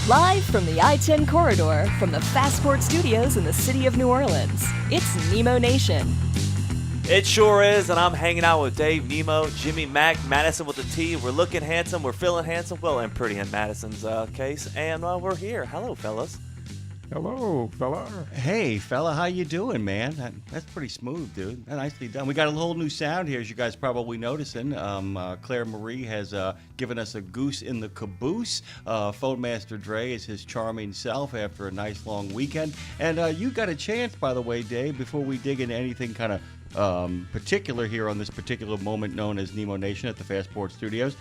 Live from the I-10 corridor from the Fastport Studios in the city of New Orleans, it's Nemo Nation. It sure is, and I'm hanging out with Dave, Nemo, Jimmy, Mac, Madison with the T. We're looking handsome, we're feeling handsome, well, and pretty in Madison's case, and we're here. Hello, fellas. Hello, fella. Hey, fella, how you doing, man? That's pretty smooth, dude. Nicely done. We got a whole new sound here, as you guys probably noticing. Claire Marie has given us a goose in the caboose. Phone Master Dre is his charming self after a nice long weekend. And you got a chance, by the way, Dave, before we dig into anything kind of particular here on this particular moment known as Nemo Nation at the Fastport Studios.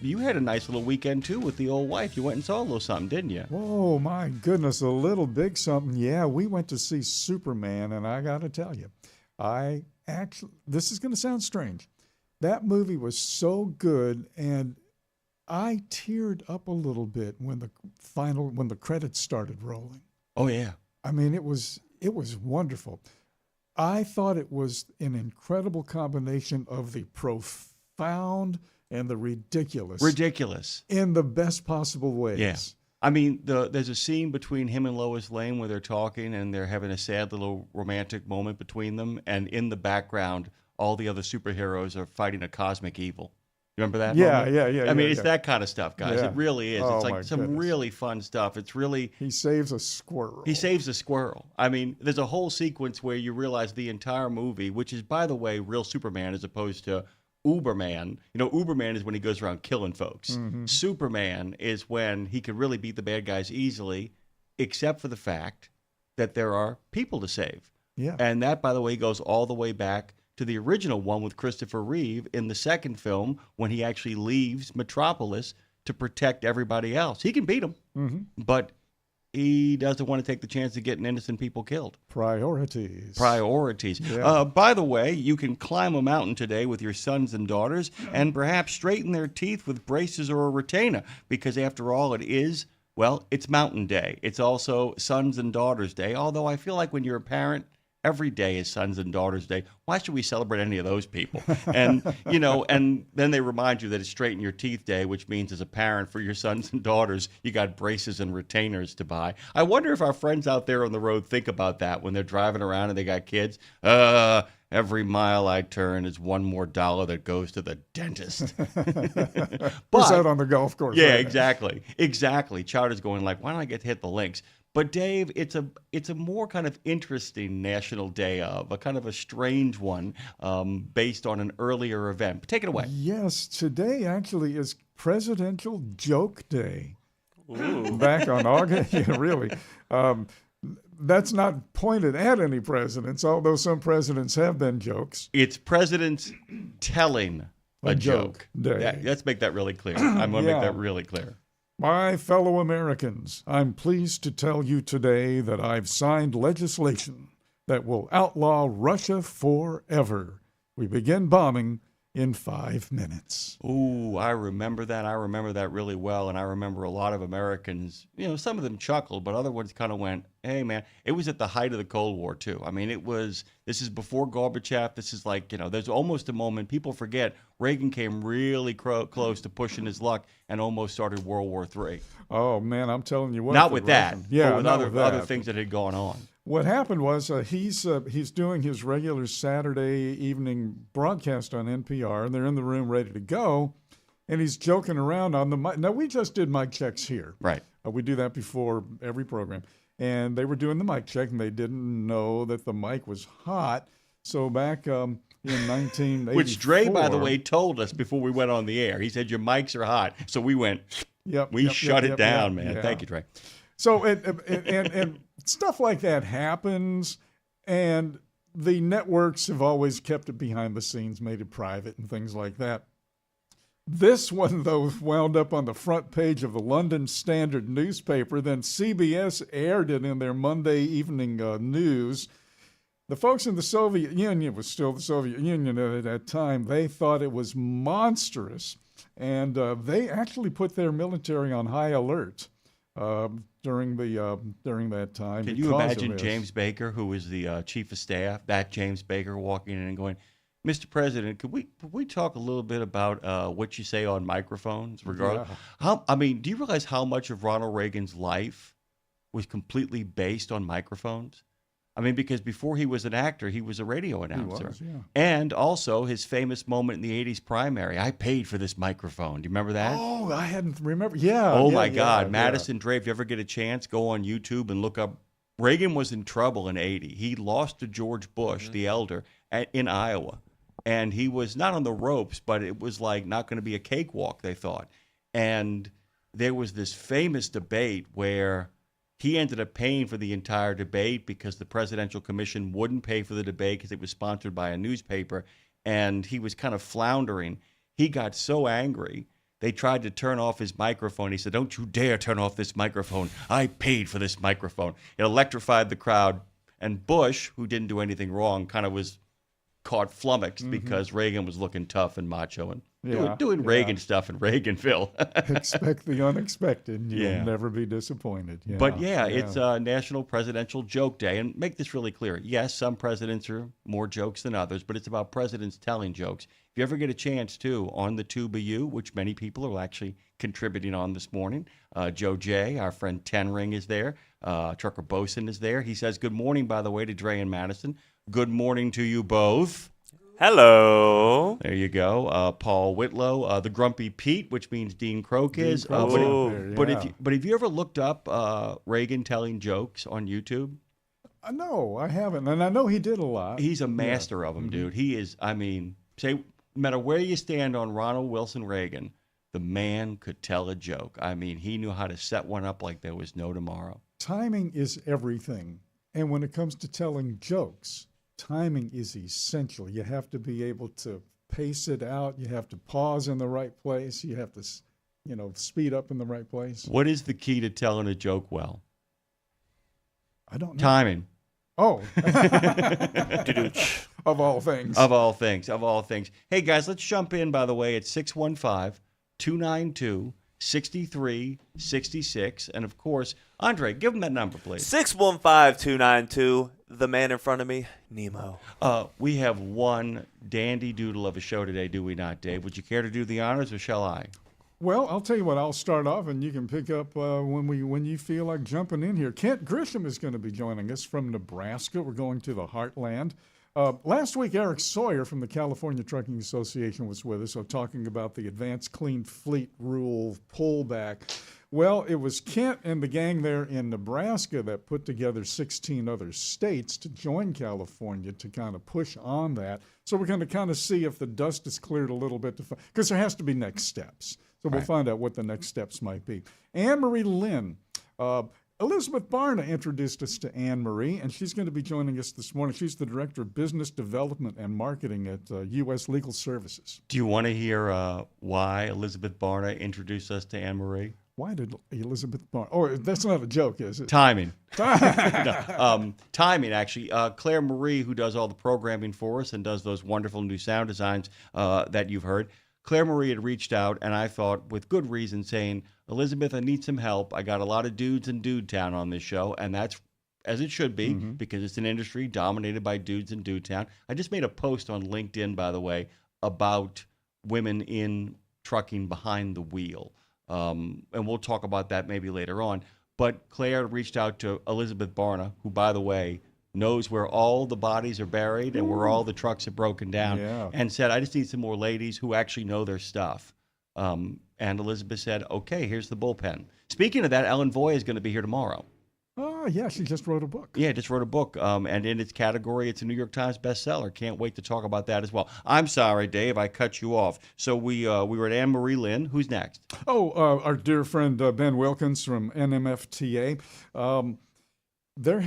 You had a nice little weekend too with the old wife. You went and saw a little something, didn't you? Oh my goodness, a little big something. Yeah, we went to see Superman, and I got to tell you, this is going to sound strange. That movie was so good, and I teared up a little bit when the credits started rolling. Oh yeah. I mean, it was wonderful. I thought it was an incredible combination of the profound and the ridiculous. Ridiculous. In the best possible ways. Yeah. I mean, there's a scene between him and Lois Lane where they're talking and they're having a sad little romantic moment between them. And in the background, all the other superheroes are fighting a cosmic evil. You remember that moment? Yeah. I mean, it's that kind of stuff, guys. Yeah. It really is. Oh, it's my like some goodness. really fun stuff. It's really... He saves a squirrel. He saves a squirrel. I mean, there's a whole sequence where you realize the entire movie, which is, by the way, real Superman as opposed to Uberman. You know, Uberman is when he goes around killing folks. Mm-hmm. Superman is when he can really beat the bad guys easily, except for the fact that there are people to save. Yeah. And that, by the way, goes all the way back to the original one with Christopher Reeve in the second film when he actually leaves Metropolis to protect everybody else. He can beat them, but he doesn't want to take the chance of getting innocent people killed. Priorities. Yeah. By the way, you can climb a mountain today with your sons and daughters and perhaps straighten their teeth with braces or a retainer because after all, it's Mountain Day. It's also Sons and Daughters Day, although I feel like when you're a parent, every day is Sons and Daughters Day. Why should we celebrate any of those people? And, and then they remind you that it's Straighten Your Teeth Day, which means as a parent for your sons and daughters, you got braces and retainers to buy. I wonder if our friends out there on the road think about that when they're driving around and they got kids. Every mile I turn is one more dollar that goes to the dentist. But out on the golf course. Yeah, right? Exactly. Charter's going like, why don't I get to hit the links? But Dave, it's a more kind of interesting national day of, a kind of a strange one based on an earlier event. Take it away. Yes, today actually is Presidential Joke Day. Ooh. Back on August, yeah, really. That's not pointed at any presidents, although some presidents have been jokes. It's presidents telling a joke. Day. Yeah, let's make that really clear. I'm going to make that really clear. My fellow Americans, I'm pleased to tell you today that I've signed legislation that will outlaw Russia forever. We begin bombing in 5 minutes. Ooh, I remember that. I remember that really well. And I remember a lot of Americans, some of them chuckled, but other ones kind of went, hey, man, it was at the height of the Cold War, too. I mean, this is before Gorbachev. This is like, there's almost a moment, people forget, Reagan came really close to pushing his luck and almost started World War III. Oh, man, I'm telling you what. Not with that, yeah, but with other things that had gone on. What happened was he's doing his regular Saturday evening broadcast on NPR, and they're in the room ready to go, and he's joking around on the mic. Now, we just did mic checks here. Right. We do that before every program. And they were doing the mic check, and they didn't know that the mic was hot. So back in 1984... Which Dre, by the way, told us before we went on the air. He said, your mics are hot. So we went, shut it down, man. Yeah. Thank you, Dre. So, and stuff like that happens, and the networks have always kept it behind the scenes, made it private and things like that. This one, though, wound up on the front page of the London Standard newspaper. Then CBS aired it in their Monday evening news. The folks in the Soviet Union, was still the Soviet Union at that time, they thought it was monstrous. And they actually put their military on high alert during that time. Can you imagine James Baker, who was the chief of staff, that James Baker walking in and going, Mr. President, could we talk a little bit about what you say on microphones? Regardless, do you realize how much of Ronald Reagan's life was completely based on microphones? I mean, because before he was an actor, he was a radio announcer. He was, yeah. And also his famous moment in the 80s primary, I paid for this microphone. Do you remember that? Oh, I hadn't remembered. Yeah. Oh, yeah, my yeah, God. yeah. Madison Dre, if you ever get a chance, go on YouTube and look up. Reagan was in trouble in 80. He lost to George Bush, the elder, in Iowa. And he was not on the ropes, but it was like not going to be a cakewalk, they thought. And there was this famous debate where he ended up paying for the entire debate because the Presidential Commission wouldn't pay for the debate because it was sponsored by a newspaper. And he was kind of floundering. He got so angry, they tried to turn off his microphone. He said, "Don't you dare turn off this microphone. I paid for this microphone." It electrified the crowd. And Bush, who didn't do anything wrong, kind of was caught flummoxed because Reagan was looking tough and macho and doing Reagan stuff in Reaganville. Expect the unexpected. You'll Yeah. never be disappointed. Yeah. But it's National Presidential Joke Day. And make this really clear. Yes, some presidents are more jokes than others, but it's about presidents telling jokes. If you ever get a chance, too, on the Tuba U, which many people are actually contributing on this morning, Joe J., our friend Ten Ring is there. Trucker Boson is there. He says, good morning, by the way, to Dre and Madison. Good morning to you both. Hello. There you go. Paul Whitlow, the Grumpy Pete, which means Dean Croquez. Dean Croquez But out there, but have you ever looked up Reagan telling jokes on YouTube? No, I haven't. And I know he did a lot. He's a master of them, dude. He is, no matter where you stand on Ronald Wilson Reagan, the man could tell a joke. I mean, he knew how to set one up like there was no tomorrow. Timing is everything. And when it comes to telling jokes, timing is essential. You have to be able to pace it out. You have to pause in the right place. You have to, speed up in the right place. What is the key to telling a joke well? I don't know. Timing. Oh. Of all things. Of all things. Of all things. Hey, guys, let's jump in, by the way, at 615-292-6366. And, of course, Andre, give them that number, please. 615-292. The man in front of me, Nemo. We have one dandy doodle of a show today, do we not, Dave? Would you care to do the honors, or shall I? Well, I'll tell you what, I'll start off and you can pick up when you feel like jumping in here. Kent Grisham is going to be joining us from Nebraska. We're going to the heartland. Last week, Eric Sawyer from the California Trucking Association was with us, talking about the Advanced Clean Fleet Rule pullback. Well, it was Kent and the gang there in Nebraska that put together 16 other states to join California to kind of push on that. So we're going to kind of see if the dust is cleared a little bit, because there has to be next steps. So we'll find out what the next steps might be. Anne-Marie Lynn. Elizabeth Barna introduced us to Anne-Marie, and she's going to be joining us this morning. She's the Director of Business Development and Marketing at U.S. Legal Services. Do you want to hear why Elizabeth Barna introduced us to Anne-Marie? Why did Elizabeth Barna? Oh, that's not a joke, is it? Timing. Timing, actually. Claire Marie, who does all the programming for us and does those wonderful new sound designs that you've heard, Claire Marie had reached out, and I thought, with good reason, saying, Elizabeth, I need some help. I got a lot of dudes in Dude Town on this show, and that's as it should be, because it's an industry dominated by dudes in Dude Town. I just made a post on LinkedIn, by the way, about women in trucking behind the wheel. And we'll talk about that maybe later on. But Claire reached out to Elizabeth Barna, who, by the way, knows where all the bodies are buried and where all the trucks are broken down, and said, I just need some more ladies who actually know their stuff. And Elizabeth said, okay, here's the bullpen. Speaking of that, Ellen Voy is going to be here tomorrow. Oh, yeah, she just wrote a book. Yeah, just wrote a book. And in its category, it's a New York Times bestseller. Can't wait to talk about that as well. I'm sorry, Dave, I cut you off. So we were at Anne-Marie Lynn. Who's next? Oh, our dear friend Ben Wilkins from NMFTA. There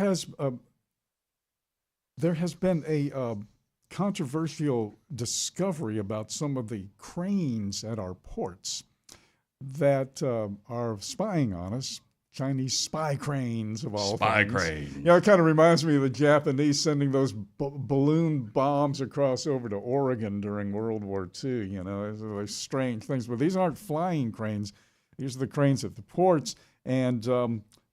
has been a controversial discovery about some of the cranes at our ports that are spying on us. Chinese spy cranes of all things. cranes. It kind of reminds me of the Japanese sending those balloon bombs across over to Oregon during World War II. They're strange things. But these aren't flying cranes. These are the cranes at the ports. And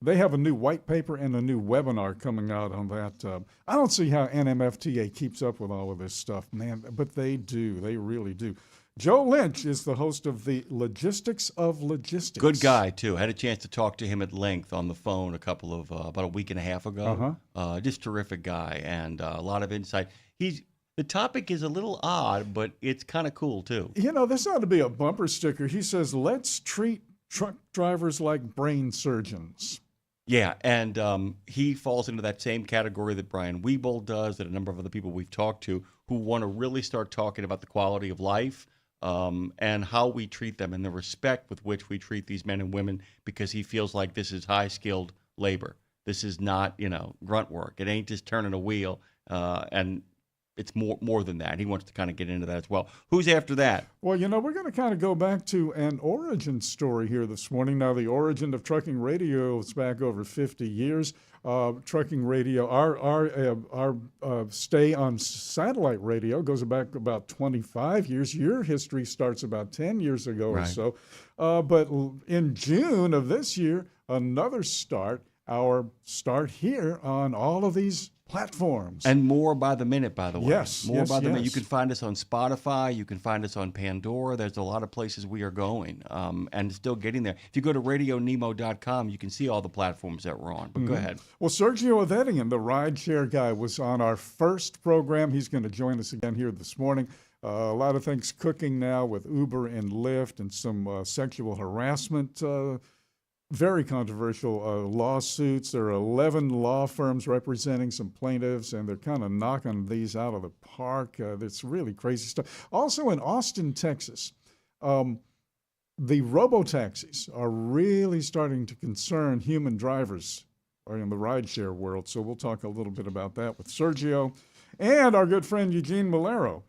They have a new white paper and a new webinar coming out on that. I don't see how NMFTA keeps up with all of this stuff, man, but they do. They really do. Joe Lynch is the host of the Logistics of Logistics. Good guy, too. I had a chance to talk to him at length on the phone about a week and a half ago. Just terrific guy and a lot of insight. The topic is a little odd, but it's kind of cool, too. You know, this ought to be a bumper sticker. He says, let's treat truck drivers like brain surgeons. Yeah, and he falls into that same category that Brian Wiebold does, that a number of other people we've talked to who want to really start talking about the quality of life and how we treat them and the respect with which we treat these men and women, because he feels like this is high-skilled labor. This is not, grunt work. It ain't just turning a wheel, and it's more than that. He wants to kind of get into that as well. Who's after that? Well, we're going to kind of go back to an origin story here this morning. Now, the origin of trucking radio is back over 50 years. Trucking radio, our stay on satellite radio goes back about 25 years. Your history starts about 10 years ago or so. But in June of this year, another our start here on all of these platforms. And more by the minute, by the way. Yes. More by the minute. You can find us on Spotify. You can find us on Pandora. There's a lot of places we are going and still getting there. If you go to RadioNemo.com, you can see all the platforms that we're on. But go ahead. Well, Sergio Avedian, the rideshare guy, was on our first program. He's going to join us again here this morning. A lot of things cooking now with Uber and Lyft and some sexual harassment very controversial lawsuits. There are 11 law firms representing some plaintiffs, and they're kind of knocking these out of the park. It's really crazy stuff. Also in Austin, Texas, the robo-taxis are really starting to concern human drivers in the rideshare world. So we'll talk a little bit about that with Sergio. And our good friend Eugene Malero,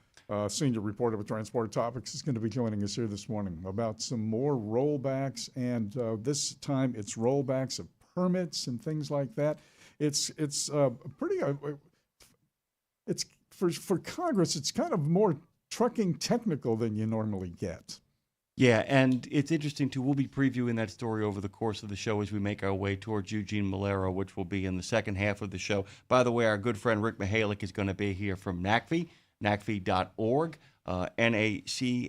senior reporter with Transport Topics, is going to be joining us here this morning about some more rollbacks, and this time it's rollbacks of permits and things like that. It's pretty. It's for Congress. It's kind of more trucking technical than you normally get. Yeah, and it's interesting, too. We'll be previewing that story over the course of the show as we make our way towards Eugene Malero, which will be in the second half of the show. By the way, our good friend Rick Mihalik is going to be here from NACFE. NACFE.org, NACFE.org.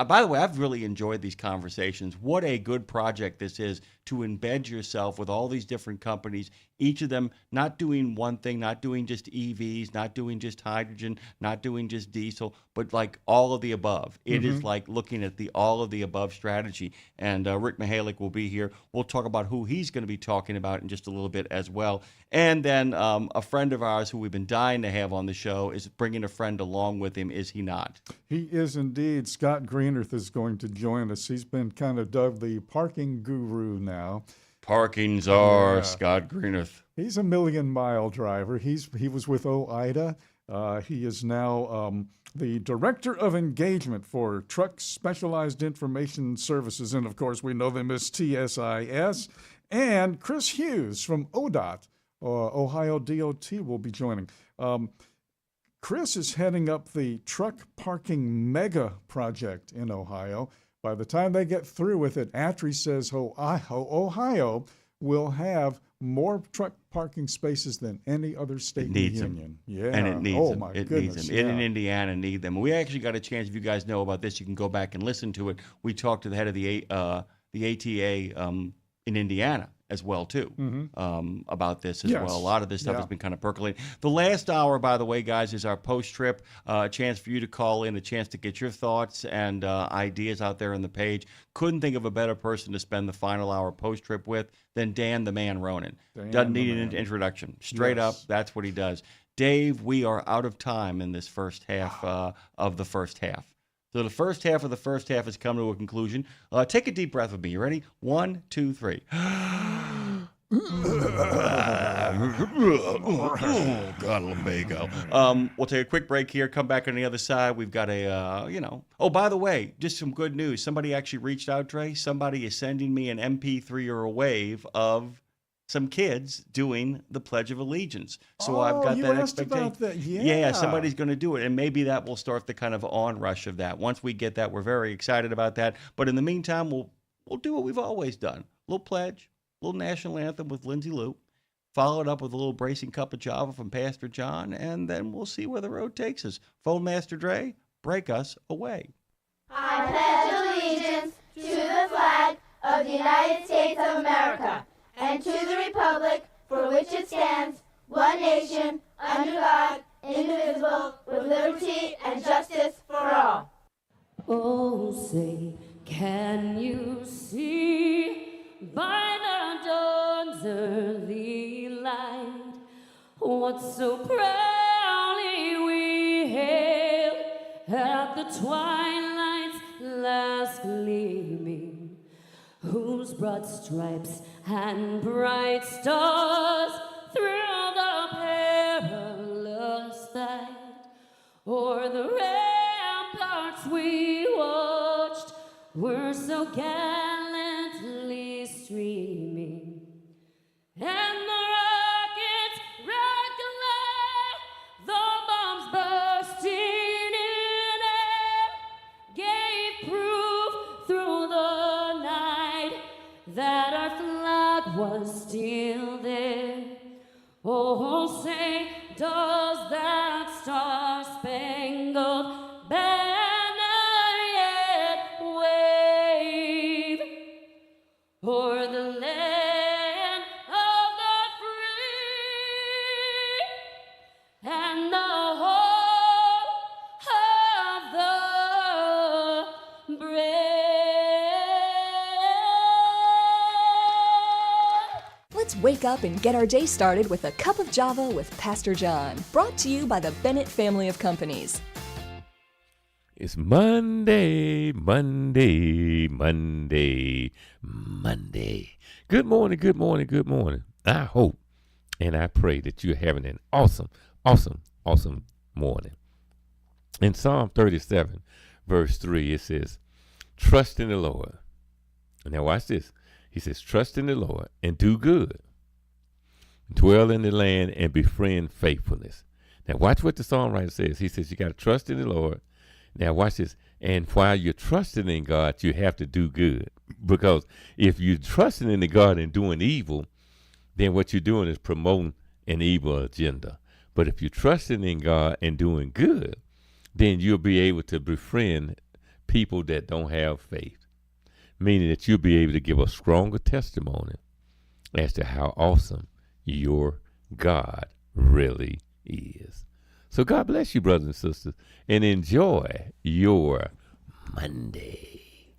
By the way, I've really enjoyed these conversations. What a good project this is to embed yourself with all these different companies, each of them not doing one thing, not doing just EVs, not doing just hydrogen, not doing just diesel, but like all of the above. It is like looking at the all of the above strategy. And Rick Mihalik will be here. We'll talk about who he's going to be talking about in just a little bit as well. And then a friend of ours who we've been dying to have on the show is bringing a friend along with him, is he not? He is indeed. Scott Greenerth is going to join us. He's been kind of dubbed the parking guru now. Parking czar, Scott Greenerth. He's a million-mile driver. He was with OIDA. He is now the Director of Engagement for Truck Specialized Information Services, and of course we know them as TSIS. And Chris Hughes from ODOT, Ohio DOT, will be joining. Chris is heading up the truck parking mega project in Ohio. By the time they get through with it, Atri says Ohio will have more truck parking spaces than any other state in the union. Yeah, and it needs them. My it goodness, needs them. It and Indiana need them. We actually got a chance. If you guys know about this, you can go back and listen to it. We talked to the head of the ATA in Indiana as well, too, about this as well. A lot of this stuff has been kind of percolating. The last hour, by the way, guys, is our post-trip, a chance for you to call in, a chance to get your thoughts and ideas out there on the page. Couldn't think of a better person to spend the final hour post-trip with than Dan the Man Ronan. Doesn't need an introduction. Straight up, that's what he does. Dave, we are out of time in this first half of the first half. So the first half of the first half has come to a conclusion. Take a deep breath with me. You ready? 1, 2, 3. Oh, God, lumbago. We'll take a quick break here. Come back on the other side. We've got Oh, by the way, just some good news. Somebody actually reached out, Trey. Somebody is sending me an MP3 or a wave of some kids doing the Pledge of Allegiance. So I've got that expectation. About that. Yeah, somebody's going to do it. And maybe that will start the kind of onrush of that. Once we get that, we're very excited about that. But in the meantime, we'll do what we've always done. A little pledge, little national anthem with Lindsay Lou, followed up with a little bracing cup of Java from Pastor John, and then we'll see where the road takes us. Phone Master Dre, break us away. I pledge allegiance to the flag of the United States of America and to the republic for which it stands, one nation, under God, indivisible, with liberty and justice for all. Oh, say, can you see by the dawn's early light what so proudly we hailed at the twilight's last gleaming, whose broad stripes and bright stars through the perilous fight o'er the ramparts we watched were so gallantly streaming, and the rockets rock alive, the bombs bursting in air gave proof through the night that our flag was still there. Oh, say, does that star-spangled banner yet wave o'er the land of the free and the home of the brave? Let's wake up and get our day started with a cup of Java with Pastor John. Brought to you by the Bennett family of companies. It's Monday, Monday, Monday, Monday. Good morning, good morning, good morning. I hope and I pray that you're having an awesome, awesome, awesome morning. In Psalm 37, verse 3, it says, trust in the Lord. Now watch this. He says, trust in the Lord and do good. Dwell in the land and befriend faithfulness. Now watch what the songwriter says. He says you got to trust in the Lord. Now watch this. And while you're trusting in God, you have to do good. Because if you're trusting in the God and doing evil, then what you're doing is promoting an evil agenda. But if you're trusting in God and doing good, then you'll be able to befriend people that don't have faith. Meaning that you'll be able to give a stronger testimony as to how awesome your God really is. So God bless you, brothers and sisters, and enjoy your Monday.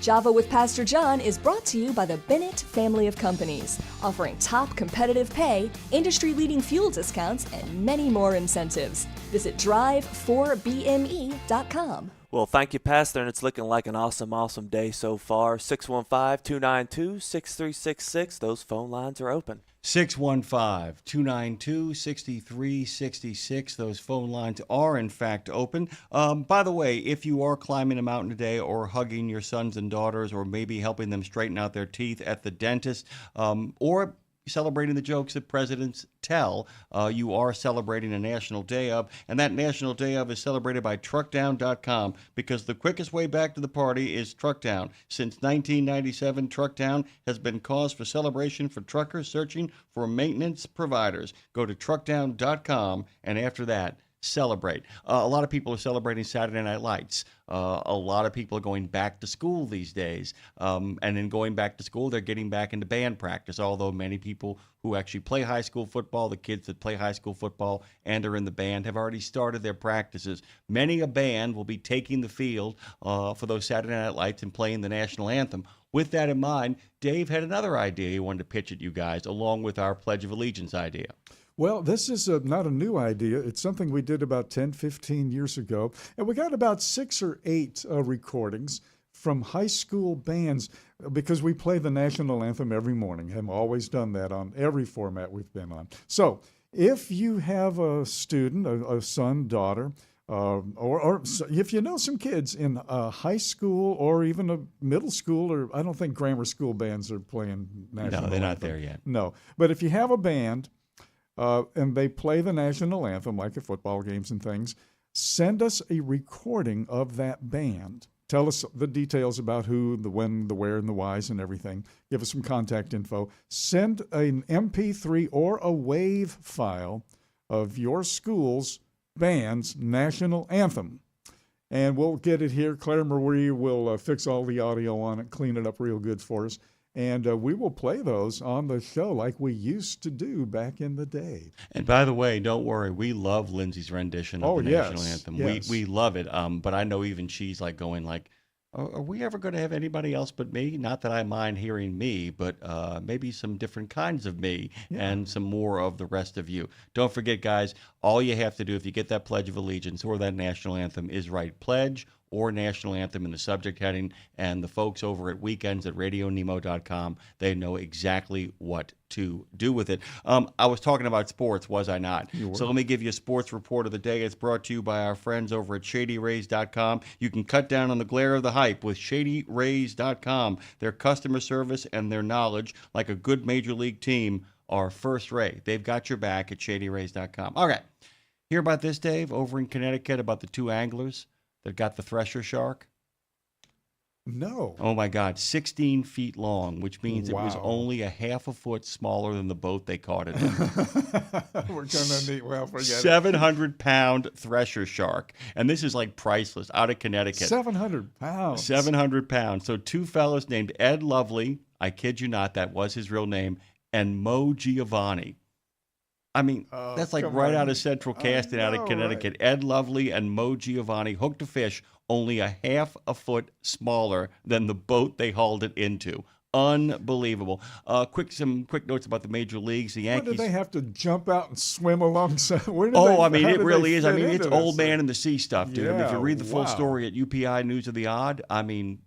Java with Pastor John is brought to you by the Bennett family of companies, offering top competitive pay, industry-leading fuel discounts, and many more incentives. Visit drive4bme.com. Well, thank you, Pastor, and it's looking like an awesome, awesome day so far. 615-292-6366. Those phone lines are open. 615-292-6366. Those phone lines are, in fact, open. By the way, if you are climbing a mountain today or hugging your sons and daughters or maybe helping them straighten out their teeth at the dentist or celebrating the jokes that presidents tell, you are celebrating a national day of, and that national day of is celebrated by truckdown.com because the quickest way back to the party is Truckdown. Since 1997, Truckdown has been cause for celebration for truckers searching for maintenance providers. Go to truckdown.com, and after that, celebrate. A lot of people are celebrating Saturday Night Lights. A lot of people are going back to school these days. And in going back to school, they're getting back into band practice, although many people who actually play high school football, the kids that play high school football and are in the band, have already started their practices. Many a band will be taking the field for those Saturday Night Lights and playing the national anthem. With that in mind, Dave had another idea he wanted to pitch at you guys, along with our Pledge of Allegiance idea. Well, this is not a new idea. It's something we did about 10, 15 years ago. And we got about 6 or 8 recordings from high school bands because we play the national anthem every morning. Have always done that on every format we've been on. So if you have a student, a son, daughter, or if you know some kids in high school or even a middle school, or I don't think grammar school bands are playing national anthem. No, they're not there yet. No. But if you have a band, and they play the national anthem like at football games and things, send us a recording of that band Tell us the details about who, the when, the where, and the whys and everything. Give us some contact info. Send an MP3 or a WAV file of your school's band's national anthem. And we'll get it here. Claire Marie will fix all the audio on it, clean it up real good for us. And we will play those on the show like we used to do back in the day. And by the way, don't worry, we love Lindsay's rendition of the national anthem. Yes. We love it. But I know even she's like going like, are we ever going to have anybody else but me? Not that I mind hearing me, but maybe some different kinds of me and some more of the rest of you. Don't forget, guys, all you have to do if you get that Pledge of Allegiance or that national anthem is write pledge or national anthem in the subject heading, and the folks over at Weekends at RadioNemo.com, they know exactly what to do with it. I was talking about sports, was I not? So let me give you a sports report of the day. It's brought to you by our friends over at ShadyRays.com. You can cut down on the glare of the hype with ShadyRays.com. Their customer service and their knowledge, like a good major league team, are first rate. They've got your back at ShadyRays.com. All right. Hear about this, Dave, over in Connecticut, about the two anglers that got the thresher shark? No. Oh, my God. 16 feet long, which means it was only a half a foot smaller than the boat they caught it in. We're going to need, well, forget it. 700-pound thresher shark. And this is like priceless, out of Connecticut. 700 pounds. 700 pounds. So two fellows named Ed Lovely, I kid you not, that was his real name, and Mo Giovanni. I mean, that's like right out of Central Casting, out of Connecticut. Right. Ed Lovely and Mo Giovanni hooked a fish only a half a foot smaller than the boat they hauled it into. Unbelievable. Some quick notes about the major leagues. The Yankees. Where do they have to jump out and swim alongside? It really is. I mean, it's old man in the sea stuff, dude. I mean, if you read the full story at UPI News of the Odd, I mean,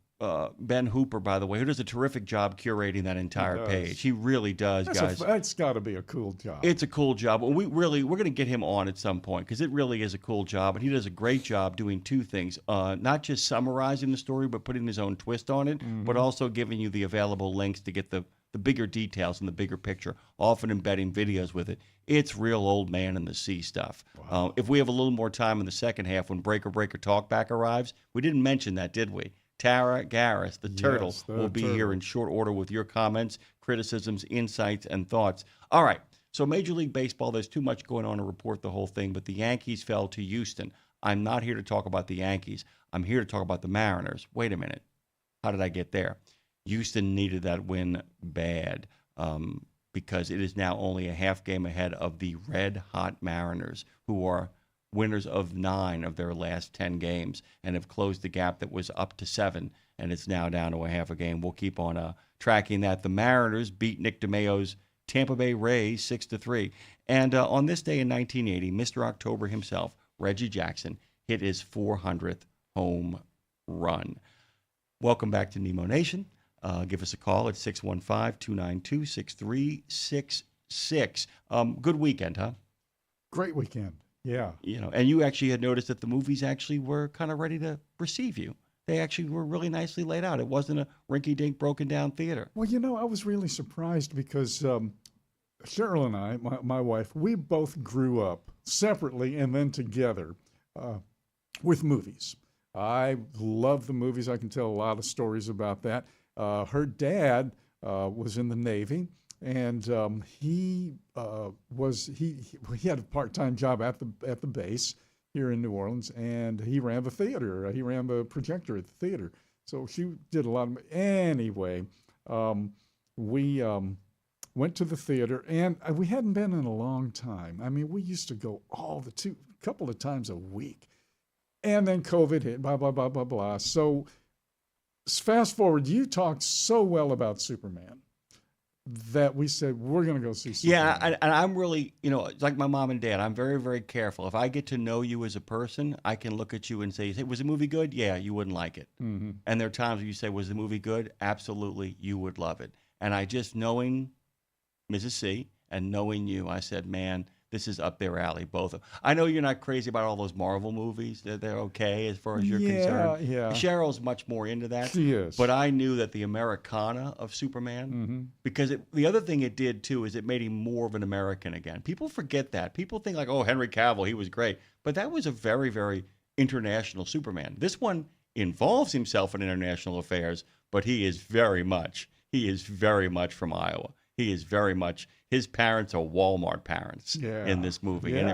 Ben Hooper, by the way, who does a terrific job curating that entire page. He really does, guys. That's got to be a cool job. It's a cool job. We're going to get him on at some point because it really is a cool job, and he does a great job doing two things: not just summarizing the story, but putting his own twist on it, but also giving you the available links to get the bigger details and the bigger picture. Often embedding videos with it. It's real old man in the sea stuff. Wow. If we have a little more time in the second half when Breaker Talkback arrives, we didn't mention that, did we? Tara Garris, the turtle, will be here in short order with your comments, criticisms, insights, and thoughts. All right, so Major League Baseball, there's too much going on to report the whole thing, but the Yankees fell to Houston. I'm not here to talk about the Yankees. I'm here to talk about the Mariners. Wait a minute. How did I get there? Houston needed that win bad because it is now only a half game ahead of the red-hot Mariners, who are winners of 9 of their last 10 games and have closed the gap that was up to 7, and it's now down to a half a game. We'll keep on tracking that. The Mariners beat Nick DeMayo's Tampa Bay Rays 6-3. And on this day in 1980, Mr. October himself, Reggie Jackson, hit his 400th home run. Welcome back to Nemo Nation. Give us a call at 615-292-6366. Good weekend, huh? Great weekend. Yeah. And you actually had noticed that the movies actually were kind of ready to receive you. They actually were really nicely laid out. It wasn't a rinky-dink, broken-down theater. Well, I was really surprised because Cheryl and I, my wife, we both grew up separately and then together with movies. I love the movies. I can tell a lot of stories about that. Her dad was in the Navy. And he had a part-time job at the base here in New Orleans, and he ran the theater. He ran the projector at the theater. So she did a lot of. Anyway, we went to the theater, and we hadn't been in a long time. I mean, we used to go couple of times a week, and then COVID hit. Blah blah blah blah blah. So fast forward, you talked so well about Superman that we said, we're going to go see Superman. Yeah, and I'm really, it's like my mom and dad. I'm very, very careful. If I get to know you as a person, I can look at you and say, was the movie good? Yeah, you wouldn't like it. Mm-hmm. And there are times where you say, was the movie good? Absolutely, you would love it. And I just, knowing Mrs. C and knowing you, I said, man, this is up their alley, both of them. I know you're not crazy about all those Marvel movies. They're okay as far as you're concerned. Yeah. Cheryl's much more into that. She is. But I knew that the Americana of Superman, because the other thing it did, too, is it made him more of an American again. People forget that. People think like, oh, Henry Cavill, he was great. But that was a very, very international Superman. This one involves himself in international affairs, but he is very much from Iowa. He is very much, his parents are Walmart parents in this movie. And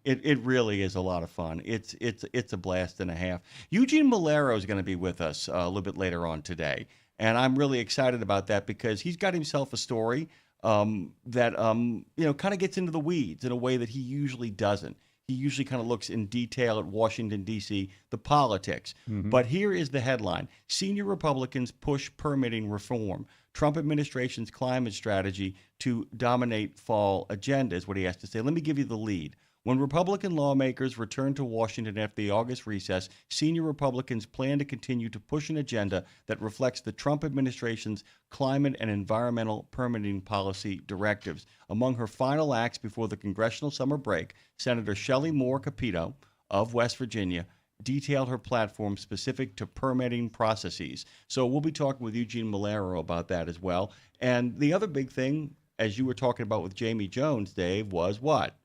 it really is a lot of fun. It's a blast and a half. Eugene Malero is going to be with us a little bit later on today. And I'm really excited about that because he's got himself a story that kind of gets into the weeds in a way that he usually doesn't. He usually kind of looks in detail at Washington, D.C., the politics. But here is the headline. Senior Republicans push permitting reform. Trump administration's climate strategy to dominate fall agenda is what he has to say. Let me give you the lead. When Republican lawmakers return to Washington after the August recess, senior Republicans plan to continue to push an agenda that reflects the Trump administration's climate and environmental permitting policy directives. Among her final acts before the congressional summer break, Senator Shelley Moore Capito of West Virginia detailed her platform specific to permitting processes. So we'll be talking with Eugene Malero about that as well. And the other big thing, as you were talking about with Jamie Jones, Dave, was what?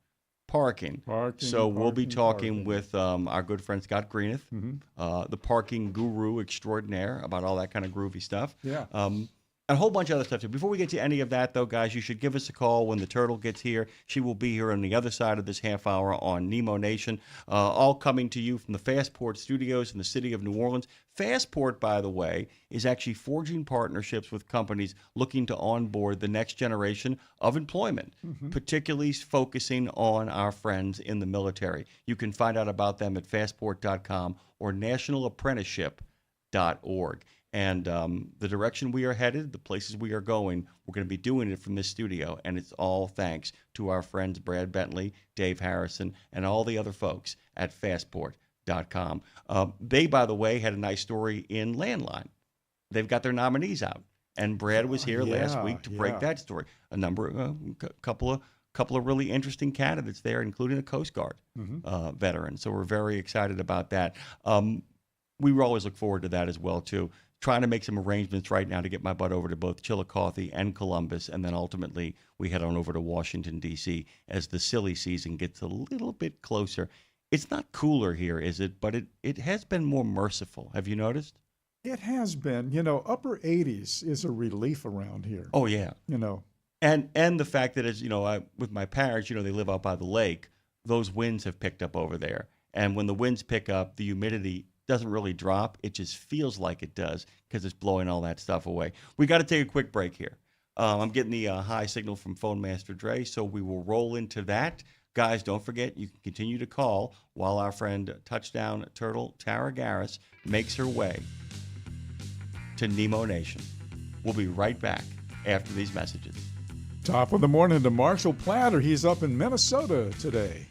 Parking. So we'll be talking with our good friend Scott Greeneth, the parking guru extraordinaire, about all that kind of groovy stuff. Yeah. And a whole bunch of other stuff too. Before we get to any of that, though, guys, you should give us a call when the turtle gets here. She will be here on the other side of this half hour on Nemo Nation, all coming to you from the Fastport studios in the city of New Orleans. Fastport, by the way, is actually forging partnerships with companies looking to onboard the next generation of employment, particularly focusing on our friends in the military. You can find out about them at fastport.com or nationalapprenticeship.org. And the direction we are headed, the places we are going, we're going to be doing it from this studio. And it's all thanks to our friends Brad Bentley, Dave Harrison, and all the other folks at fastport.com. They, by the way, had a nice story in Landline. They've got their nominees out. And Brad was here last week to break that story. A couple of really interesting candidates there, including a Coast Guard veteran. So we're very excited about that. We always look forward to that as well, too. Trying to make some arrangements right now to get my butt over to both Chillicothe and Columbus, and then ultimately we head on over to Washington, D.C. as the silly season gets a little bit closer. It's not cooler here, is it? But it has been more merciful. Have you noticed? It has been. Upper 80s is a relief around here. Oh, yeah. And the fact that, as with my parents, they live out by the lake, those winds have picked up over there. And when the winds pick up, the humidity doesn't really drop. It just feels like it does because it's blowing all that stuff away. We got to take a quick break here. I'm getting the high signal from Phone Master Dre, so we will roll into that. Guys, don't forget, you can continue to call while our friend Touchdown Turtle Tara Garris makes her way to Nemo Nation. We'll be right back after these messages. Top of the morning to Marshall Platter. He's up in Minnesota today.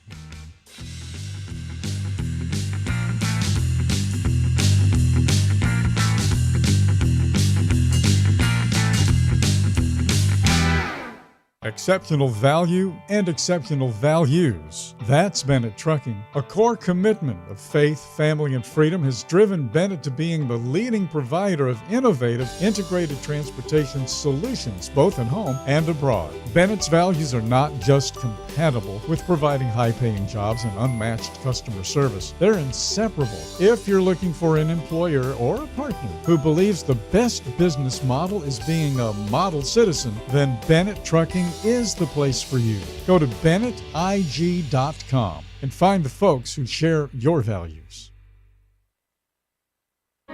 Exceptional value and exceptional values. That's Bennett Trucking. A core commitment of faith, family, and freedom has driven Bennett to being the leading provider of innovative, integrated transportation solutions, both at home and abroad. Bennett's values are not just compatible with providing high-paying jobs and unmatched customer service. They're inseparable. If you're looking for an employer or a partner who believes the best business model is being a model citizen, then Bennett Trucking is the place for you. Go to BennettIG.com and find the folks who share your values.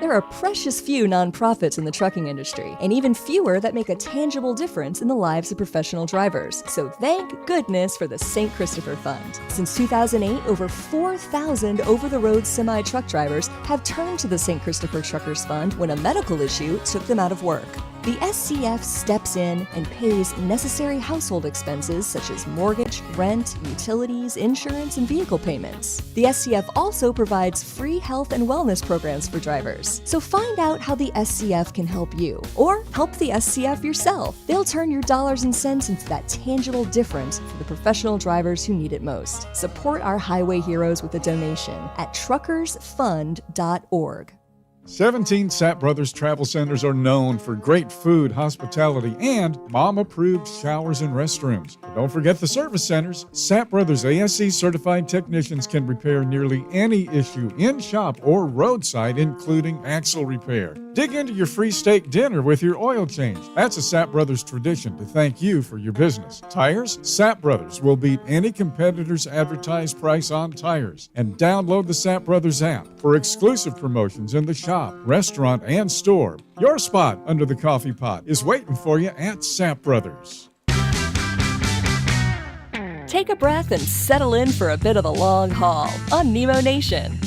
There are precious few nonprofits in the trucking industry, and even fewer that make a tangible difference in the lives of professional drivers. So thank goodness for the St. Christopher Fund. Since 2008, over 4,000 over-the-road semi-truck drivers have turned to the St. Christopher Truckers Fund when a medical issue took them out of work. The SCF steps in and pays necessary household expenses such as mortgage, rent, utilities, insurance, and vehicle payments. The SCF also provides free health and wellness programs for drivers. So find out how the SCF can help you, or help the SCF yourself. They'll turn your dollars and cents into that tangible difference for the professional drivers who need it most. Support our highway heroes with a donation at truckersfund.org. 17 Sapp Brothers Travel Centers are known for great food, hospitality, and mom-approved showers and restrooms. But don't forget the service centers. Sapp Brothers ASE certified technicians can repair nearly any issue in shop or roadside, including axle repair. Dig into your free steak dinner with your oil change. That's a Sapp Brothers tradition to thank you for your business. Tires? Sapp Brothers will beat any competitor's advertised price on tires. And download the Sapp Brothers app for exclusive promotions in the shop, restaurant, and store. Your spot under the coffee pot is waiting for you at Sapp Brothers. Take a breath and settle in for a bit of the long haul on Nemo Nation.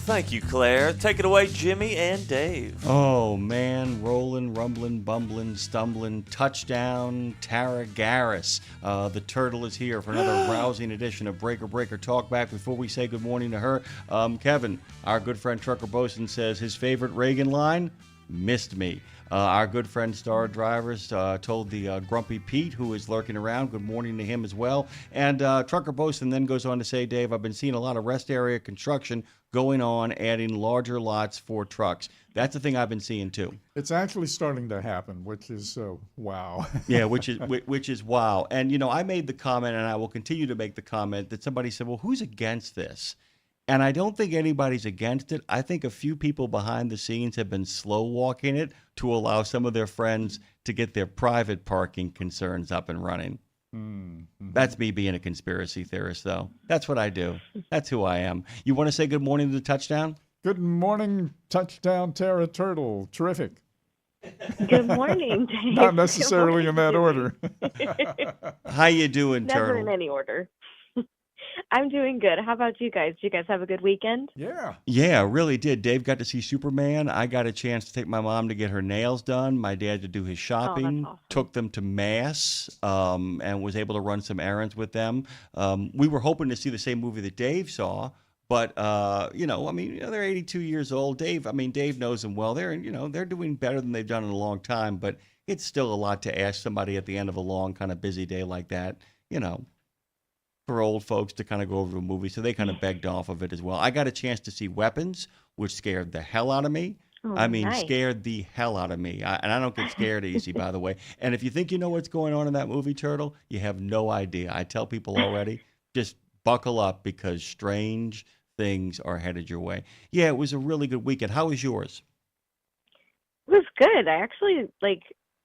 Thank you, Claire. Take it away, Jimmy and Dave. Oh, man. Rolling, rumbling, bumbling, stumbling, touchdown, Tara Garris. The turtle is here for another rousing edition of Breaker Talkback. Before we say good morning to her, Kevin, our good friend Trucker Bosun, says his favorite Reagan line, missed me. Our good friend Star Drivers told the Grumpy Pete, who is lurking around, good morning to him as well. And Trucker Bosun then goes on to say, Dave, I've been seeing a lot of rest area construction going on, adding larger lots for trucks. That's the thing I've been seeing too. It's actually starting to happen, which is wow. Yeah, which is wow. And, you know, I made the comment, and I will continue to make the comment, that somebody said, well, who's against this? And I don't think anybody's against it. I think a few people behind the scenes have been slow walking it to allow some of their friends to get their private parking concerns up and running. Mm-hmm. That's me being a conspiracy theorist, though. That's what I do. That's who I am. You want to say good morning to the touchdown? Good morning, touchdown, Tara Turtle. Terrific. Good morning, Dave. Not necessarily in that order. How you doing, Never Turtle? in any order. I'm doing good. How about you guys? Did you guys have a good weekend? Yeah, really did. Dave got to see Superman. I got a chance to take my mom to get her nails done. My dad to do his shopping. Awesome. Took them to Mass and was able to run some errands with them. We were hoping to see the same movie that Dave saw. But, they're 82 years old. Dave knows them well. They're doing better than they've done in a long time. But it's still a lot to ask somebody at the end of a long, kind of busy day like that, for old folks to kind of go over a movie. So they kind of begged off of it as well. I got a chance to see Weapons, which scared the hell out of me. Nice. Scared the hell out of me. And I don't get scared easy, by the way. And if you think you know what's going on in that movie, Turtle, you have no idea. I tell people already, just buckle up because strange things are headed your way. Yeah, it was a really good weekend. How was yours? It was good. I actually,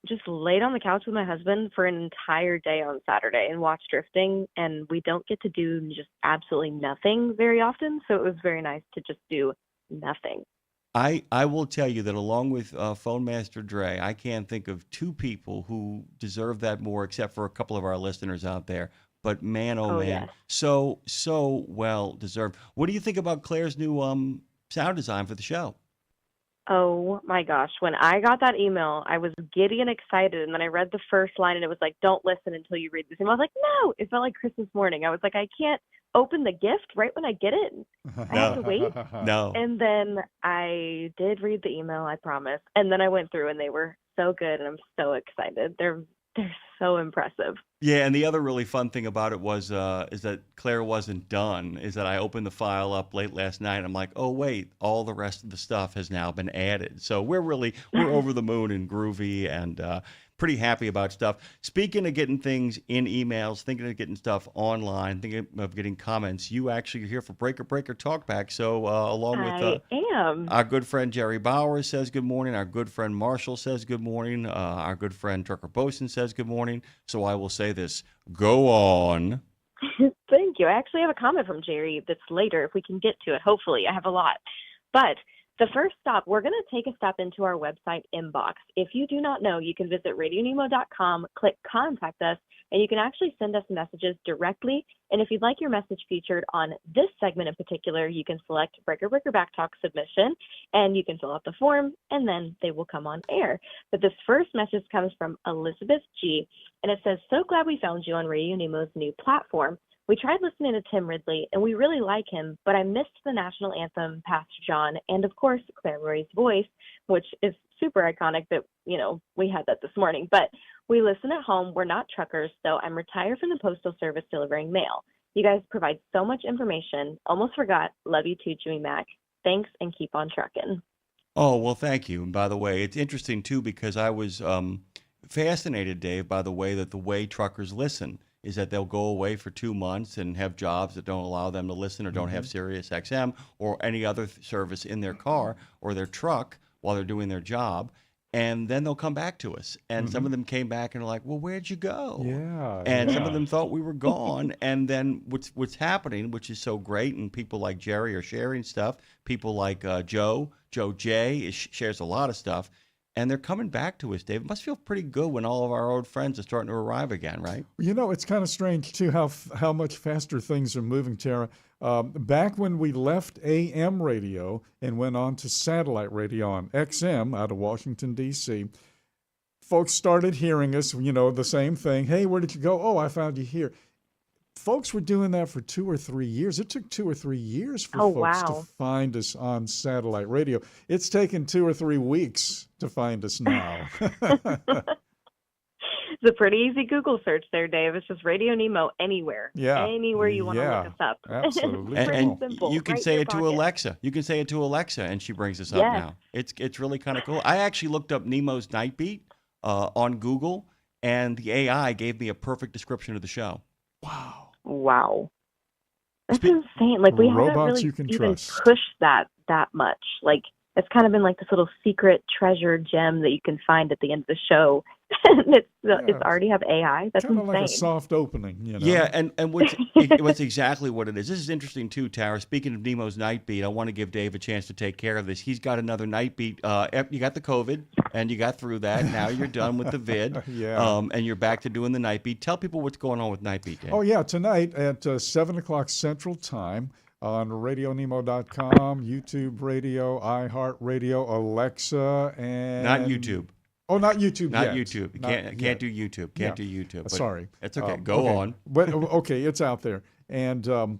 just laid on the couch with my husband for an entire day on Saturday and watched drifting, and we don't get to do just absolutely nothing very often, so it was very nice to just do nothing. I will tell you that along with Phone Master Dre, I can't think of two people who deserve that more except for a couple of our listeners out there. But man, oh man, yes. so well deserved. What do you think about Claire's new sound design for the show? Oh my gosh. When I got that email, I was giddy and excited. And then I read the first line and it was like, don't listen until you read this email. I was like, no, it felt like Christmas morning. I was like, I can't open the gift right when I get it. I have to wait. No. And then I did read the email, I promise. And then I went through and they were so good. And I'm so excited. They're so impressive. Yeah, and the other really fun thing about it was is that Claire wasn't done. Is that I opened the file up late last night. I'm like, oh wait, all the rest of the stuff has now been added. So we're over the moon and groovy and pretty happy about stuff. Speaking of getting things in emails, thinking of getting stuff online, thinking of getting comments, you actually are here for Breaker Talkback. So along with our good friend Jerry Bowers says good morning. Our good friend Marshall says good morning. Our good friend Trucker Bosun says good morning. So I will say this. Go on. Thank you. I actually have a comment from Jerry that's later if we can get to it. Hopefully. I have a lot. But the first stop, we're going to take a step into our website inbox. If you do not know, you can visit RadioNemo.com, click Contact Us, and you can actually send us messages directly. And if you'd like your message featured on this segment in particular, you can select Breaker Back Talk submission, and you can fill out the form, and then they will come on air. But this first message comes from Elizabeth G., and it says, so glad we found you on Radio Nemo's new platform. We tried listening to Tim Ridley, and we really like him, but I missed the national anthem, Pastor John, and of course, Claire Roy's voice, which is super iconic that, we had that this morning. But we listen at home. We're not truckers, so I'm retired from the Postal Service delivering mail. You guys provide so much information. Almost forgot. Love you too, Jimmy Mac. Thanks, and keep on trucking. Oh, well, thank you. And by the way, it's interesting too because I was fascinated, Dave, by the way truckers listen is that they'll go away for 2 months and have jobs that don't allow them to listen or don't have Sirius XM or any other service in their car or their truck while they're doing their job. And then they'll come back to us. And some of them came back and are like, well, where'd you go? Yeah. And some yeah. of them thought we were gone. And then what's happening, which is so great, and people like Jerry are sharing stuff. People like Joe J shares a lot of stuff. And they're coming back to us, Dave. It must feel pretty good when all of our old friends are starting to arrive again, right? You know, it's kind of strange, too, how much faster things are moving, Tara. Back when we left AM radio and went on to satellite radio on XM out of Washington, D.C., folks started hearing us, the same thing. Hey, where did you go? Oh, I found you here. Folks were doing that for 2 or 3 years. It took 2 or 3 years for folks to find us on satellite radio. It's taken 2 or 3 weeks to find us now. It's a pretty easy Google search there, Dave. It's just Radio Nemo anywhere. Yeah. Anywhere you want to look us up. Absolutely. It's pretty And simple. you can right say in your it to pocket. Alexa. You can say it to Alexa, and she brings us up Yes. now. It's really kind of cool. I actually looked up Nemo's Night Beat on Google, and the AI gave me a perfect description of the show. Wow. That's insane. Like, we haven't Robots really you can even trust. pushed that much. Like, it's kind of been like this little secret treasure gem that you can find at the end of the show. And it's already have AI. That's Kind of insane. like a soft opening, Yeah, and what's exactly what it is. This is interesting too, Tara. Speaking of Nemo's Night Beat, I want to give Dave a chance to take care of this. He's got another Night Beat. You got the COVID, and you got through that. Now you're done with the vid, Yeah. and you're back to doing the Night Beat. Tell people what's going on with Night Beat, Dave. Oh, yeah, tonight at 7 o'clock Central Time on RadioNemo.com, YouTube Radio, iHeartRadio, Alexa, and... Not YouTube. Oh, not YouTube Not yet. YouTube. You can't do YouTube. Can't do YouTube. But Sorry. It's okay. Go on. But, okay, it's out there. And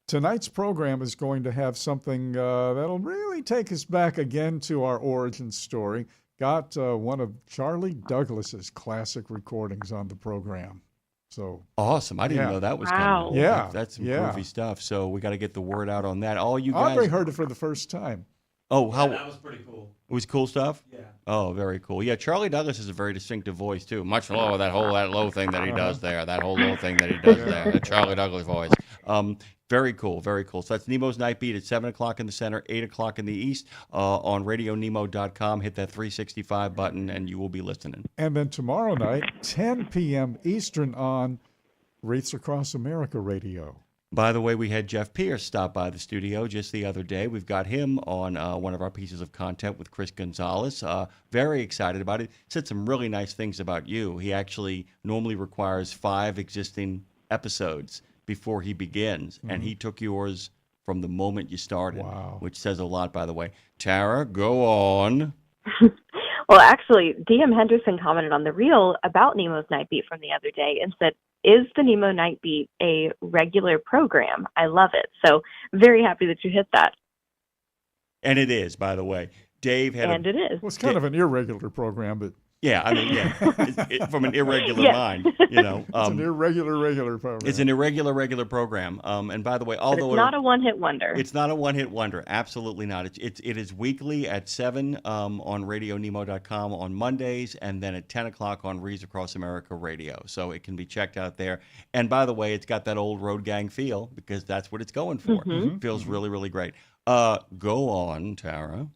tonight's program is going to have something that'll really take us back again to our origin story. Got one of Charlie Douglas's classic recordings on the program. So Awesome. I didn't know that was Wow. coming. Yeah, That's some yeah. groovy stuff. So we got to get the word out on that. All you guys. Andre heard it for the first time. Oh, how That was pretty cool. it was cool stuff? Yeah. Oh, very cool. Yeah, Charlie Douglas has a very distinctive voice too. Much lower that low thing that he does there. That whole low thing that he does there. That Charlie Douglas voice. Very cool, very cool. So that's Nemo's Night Beat at 7 o'clock in the center, 8 o'clock in the east on RadioNemo.com. Hit that 365 button and you will be listening. And then tomorrow night, 10 p.m. Eastern on Wreaths Across America Radio. By the way, we had Jeff Pierce stop by the studio just the other day. We've got him on one of our pieces of content with Chris Gonzalez. Very excited about it. Said some really nice things about you. He actually normally requires 5 existing episodes before he begins, and he took yours from the moment you started, Wow. which says a lot, by the way. Tara, go on. Well, actually, DM Henderson commented on the reel about Nemo's Night Beat from the other day and said, is the Nemo Night Beat a regular program? I love it. So very happy that you hit that. And it is, by the way. Dave had And it is. Well, it's kind of an irregular program, but Yeah, I mean, from an irregular mind, it's an irregular program. It's an irregular program. And by the way, But although it's not a one-hit wonder. it's not a one-hit wonder, absolutely not. It is weekly at 7 on RadioNemo.com on Mondays, and then at 10 o'clock on Rees Across America Radio. So it can be checked out there. And by the way, it's got that old road gang feel because that's what it's going for. Feels really, really great. Go on, Tara.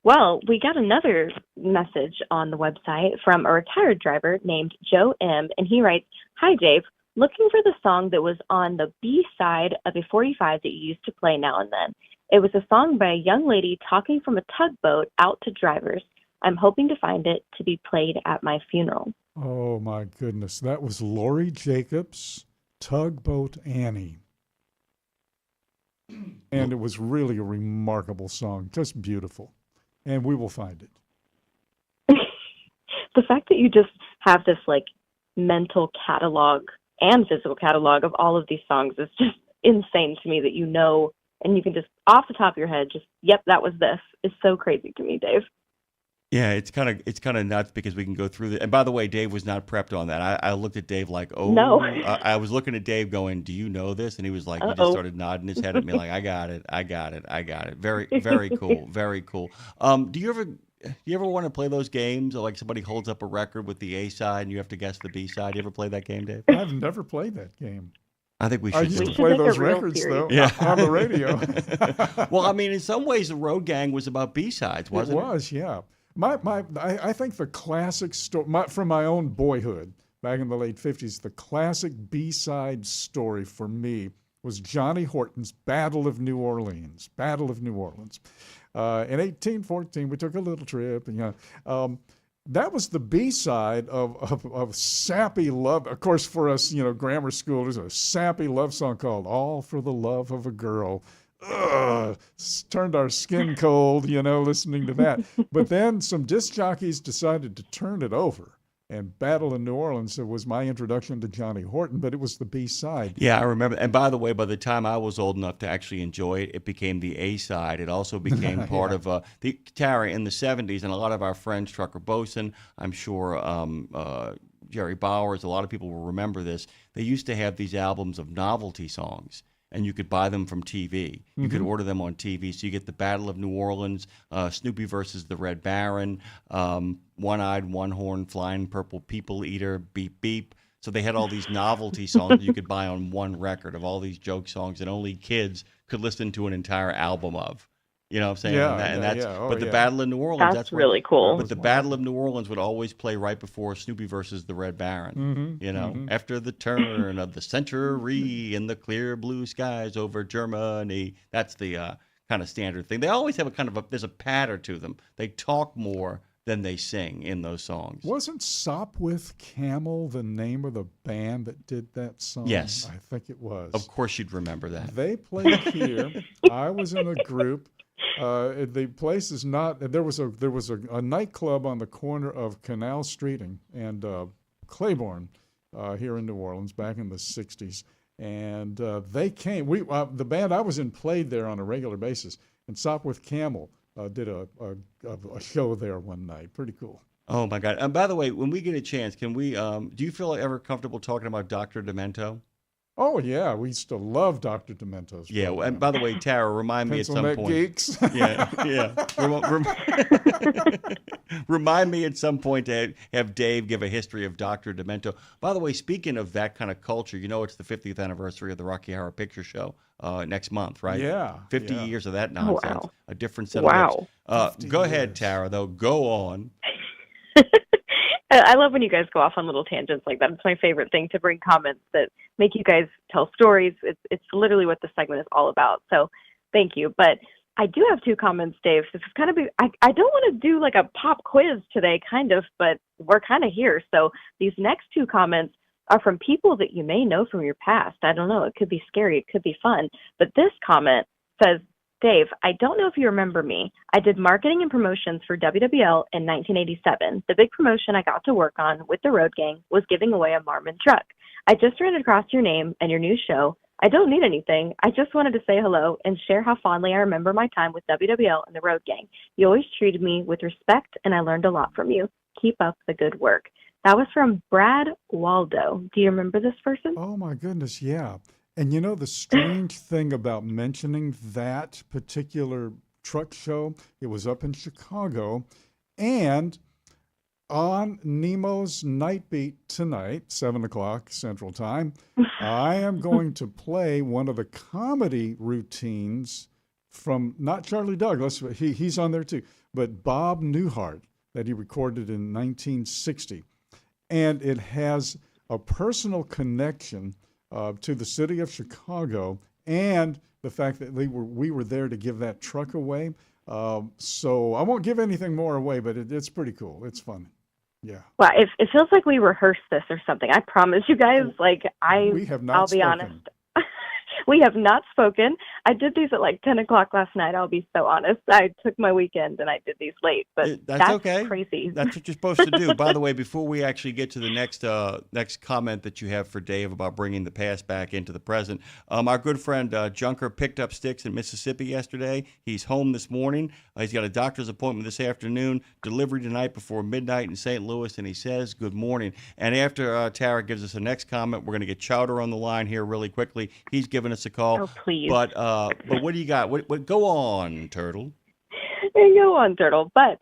Well, we got another message on the website from a retired driver named Joe M., and he writes, "Hi, Dave. Looking for the song that was on the B side of a 45 that you used to play now and then. It was a song by a young lady talking from a tugboat out to drivers. I'm hoping to find it to be played at my funeral." Oh, my goodness. That was Lori Jacobs, Tugboat Annie. And it was really a remarkable song, just beautiful. And we will find it. The fact that you just have this like mental catalog and physical catalog of all of these songs is just insane to me that you know, and you can just off the top of your head, just, yep, that was this, is so crazy to me, Dave. Yeah, it's kind of nuts because we can go through the. And by the way, Dave was not prepped on that. I looked at Dave like, oh, No. I was looking at Dave going, do you know this? And he was like, he just Uh-oh. started nodding his head at me like, I got it, I got it, I got it. Very, very cool, very cool. Do you ever want to play those games, or like somebody holds up a record with the A side and you have to guess the B side? You ever play that game, Dave? I've never played that game. I think we I should used do to it. play make a those real records series. though Yeah. on the radio. Well, I mean, in some ways, the road gang was about B-sides, It wasn't it? was, yeah. I think the classic story from my own boyhood back in the late 50s, the classic B-side story for me was Johnny Horton's Battle of New Orleans. Battle of New Orleans. In 1814, we took a little trip, and that was the B-side of sappy love. Of course, for us, grammar school, there's a sappy love song called "All for the Love of a Girl." Turned our skin cold, listening to that. But then some disc jockeys decided to turn it over. And Battle in New Orleans was my introduction to Johnny Horton, but it was the B-side. Yeah, I remember. And by the way, by the time I was old enough to actually enjoy it, it became the A-side. It also became part of the Tara in the 70s, and a lot of our friends, Trucker Boson, I'm sure Jerry Bowers, a lot of people will remember this. They used to have these albums of novelty songs, and you could buy them from TV. You could order them on TV. So you get the Battle of New Orleans, Snoopy versus the Red Baron, One-Eyed, One-Horn, Flying Purple People Eater, Beep Beep. So they had all these novelty songs that you could buy on one record of all these joke songs that only kids could listen to an entire album of. You know what I'm saying? Yeah, but the Battle of New Orleans, That's really cool. But the Battle of New Orleans would always play right before Snoopy versus the Red Baron. After the turn of the century in the clear blue skies over Germany. That's the kind of standard thing. They always have there's a patter to them. They talk more than they sing in those songs. Wasn't Sopwith Camel the name of the band that did that song? Yes. I think it was. Of course you'd remember that. They played here. I was in a group. The place is not. There was a nightclub on the corner of Canal Street and Claiborne here in New Orleans back in the '60s, and they came. The band I was in played there on a regular basis, and Sopwith Camel did a show there one night. Pretty cool. Oh my God! And by the way, when we get a chance, can we? Do you feel ever comfortable talking about Dr. Demento? Oh yeah, we used to love Dr. Demento's. Yeah, program. and by the way, Tara, remind me at some Pencil point. Geeks. Yeah. Remind me at some point to have Dave give a history of Dr. Demento. By the way, speaking of that kind of culture, it's the 50th anniversary of the Rocky Horror Picture Show next month, right? Yeah. 50 yeah. years of that nonsense. wow. A different set Wow. of lips. Go ahead, years. Tara, though. Go on. I love when you guys go off on little tangents like that. It's my favorite thing to bring comments that make you guys tell stories. It's literally what the segment is all about. So thank you. But I do have two comments, Dave. This is kind of I don't want to do like a pop quiz today, kind of, but we're kind of here. So these next two comments are from people that you may know from your past. I don't know. It could be scary. It could be fun. But this comment says, Dave, I don't know if you remember me. I did marketing and promotions for WWL in 1987. The big promotion I got to work on with the Road Gang was giving away a Marmon truck. I just ran across your name and your new show. I don't need anything. I just wanted to say hello and share how fondly I remember my time with WWL and the Road Gang. You always treated me with respect, and I learned a lot from you. Keep up the good work. That was from Brad Waldo. Do you remember this person? Oh my goodness, yeah. And the strange thing about mentioning that particular truck show, it was up in Chicago, and on Nemo's Night Beat tonight, 7 o'clock Central Time, I am going to play one of the comedy routines from, not Charlie Douglas, but he's on there too, but Bob Newhart that he recorded in 1960. And it has a personal connection to the city of Chicago and the fact that we were there to give that truck away. So I won't give anything more away, but it's pretty cool. It's fun. Yeah. Well, it feels like we rehearsed this or something. I promise you guys, We have not I'll be spoken. honest. We have not spoken. I did these at like 10 o'clock last night. I'll be so honest. I took my weekend and I did these late, but That's okay. Crazy. That's what you're supposed to do. By the way, before we actually get to the next comment that you have for Dave about bringing the past back into the present, our good friend Junker picked up sticks in Mississippi yesterday. He's home this morning. He's got a doctor's appointment this afternoon, delivery tonight before midnight in St. Louis, and he says good morning. And after Tara gives us the next comment, we're going to get Chowder on the line here really quickly. He's giving us a call. Oh, please. But what do you got? What go on, Turtle? Go on, Turtle. But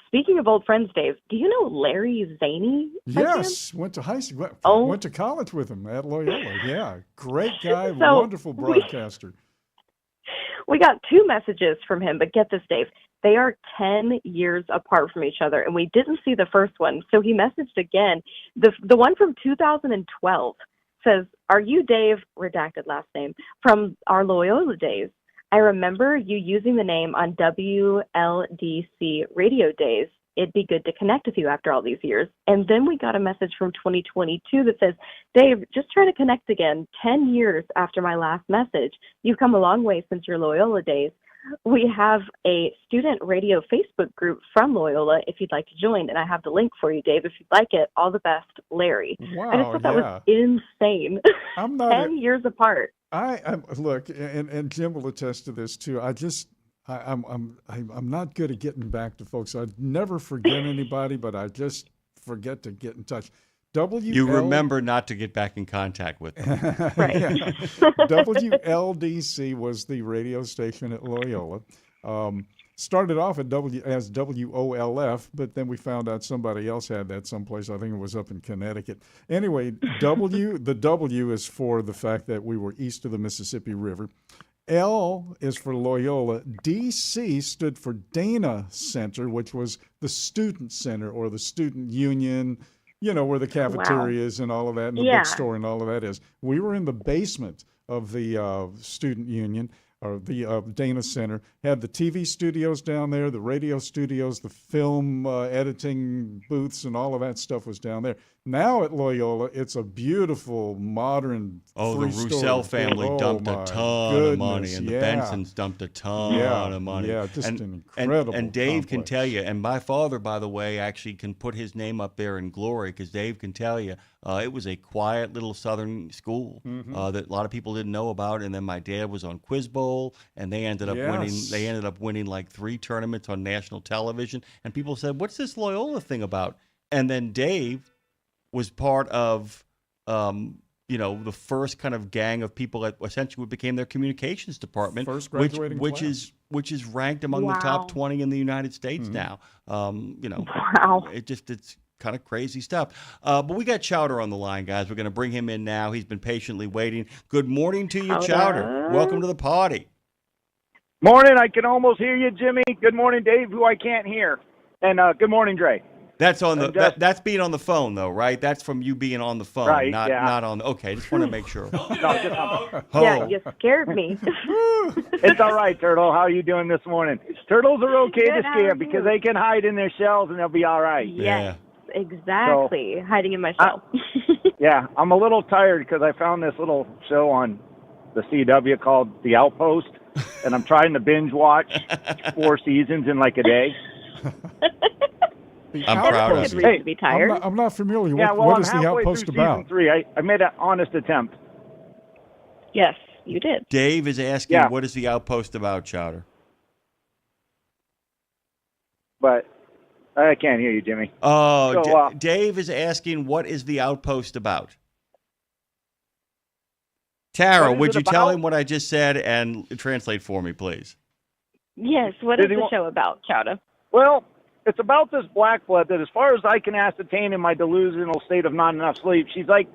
speaking of old friends, Dave, do you know Larry Zaney? Yes, went to high school. Went to college with him at Loyola. Yeah, great guy, wonderful broadcaster. We got 2 messages from him, but get this, Dave. They are 10 years apart from each other, and we didn't see the first one, so he messaged again. The one from 2012 says, "Are you Dave," redacted last name, "from our Loyola days? I remember you using the name on WLDC radio days. It'd be good to connect with you after all these years." And then we got a message from 2022 that says, "Dave, just trying to connect again. 10 years after my last message. You've come a long way since your Loyola days. We have a student radio Facebook group from Loyola if you'd like to join, and I have the link for you, Dave, if you'd like it. All the best, Larry." Wow, I just thought that was insane. I'm not 10 years apart. I'm look, and Jim will attest to this too. I'm not good at getting back to folks. I never forget anybody, but I just forget to get in touch. You remember not to get back in contact with them. Right. WLDC was the radio station at Loyola. Started off as WOLF, but then we found out somebody else had that someplace. I think it was up in Connecticut. Anyway, the W is for the fact that we were east of the Mississippi River. L is for Loyola. DC stood for Dana Center, which was the student center or the student union, where the cafeteria is and all of that, and the bookstore and all of that is. We were in the basement of the student union, or the Dana Center, had the TV studios down there, the radio studios, the film editing booths, and all of that stuff was down there. Now at Loyola, it's a beautiful, modern the Roussel family dumped a ton of money, and the Bensons dumped a ton of money. Yeah, just an incredible And Dave complex. can tell you, and my father, by the way, actually can put his name up there in glory, because Dave can tell you it was a quiet little southern school that a lot of people didn't know about. And then my dad was on Quiz Bowl, and they ended up winning. They ended up winning like 3 tournaments on national television. And people said, "What's this Loyola thing about?" And then Dave was part of, the first kind of gang of people that essentially became their communications department, first graduating which is ranked among the top 20 in the United States now. Wow. It's kind of crazy stuff. But we got Chowder on the line, guys. We're going to bring him in now. He's been patiently waiting. Good morning to you, Chowder. Welcome to the party. Morning. I can almost hear you, Jimmy. Good morning, Dave, who I can't hear. And good morning, Dre. That's on that's being on the phone, though, right? That's from you being on the phone, right, not on. Okay, just want to make sure. No, just on the Yeah, you scared me. It's all right, Turtle. How are you doing this morning? Turtles are okay Good, to how scare are because you? they can hide in their shells and they'll be all right. Yes, exactly. Hiding in my shell. Yeah, I'm a little tired because I found this little show on the CW called The Outpost, and I'm trying to binge watch 4 seasons in like a day. I'm proud of you. To be tired. I'm not familiar. Yeah, What I'm is the halfway Outpost through about? season 3. I made an honest attempt. Yes, you did. Dave is asking, what is the Outpost about, Chowder? But I can't hear you, Jimmy. Oh, So, Dave is asking, what is the Outpost about? Tara, What is would it you tell about? him what I just said and translate for me, please? Yes, what Did is he the wa- show about, Chowder? Well, it's about this black blood that, as far as I can ascertain in my delusional state of not enough sleep, she's like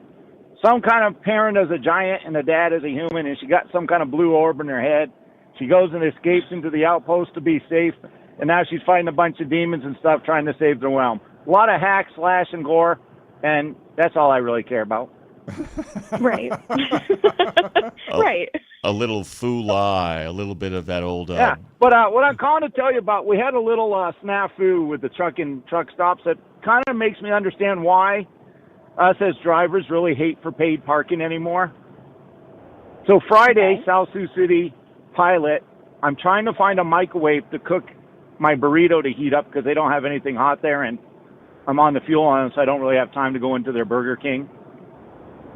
some kind of parent as a giant and a dad as a human, and she got some kind of blue orb in her head. She goes and escapes into the outpost to be safe, and now she's fighting a bunch of demons and stuff trying to save the realm. A lot of hack, slash, and gore, and that's all I really care about. Right. Right. A little fool eye, a little bit of that old. Yeah, but what I'm calling to tell you about, we had a little snafu with the truck stops that kind of makes me understand why us as drivers really hate for paid parking anymore. So Friday, South Sioux City Pilot. I'm trying to find a microwave to cook my burrito to heat up because they don't have anything hot there, and I'm on the fuel line, so I don't really have time to go into their Burger King.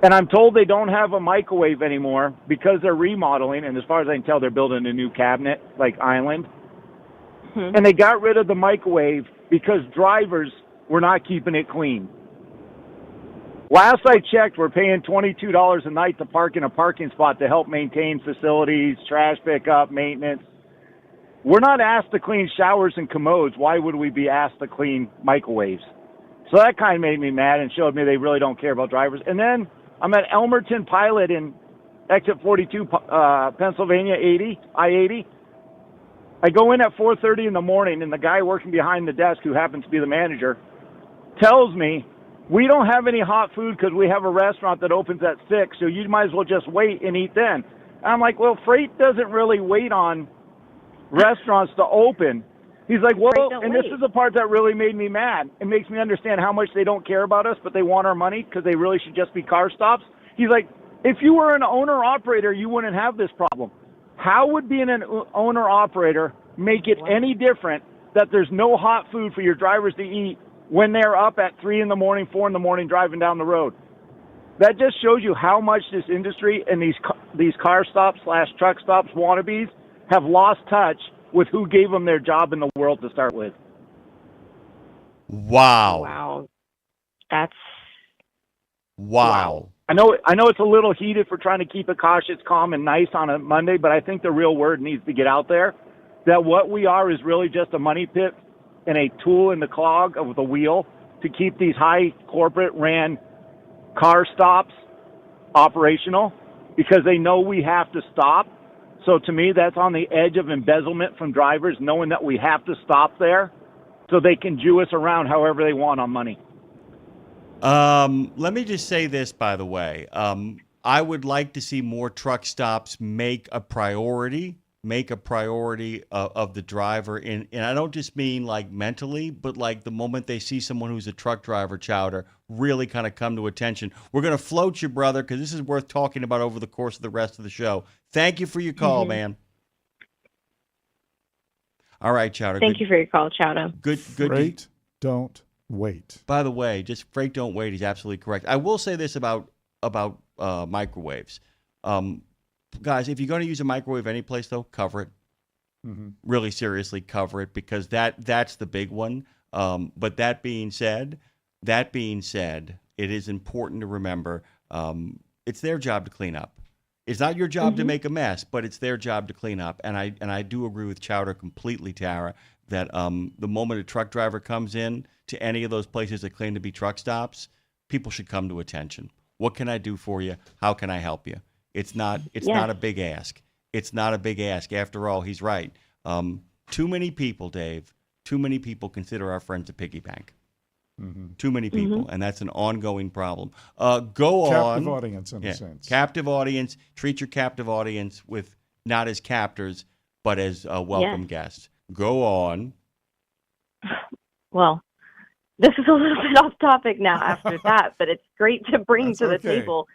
And I'm told they don't have a microwave anymore because they're remodeling, and as far as I can tell, they're building a new cabinet, like island. Mhm. And they got rid of the microwave because drivers were not keeping it clean. Last I checked, we're paying $22 a night to park in a parking spot to help maintain facilities, trash pickup, maintenance. We're not asked to clean showers and commodes. Why would we be asked to clean microwaves? So that kind of made me mad and showed me they really don't care about drivers. And then I'm at Elmerton Pilot in exit 42, Pennsylvania 80, I-80. I go in at 4:30 in the morning, and the guy working behind the desk, who happens to be the manager, tells me, we don't have any hot food because we have a restaurant that opens at 6, so you might as well just wait and eat then. And I'm like, well, freight doesn't really wait on restaurants to open. He's like, well, and this is the part that really made me mad. It makes me understand how much they don't care about us, but they want our money because they really should just be car stops. He's like, if you were an owner-operator, you wouldn't have this problem. How would being an owner-operator make it any different that there's no hot food for your drivers to eat when they're up at 3 in the morning, 4 in the morning driving down the road? That just shows you how much this industry and these car stops / truck stops wannabes have lost touch with who gave them their job in the world to start with. Wow. Wow. That's Wow. I know it's a little heated for trying to keep it cautious, calm, and nice on a Monday, but I think the real word needs to get out there that what we are is really just a money pit and a tool in the clog of the wheel to keep these high corporate ran car stops operational because they know we have to stop. So to me, that's on the edge of embezzlement from drivers, knowing that we have to stop there so they can Jew us around however they want on money. Let me just say this, by the way. I would like to see more truck stops make a priority of the driver. And I don't just mean like mentally, but like the moment they see someone who's a truck driver, Chowder, really kind of come to attention. We're going to float you, brother, because this is worth talking about over the course of the rest of the show. Thank you for your call, man. All right, Chowder. Thank you for your call, Chowder. Good. Freight don't wait. By the way, just freight don't wait. He's absolutely correct. I will say this about microwaves. Guys, if you're going to use a microwave any place, though, cover it. Mm-hmm. Really seriously cover it because that's the big one. But that being said, it is important to remember it's their job to clean up. It's not your job to make a mess, but it's their job to clean up. And I do agree with Chowder completely, Tara, that the moment a truck driver comes in to any of those places that claim to be truck stops, people should come to attention. What can I do for you? How can I help you? It's not a big ask. It's not a big ask. After all, he's right. Too many people, Dave, consider our friends a piggy bank. Mm-hmm. Too many people, and that's an ongoing problem. Go on. Captive audience, in a sense. Captive audience. Treat your captive audience with not as captors, but as welcome guests. Go on. Well, this is a little bit off topic now after that, but it's great to bring to the table.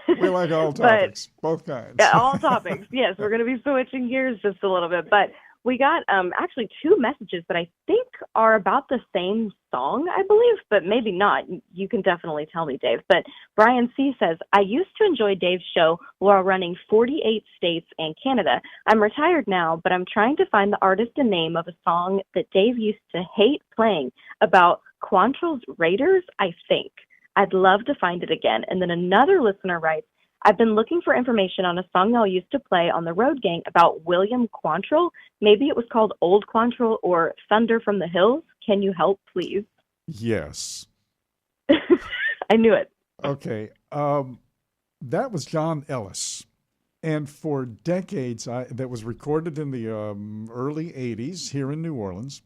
We like all topics, both kinds. Yeah, all topics. Yes, we're going to be switching gears just a little bit, but we got actually 2 messages that I think are about the same song, I believe, but maybe not. You can definitely tell me, Dave. But Brian C. says, I used to enjoy Dave's show while running 48 states and Canada. I'm retired now, but I'm trying to find the artist and name of a song that Dave used to hate playing about Quantrill's Raiders, I think. I'd love to find it again. And then another listener writes, I've been looking for information on a song y'all used to play on the Road Gang about William Quantrill. Maybe it was called Old Quantrill or Thunder from the Hills. Can you help, please? Yes. I knew it. Okay. That was John Ellis. And for decades, that was recorded in the early 80s here in New Orleans.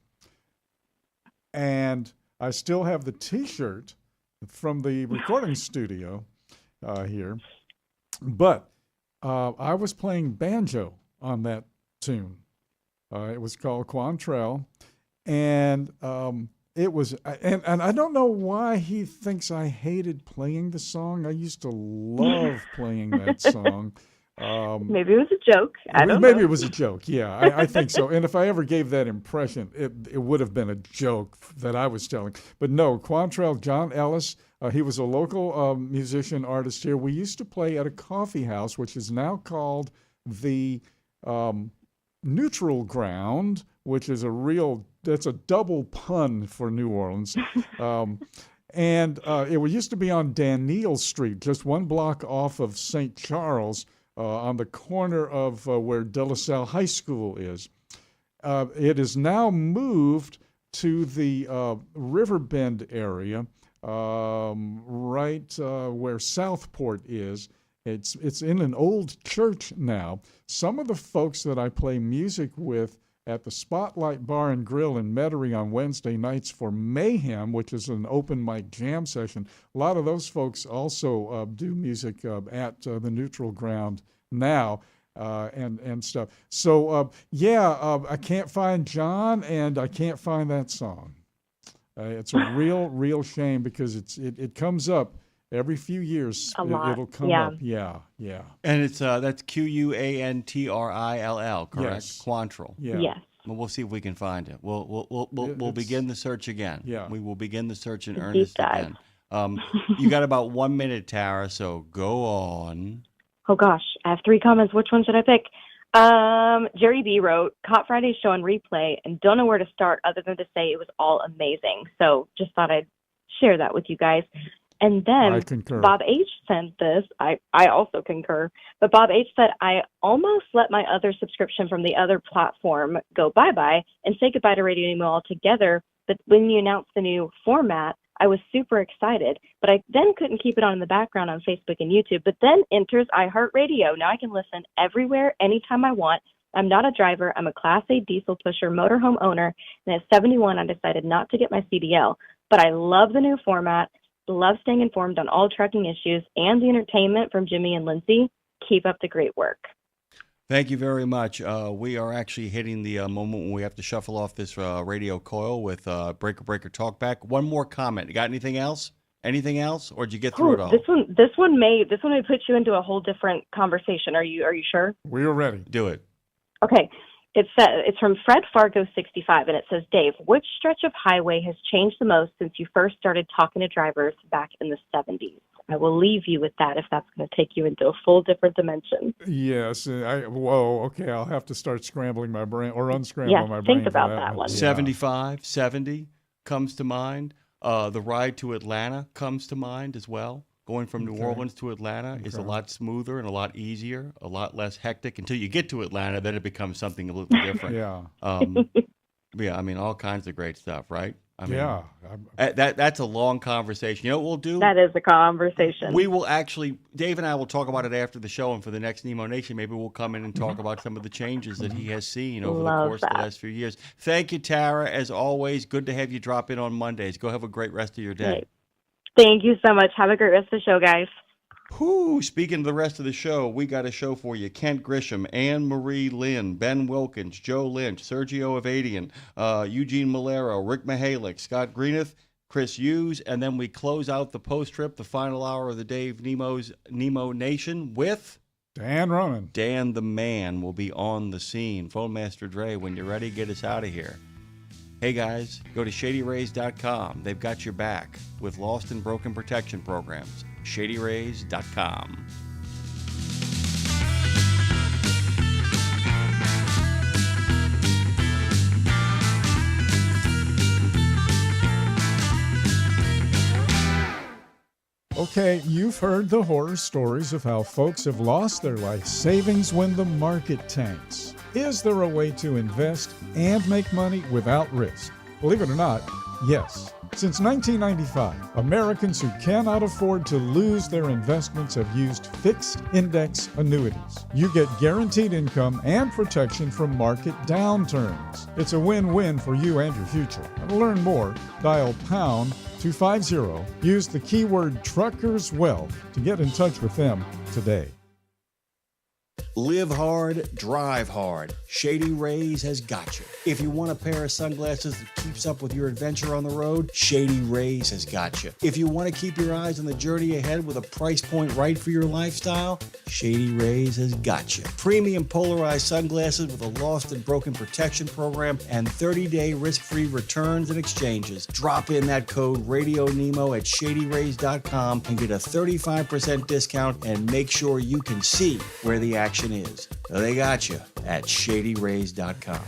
And I still have the T-shirt from the recording studio here. But I was playing banjo on that tune. It was called Quantrell, and it was. And I don't know why he thinks I hated playing the song. I used to love playing that song, Maybe it was a joke. I don't Maybe know. it was a joke. Yeah, I think so. And if I ever gave that impression, it would have been a joke that I was telling. But no, Quantrell, John Ellis, he was a local musician, artist here. We used to play at a coffee house, which is now called the Neutral Ground, which is that's a double pun for New Orleans. And it used to be on Daniel Street, just one block off of St. Charles, on the corner of where De La Salle High School is. It is now moved to the Riverbend area, right where Southport is. It's in an old church now. Some of the folks that I play music with at the Spotlight Bar and Grill in Metairie on Wednesday nights for Mayhem, which is an open mic jam session, a lot of those folks also do music at the Neutral Ground now and stuff. So, I can't find John, and I can't find that song. It's a real shame because it comes up every few years. A lot. It'll come up. Yeah. And it's that's Quantrill, correct? Yes. Quantrill. Yeah. Yes. Well, we'll see if we can find it. We'll begin the search again. Yeah. We will begin the search in Deep earnest dive. again. You got about 1 minute, Tara, so go on. Oh gosh, I have 3 comments. Which one should I pick? Jerry B wrote, caught Friday's show on replay and don't know where to start other than to say it was all amazing. So just thought I'd share that with you guys. And then I concur. Bob H sent this. I also concur. But Bob H said, I almost let my other subscription from the other platform go bye-bye and say goodbye to Radio Nemo altogether. But when you announced the new format, I was super excited. But I then couldn't keep it on in the background on Facebook and YouTube. But then enters iHeartRadio. Now I can listen everywhere, anytime I want. I'm not a driver. I'm a Class A diesel pusher motorhome owner. And at 71, I decided not to get my CDL. But I love the new format. Love staying informed on all trucking issues and the entertainment from Jimmy and Lindsay. Keep up the great work. Thank you very much. We are actually hitting the moment when we have to shuffle off this radio coil with Breaker Talkback. One more comment. You got anything else? Anything else, or did you get through it all? This one may put you into a whole different conversation. Are you sure? We're ready. Do it. Okay. It's from Fred Fargo 65, and it says, Dave, which stretch of highway has changed the most since you first started talking to drivers back in the 70s? I will leave you with that if that's going to take you into a full different dimension. Yes. Okay. I'll have to start scrambling my brain or unscrambling my brain. Think about that one. 75, 70 comes to mind. The ride to Atlanta comes to mind as well. Going from New Orleans to Atlanta is a lot smoother and a lot easier, a lot less hectic. Until you get to Atlanta, then it becomes something a little different. Yeah. I mean, all kinds of great stuff, right? I mean, Yeah. That's a long conversation. You know what we'll do? That is a conversation. We will actually, Dave and I will talk about it after the show, and for the next Nemo Nation, maybe we'll come in and talk about some of the changes that he has seen over the course of the last few years. Thank you, Tara. As always, good to have you drop in on Mondays. Go have a great rest of your day. Great. Thank you so much. Have a great rest of the show, guys. Speaking of the rest of the show, we got a show for you. Kent Grisham, Anne Marie Lynn, Ben Wilkins, Joe Lynch, Sergio Avadian, Eugene Malero, Rick Mihalik, Scott Greeneth, Chris Hughes, and then we close out the post-trip, the final hour of the Dave Nemo's Nemo Nation with Dan Ronan. Dan the Man will be on the scene. Phone Master Dre, when you're ready, get us out of here. Hey guys, go to ShadyRays.com. They've got your back with lost and broken protection programs. ShadyRays.com. Okay, you've heard the horror stories of how folks have lost their life savings when the market tanks. Is there a way to invest and make money without risk? Believe it or not, yes. Since 1995, Americans who cannot afford to lose their investments have used fixed index annuities. You get guaranteed income and protection from market downturns. It's a win-win for you and your future. And to learn more, dial pound 250. Use the keyword Truckers Wealth to get in touch with them today. Live hard, drive hard. Shady Rays has got you. If you want a pair of sunglasses that keeps up with your adventure on the road, Shady Rays has got you. If you want to keep your eyes on the journey ahead with a price point right for your lifestyle, Shady Rays has got you. Premium polarized sunglasses with a lost and broken protection program and 30-day risk-free returns and exchanges. Drop in that code RadioNemo at ShadyRays.com and get a 35% discount and make sure you can see where the action is. They got you at ShadyRays.com.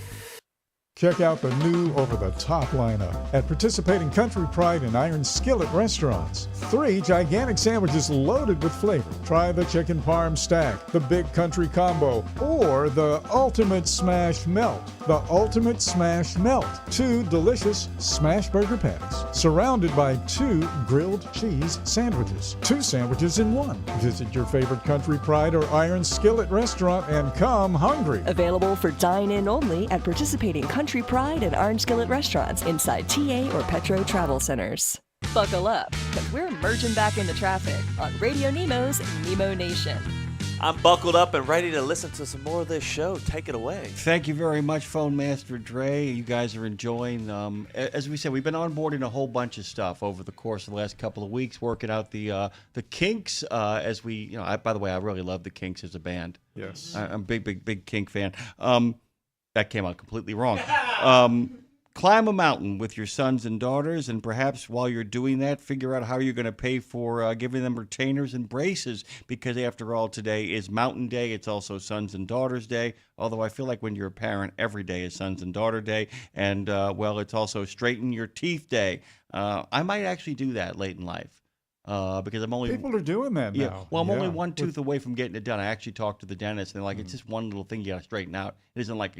Check out the new over-the-top lineup at participating Country Pride and Iron Skillet restaurants. 3 gigantic sandwiches loaded with flavor. Try the chicken parm stack, the big country combo, or the ultimate smash melt. The ultimate smash melt. 2 delicious smash burger patties, surrounded by 2 grilled cheese sandwiches. 2 sandwiches in 1. Visit your favorite Country Pride or Iron Skillet restaurant and come hungry. Available for dine-in only at participating Country Pride and Iron Skillet restaurants inside TA or Petro Travel Centers. Buckle up, because we're merging back into traffic on Radio Nemo's Nemo Nation. I'm buckled up and ready to listen to some more of this show. Take it away. Thank you very much, Phone Master Dre. You guys are enjoying, as we said, we've been onboarding a whole bunch of stuff over the course of the last couple of weeks, working out the Kinks as we, by the way, I really love the Kinks as a band. Yes. I'm a big Kink fan. That came out completely wrong. Climb a mountain with your sons and daughters, and perhaps while you're doing that, figure out how you're going to pay for giving them retainers and braces, because after all, today is Mountain Day. It's also Sons and Daughters Day, although I feel like when you're a parent, every day is Sons and Daughter Day, and, it's also Straighten Your Teeth Day. I might actually do that late in life. Because I'm only People are doing that now. Well, I'm only one tooth away from getting it done. I actually talked to the dentist, and they're like, it's just one little thing you got to straighten out. It isn't like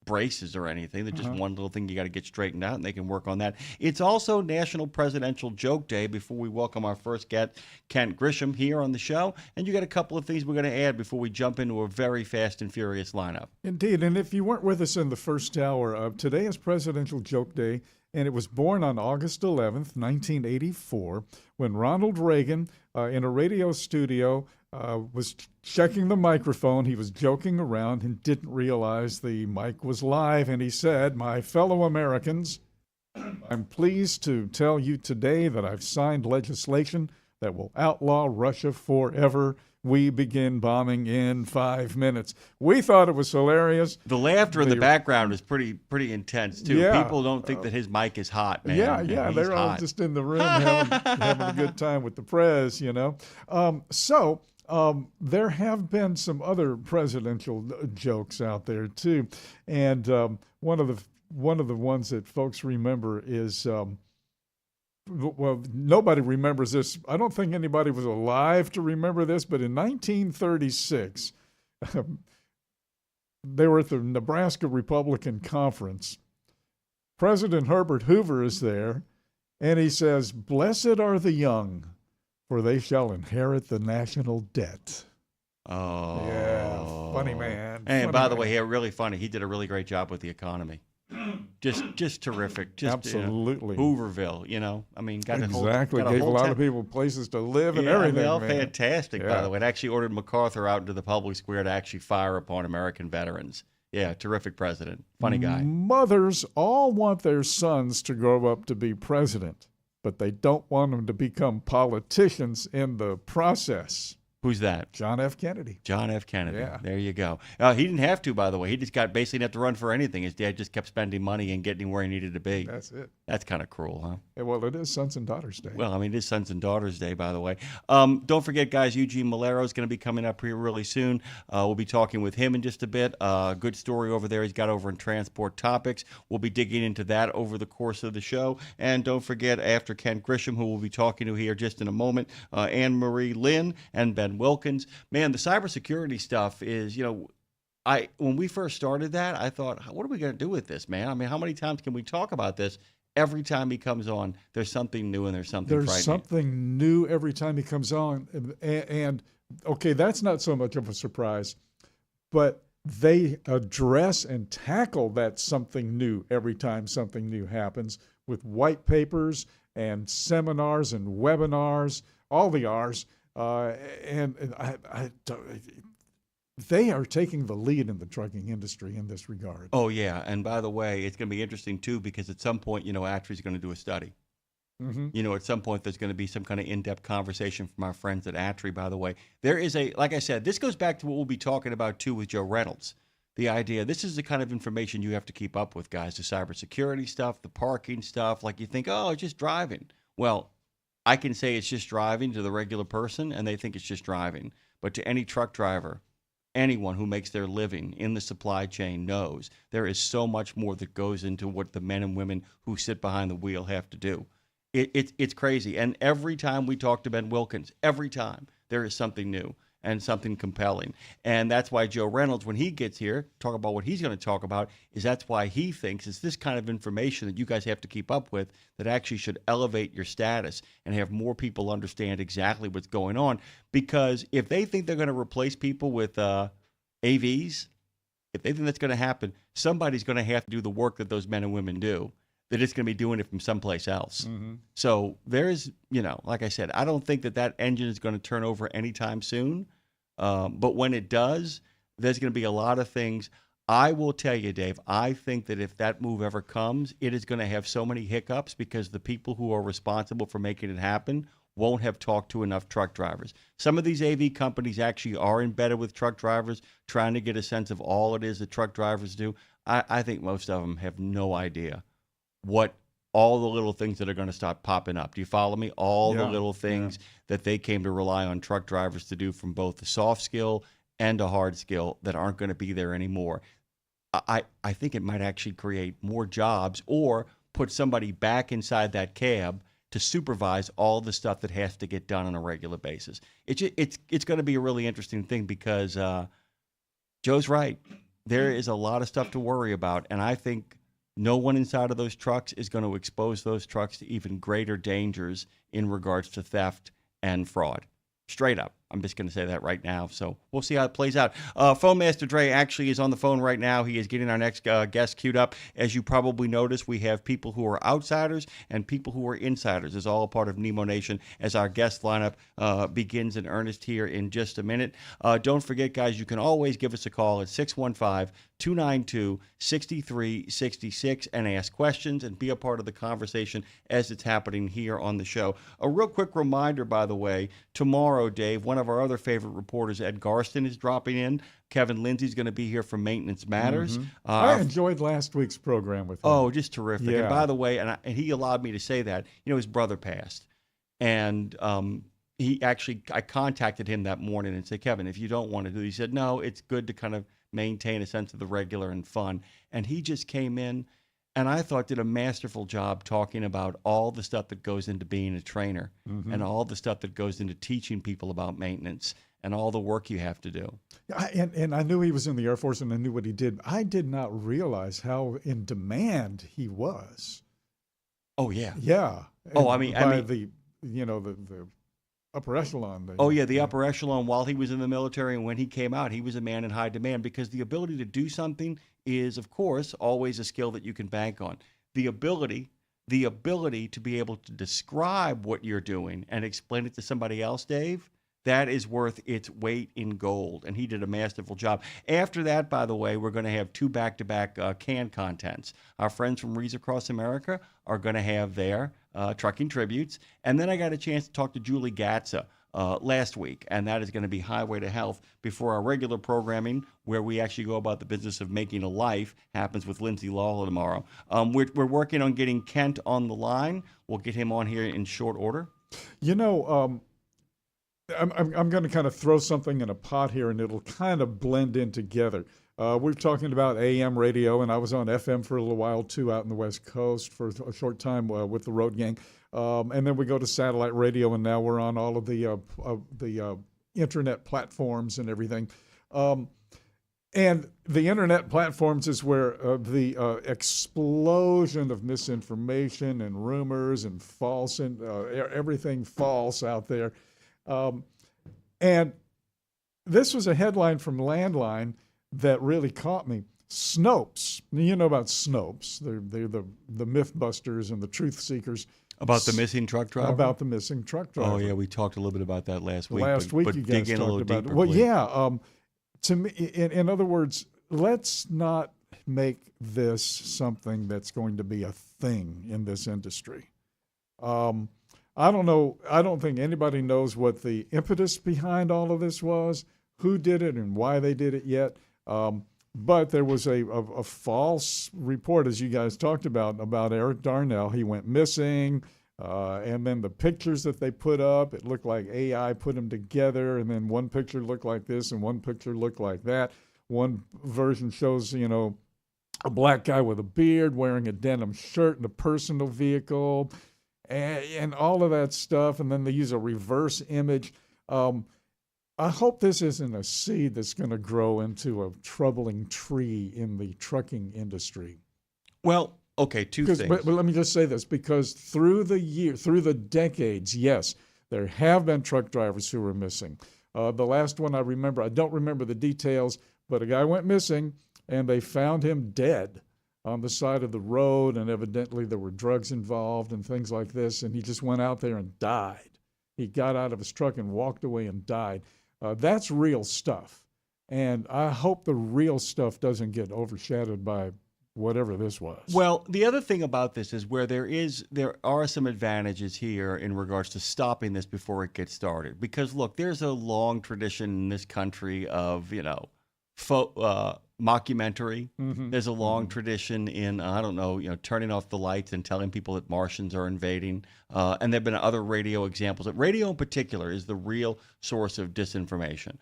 braces or anything. They're just one little thing you got to get straightened out, and they can work on that. It's also National Presidential Joke Day. Before we welcome our first guest, Kent Grisham, here on the show, and you got a couple of things we're going to add before we jump into a very fast and furious lineup. Indeed, and if you weren't with us in the first hour, today is Presidential Joke Day. And it was born on August 11th, 1984, when Ronald Reagan, in a radio studio, was checking the microphone. He was joking around and didn't realize the mic was live. And he said, "My fellow Americans, I'm pleased to tell you today that I've signed legislation that will outlaw Russia forever. We begin bombing in 5 minutes." We thought it was hilarious. The laughter in the background is pretty intense, too. Yeah. People don't think that his mic is hot, man. Yeah, He's they're all hot. just in the room having a good time with the prez, There have been some other presidential jokes out there, too. And one of the ones that folks remember is... well, nobody remembers this. I don't think anybody was alive to remember this, but in 1936, they were at the Nebraska Republican Conference. President Herbert Hoover is there, and he says, "Blessed are the young, for they shall inherit the national debt." Oh. Yeah, funny man. And Funny by the man. way, really funny. He did a really great job with the economy. Just terrific. Just, Absolutely. Hooverville, I mean, got Exactly. got Gave a lot town. of people places to live and Yeah, everything, all man. fantastic, by Yeah. the way. It actually ordered MacArthur out into the public square to actually fire upon American veterans. Yeah, terrific president. Funny guy. Mothers all want their sons to grow up to be president, but they don't want them to become politicians in the process. Who's that? John F. Kennedy. John F. Kennedy. Yeah. There you go. He didn't have to, by the way. He just basically didn't have to run for anything. His dad just kept spending money and getting where he needed to be. That's it. That's kind of cruel, huh? Yeah, well, it is Sons and Daughters Day. Well, I mean, it is Sons and Daughters Day, by the way. Don't forget, guys, Eugene Malero is going to be coming up here really soon. We'll be talking with him in just a bit. Good story over there he's got over in Transport Topics. We'll be digging into that over the course of the show. And don't forget, after Ken Grisham, who we'll be talking to here just in a moment, Anne Marie Lynn and Ben Wilkins. Man, the cybersecurity stuff is, when we first started that, I thought, what are we going to do with this, man? I mean, how many times can we talk about this? Every time he comes on, there's something new and there's something There's frightening. something new every time he comes on. And okay, that's not so much of a surprise, but they address and tackle that something new every time something new happens with white papers and seminars and webinars, all the R's. And I they are taking the lead in the trucking industry in this regard. Oh, yeah. And by the way, it's going to be interesting, too, because at some point, ATRI's going to do a study. Mm-hmm. At some point, there's going to be some kind of in-depth conversation from our friends at ATRI, by the way. There is like I said, this goes back to what we'll be talking about, too, with Joe Reynolds. The idea, this is the kind of information you have to keep up with, guys, the cybersecurity stuff, the parking stuff. Like you think, oh, it's just driving. Well, I can say it's just driving to the regular person, and they think it's just driving. But to any truck driver, anyone who makes their living in the supply chain knows there is so much more that goes into what the men and women who sit behind the wheel have to do. It's crazy. And every time we talk to Ben Wilkins, every time there is something new and something compelling. And that's why Joe Reynolds, when he gets here, talk about what he's going to talk about, is that's why he thinks it's this kind of information that you guys have to keep up with that actually should elevate your status and have more people understand exactly what's going on. Because if they think they're going to replace people with AVs, if they think that's going to happen, somebody's going to have to do the work that those men and women do. That it's going to be doing it from someplace else. Mm-hmm. So there's, like I said, I don't think that engine is going to turn over anytime soon. But when it does, there's going to be a lot of things. I will tell you, Dave, I think that if that move ever comes, it is going to have so many hiccups because the people who are responsible for making it happen won't have talked to enough truck drivers. Some of these AV companies actually are embedded with truck drivers, trying to get a sense of all it is that truck drivers do. I think most of them have no idea what all the little things that are going to start popping up. Do you follow me? All the little things that they came to rely on truck drivers to do from both the soft skill and a hard skill that aren't going to be there anymore. I think it might actually create more jobs or put somebody back inside that cab to supervise all the stuff that has to get done on a regular basis. It's going to be a really interesting thing because Joe's right. There is a lot of stuff to worry about, and I think no one inside of those trucks is going to expose those trucks to even greater dangers in regards to theft and fraud. Straight up. I'm just going to say that right now. So we'll see how it plays out. Phone Master Dre actually is on the phone right now. He is getting our next guest queued up. As you probably noticed, we have people who are outsiders and people who are insiders. It's all a part of Nemo Nation as our guest lineup begins in earnest here in just a minute. Don't forget, guys, you can always give us a call at 615-292-6366 and ask questions and be a part of the conversation as it's happening here on the show. A real quick reminder, by the way, tomorrow, Dave, one of our other favorite reporters, Ed Garston, is dropping in. Kevin Lindsay's going to be here from Maintenance Matters. Mm-hmm. I enjoyed last week's program with him. Oh, just terrific. Yeah. And by the way, and he allowed me to say that, his brother passed. And I contacted him that morning and said, Kevin, if you don't want to do it, he said, no, it's good to kind of maintain a sense of the regular and fun. And he just came in and I thought did a masterful job talking about all the stuff that goes into being a trainer and all the stuff that goes into teaching people about maintenance and all the work you have to do. And I knew he was in the Air Force and I knew what he did. I did not realize how in demand he was. Oh, yeah. Yeah. Oh, by the the upper echelon. The upper echelon. While he was in the military and when he came out, he was a man in high demand because the ability to do something is, of course, always a skill that you can bank on. The ability to be able to describe what you're doing and explain it to somebody else, Dave, that is worth its weight in gold. And he did a masterful job. After that, by the way, we're going to have 2 back-to-back can contents. Our friends from Rees Across America are going to have their trucking tributes. And then I got a chance to talk to Julie Gatza last week, and that is going to be Highway to Health before our regular programming, where we actually go about the business of making a life, happens with Lindsay Lawler tomorrow. We're working on getting Kent on the line. We'll get him on here in short order. I'm going to kind of throw something in a pot here, and it'll kind of blend in together. We're talking about AM radio, and I was on FM for a little while, too, out in the West Coast for a short time with the Road Gang. And then we go to satellite radio, and now we're on all of the internet platforms and everything. And the internet platforms is where the explosion of misinformation and rumors and false and everything false out there. And this was a headline from Landline that really caught me. Snopes. You know about Snopes. They're the myth busters and the truth seekers. About the missing truck driver? About the missing truck driver. Oh, yeah, we talked a little bit about that last week. Last week but you guys dig in talked a little about deeper, it. Well, please. yeah. to me, in other words, let's not make this something that's going to be a thing in this industry. I don't know. I don't think anybody knows what the impetus behind all of this was, who did it, and why they did it yet. But there was a false report, as you guys talked about Eric Darnell. He went missing, and then the pictures that they put up, it looked like AI put them together, and then one picture looked like this and one picture looked like that. One version shows, a black guy with a beard wearing a denim shirt in a personal vehicle, and all of that stuff, and then they use a reverse image. I hope this isn't a seed that's going to grow into a troubling tree in the trucking industry. Well, okay, two things. But let me just say this, because through the decades, yes, there have been truck drivers who were missing. The last one I remember, I don't remember the details, but a guy went missing, and they found him dead on the side of the road, and evidently there were drugs involved and things like this, and he just went out there and died. He got out of his truck and walked away and died. That's real stuff, and I hope the real stuff doesn't get overshadowed by whatever this was. Well, the other thing about this is where there are some advantages here in regards to stopping this before it gets started. Because look, there's a long tradition in this country of mockumentary. Mm-hmm. There's a long tradition in turning off the lights and telling people that Martians are invading. And there've been other radio examples. Radio in particular is the real source of disinformation.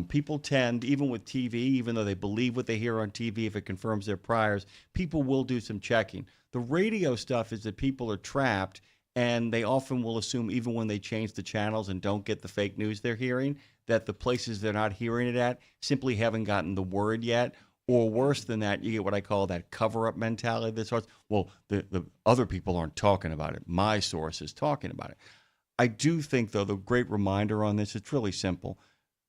People tend, even with TV, even though they believe what they hear on TV, if it confirms their priors, people will do some checking. The radio stuff is that people are trapped, and they often will assume, even when they change the channels and don't get the fake news they're hearing, that the places they're not hearing it at simply haven't gotten the word yet. Or worse than that, you get what I call that cover-up mentality that starts, well, the other people aren't talking about it. My source is talking about it. I do think, though, the great reminder on this, it's really simple.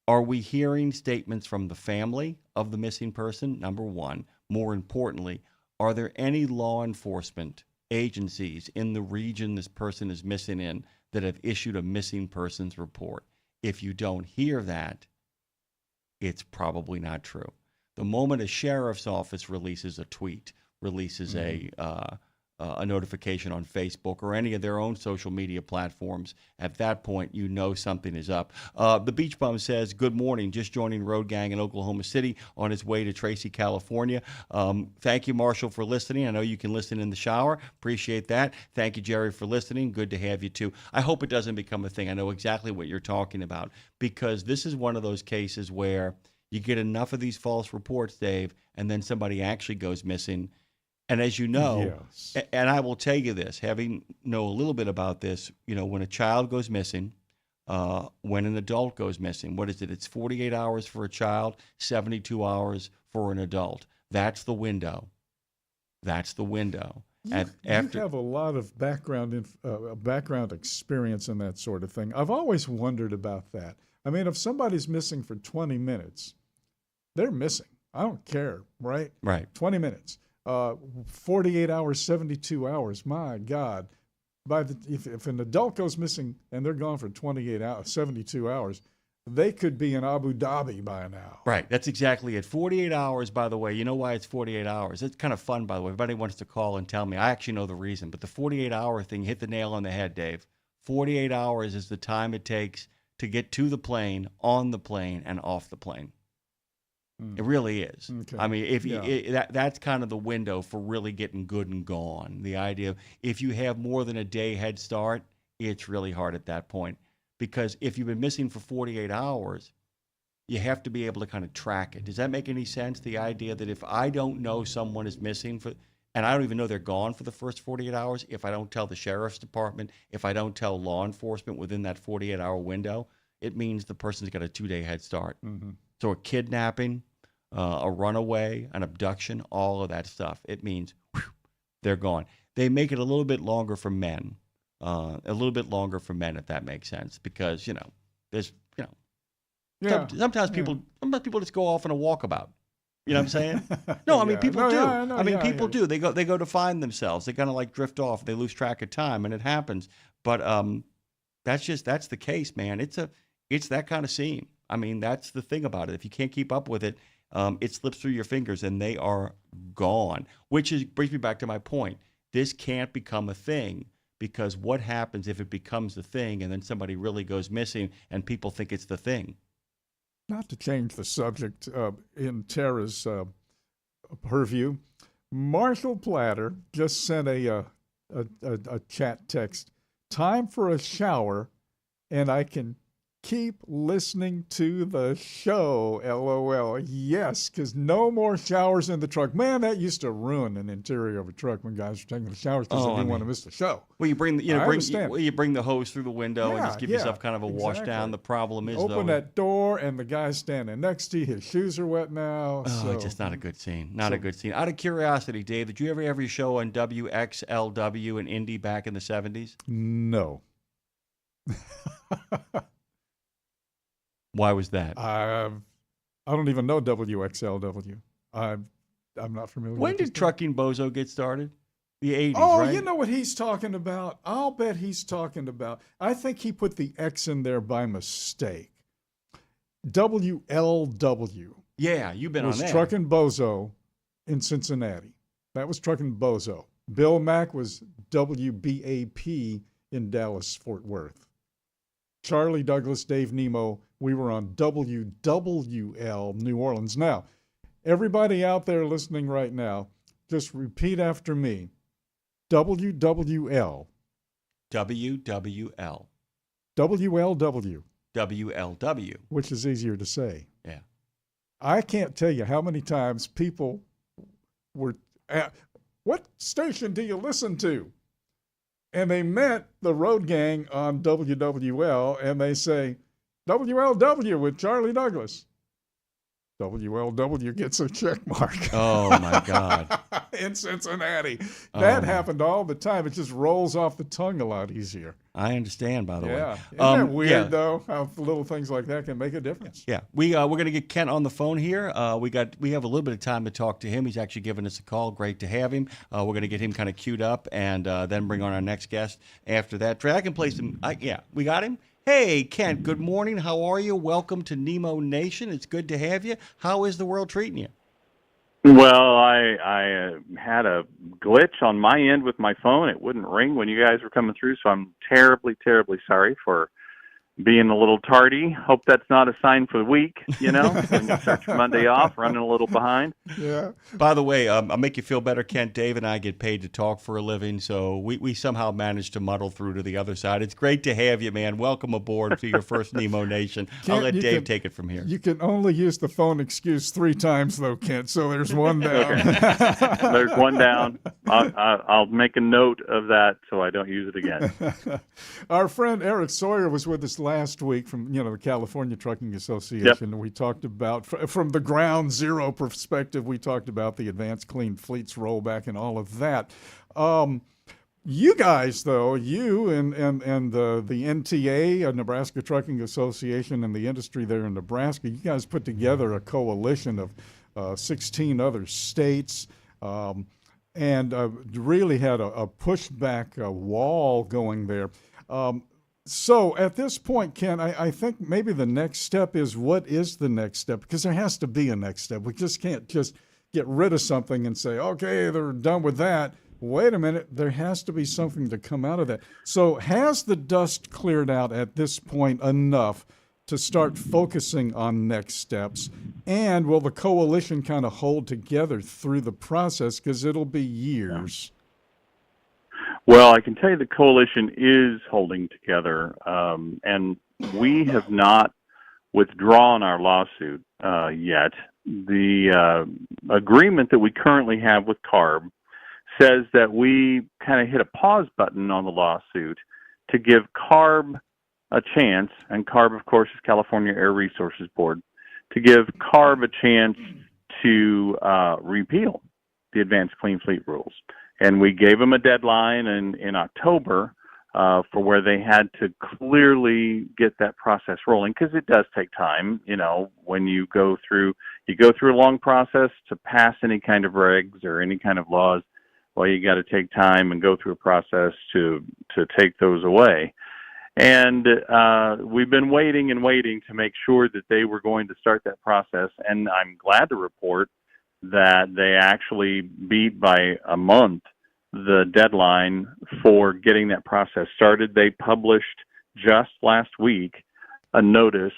Are we hearing statements from the family of the missing person? Number one. More importantly, are there any law enforcement agencies in the region this person is missing in that have issued a missing persons report? If you don't hear that, it's probably not true. The moment a sheriff's office releases a tweet, releases a notification on Facebook or any of their own social media platforms, at that point, you know something is up. The Beach Bum says, good morning, just joining Road Gang in Oklahoma City on his way to Tracy, California. Thank you, Marshall, for listening. I know you can listen in the shower. Appreciate that. Thank you, Jerry, for listening. Good to have you, too. I hope it doesn't become a thing. I know exactly what you're talking about, because this is one of those cases where you get enough of these false reports, Dave, and then somebody actually goes missing. And as you know, yes. And I will tell you this, having know a little bit about this, when a child goes missing, when an adult goes missing, what is it? It's 48 hours for a child, 72 hours for an adult. That's the window. That's the window. You have a lot of background experience in that sort of thing. I've always wondered about that. I mean, if somebody's missing for 20 minutes, they're missing. I don't care, right? Right. 20 minutes. 48 hours, 72 hours. My God. If an adult goes missing and they're gone for 28 hours, 72 hours, they could be in Abu Dhabi by now. Right. That's exactly it. 48 hours, by the way. You know why it's 48 hours? It's kind of fun, by the way. Everybody wants to call and tell me. I actually know the reason. But the 48-hour thing hit the nail on the head, Dave. 48 hours is the time it takes to get to the plane, on the plane, and off the plane. It really is. Okay. I mean, that's kind of the window for really getting good and gone. The idea of if you have more than a day head start, it's really hard at that point. Because if you've been missing for 48 hours, you have to be able to kind of track it. Does that make any sense? The idea that if I don't know someone is missing and I don't even know they're gone for the first 48 hours, if I don't tell the sheriff's department, if I don't tell law enforcement within that 48-hour window, it means the person's got a 2-day head start. Mm-hmm. So a kidnapping, a runaway, an abduction, all of that stuff, it means they're gone. They make it a little bit longer for men, if that makes sense, because, there's, sometimes people just go off on a walkabout. You know what I'm saying? No, I mean, people do. People do. They go to find themselves. They kind of like drift off. They lose track of time, and it happens. But that's the case, man. It's that kind of scene. I mean, that's the thing about it. If you can't keep up with it, it slips through your fingers and they are gone, brings me back to my point. This can't become a thing, because what happens if it becomes a thing and then somebody really goes missing and people think it's the thing? Not to change the subject in Tara's purview, Marshall Platter just sent a chat text. Time for a shower, and I can keep listening to the show. LOL. Yes, because no more showers in the truck. Man, that used to ruin an interior of a truck when guys were taking the showers because they didn't want to miss the show. Well, you bring the hose through the window and just give yourself kind of a wash down. The problem is, open that door and the guy's standing next to you. His shoes are wet now. Oh, just not a good scene. A good scene. Out of curiosity, Dave, did you ever have your show on WXLW in Indy back in the 70s? No. Why was that? I don't even know WXLW. I'm not familiar. When did Trucking Bozo get started? The 80s, oh, right? You know what he's talking about? I'll bet he's talking about. I think he put the X in there by mistake. WLW. Yeah, you've been on that. Was Trucking Bozo in Cincinnati. That was Trucking Bozo. Bill Mack was WBAP in Dallas, Fort Worth. Charlie Douglas, Dave Nemo, we were on WWL, New Orleans. Now, everybody out there listening right now, just repeat after me. WWL. WWL. WLW. WLW. Which is easier to say. Yeah. I can't tell you how many times people were, what station do you listen to? And they met the road gang on WWL, and they say, WLW with Charlie Douglas. WLW gets a check mark. Oh, my God. In Cincinnati. That happened all the time. It just rolls off the tongue a lot easier. I understand, by the way. Yeah. Isn't that weird, though, how little things like that can make a difference? Yeah. We're going to get Kent on the phone here. We have a little bit of time to talk to him. He's actually given us a call. Great to have him. We're going to get him kind of queued up and then bring on our next guest after that. Trey, I can place him. We got him. Hey, Kent, good morning. How are you? Welcome to Nemo Nation. It's good to have you. How is the world treating you? Well, I had a glitch on my end with my phone. It wouldn't ring when you guys were coming through, so I'm terribly, terribly sorry for being a little tardy. Hope that's not a sign for the week, when you start your Monday off, running a little behind. Yeah. By the way, I'll make you feel better, Kent. Dave and I get paid to talk for a living, so we somehow managed to muddle through to the other side. It's great to have you, man. Welcome aboard to your first Nemo Nation. I'll let Dave take it from here. You can only use the phone excuse 3 times, though, Kent, so there's one down. Okay. There's one down. I'll make a note of that so I don't use it again. Our friend Eric Sawyer was with us last week from the California Trucking Association. Yep. And we talked about, from the ground zero perspective, we talked about the Advanced Clean Fleets rollback and all of that. You guys, though, you and the NTA, Nebraska Trucking Association, and the industry there in Nebraska, you guys put together a coalition of 16 other states and really had a pushback wall going there. So at this point, Ken, I think maybe the next step is, what is the next step? Because there has to be a next step. We just can't just get rid of something and say, okay, they're done with that. Wait a minute, there has to be something to come out of that. So has the dust cleared out at this point enough to start focusing on next steps? And will the coalition kind of hold together through the process? Because it'll be years. Well, I can tell you the coalition is holding together, and we have not withdrawn our lawsuit yet. The agreement that we currently have with CARB says that we kind of hit a pause button on the lawsuit to give CARB a chance, and CARB, of course, is California Air Resources Board, to give CARB a chance to repeal the Advanced Clean Fleet rules. And we gave them a deadline in October for where they had to clearly get that process rolling, because it does take time. When you go through a long process to pass any kind of regs or any kind of laws. Well, you got to take time and go through a process to take those away. And we've been waiting and waiting to make sure that they were going to start that process. And I'm glad to report that they actually beat by a month the deadline for getting that process started. They published just last week a notice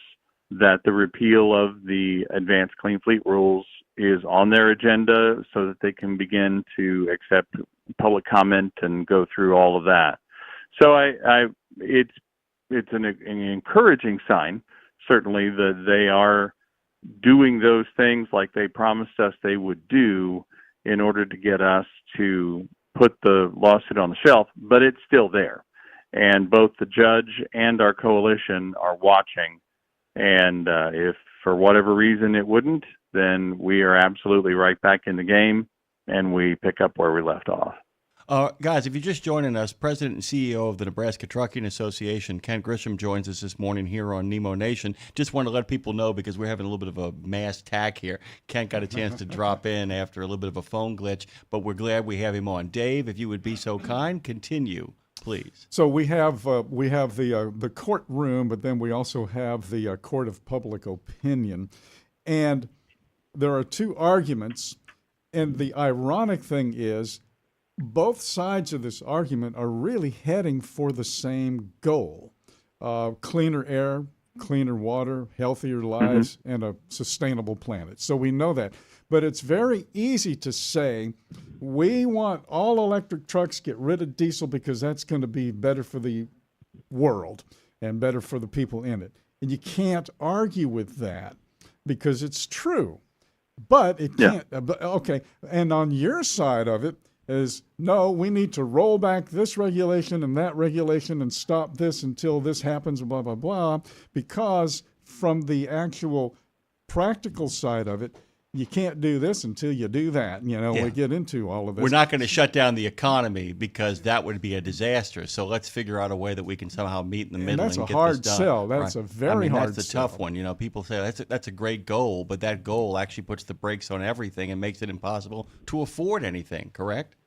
that the repeal of the Advanced Clean Fleet rules is on their agenda so that they can begin to accept public comment and go through all of that. So it's an encouraging sign, certainly, that they are doing those things like they promised us they would do in order to get us to put the lawsuit on the shelf, but it's still there. And both the judge and our coalition are watching. And if for whatever reason it wouldn't, then we are absolutely right back in the game, and we pick up where we left off. Guys, if you're just joining us, President and CEO of the Nebraska Trucking Association, Ken Grisham, joins us this morning here on Nemo Nation. Just want to let people know, because we're having a little bit of a mass tack here. Kent got a chance to drop in after a little bit of a phone glitch, but we're glad we have him on. Dave, if you would be so kind, continue, please. So we have the courtroom, but then we also have the court of public opinion. And there are two arguments, and the ironic thing is both sides of this argument are really heading for the same goal: cleaner air, cleaner water, healthier lives, and a sustainable planet. So we know that. But it's very easy to say, we want all electric trucks, get rid of diesel because that's going to be better for the world and better for the people in it. And you can't argue with that because it's true. But it can't. Okay. And on your side of it is, no, we need to roll back this regulation and that regulation and stop this until this happens, blah, blah, blah, because from the actual practical side of it, you can't do this until you do that. You know, we get into all of this. We're not going to shut down the economy because that would be a disaster. So let's figure out a way that we can somehow meet in the middle and get this done. That's a hard sell. That's a very hard sell. That's a tough one. You know, people say that's a great goal, but that goal actually puts the brakes on everything and makes it impossible to afford anything, correct?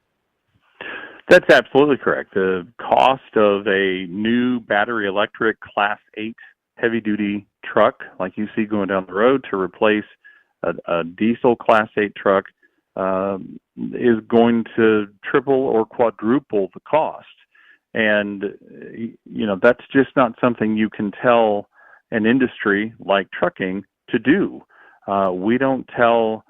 That's absolutely correct. The cost of a new battery electric Class 8 heavy-duty truck, like you see going down the road, to replace a diesel Class 8 truck is going to triple or quadruple the cost. And, you know, that's just not something you can tell an industry like trucking to do. We don't tell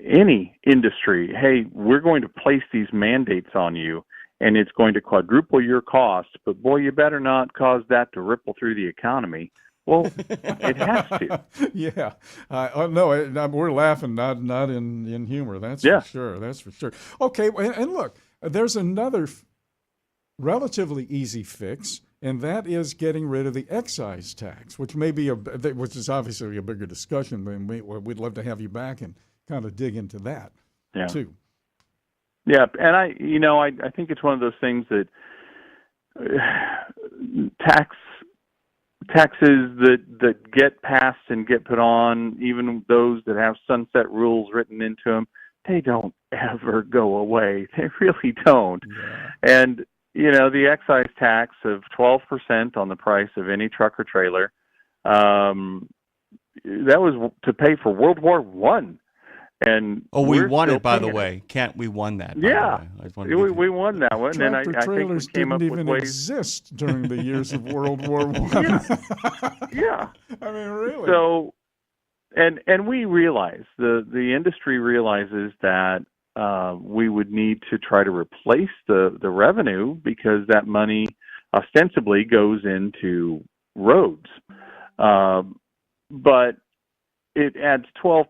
any industry, hey, we're going to place these mandates on you and it's going to quadruple your cost, but boy, you better not cause that to ripple through the economy. Well, it has to. Yeah. No, we're laughing, not in humor. That's for sure. That's for sure. Okay, and look, there's another relatively easy fix, and that is getting rid of the excise tax, which which is obviously a bigger discussion. We'd love to have you back and kind of dig into that too. Yeah, and I think it's one of those things that taxes that get passed and get put on, even those that have sunset rules written into them, they don't ever go away. They really don't. Yeah. And, you know, the excise tax of 12% on the price of any truck or trailer, that was to pay for World War I. And we won it, by the way. We won that? Yeah, we won that one. And I think we came up with ways. Didn't even exist during the years of World War I. Yeah. I mean, really. So, and we realize, the industry realizes that we would need to try to replace the revenue because that money ostensibly goes into roads. But it adds 12%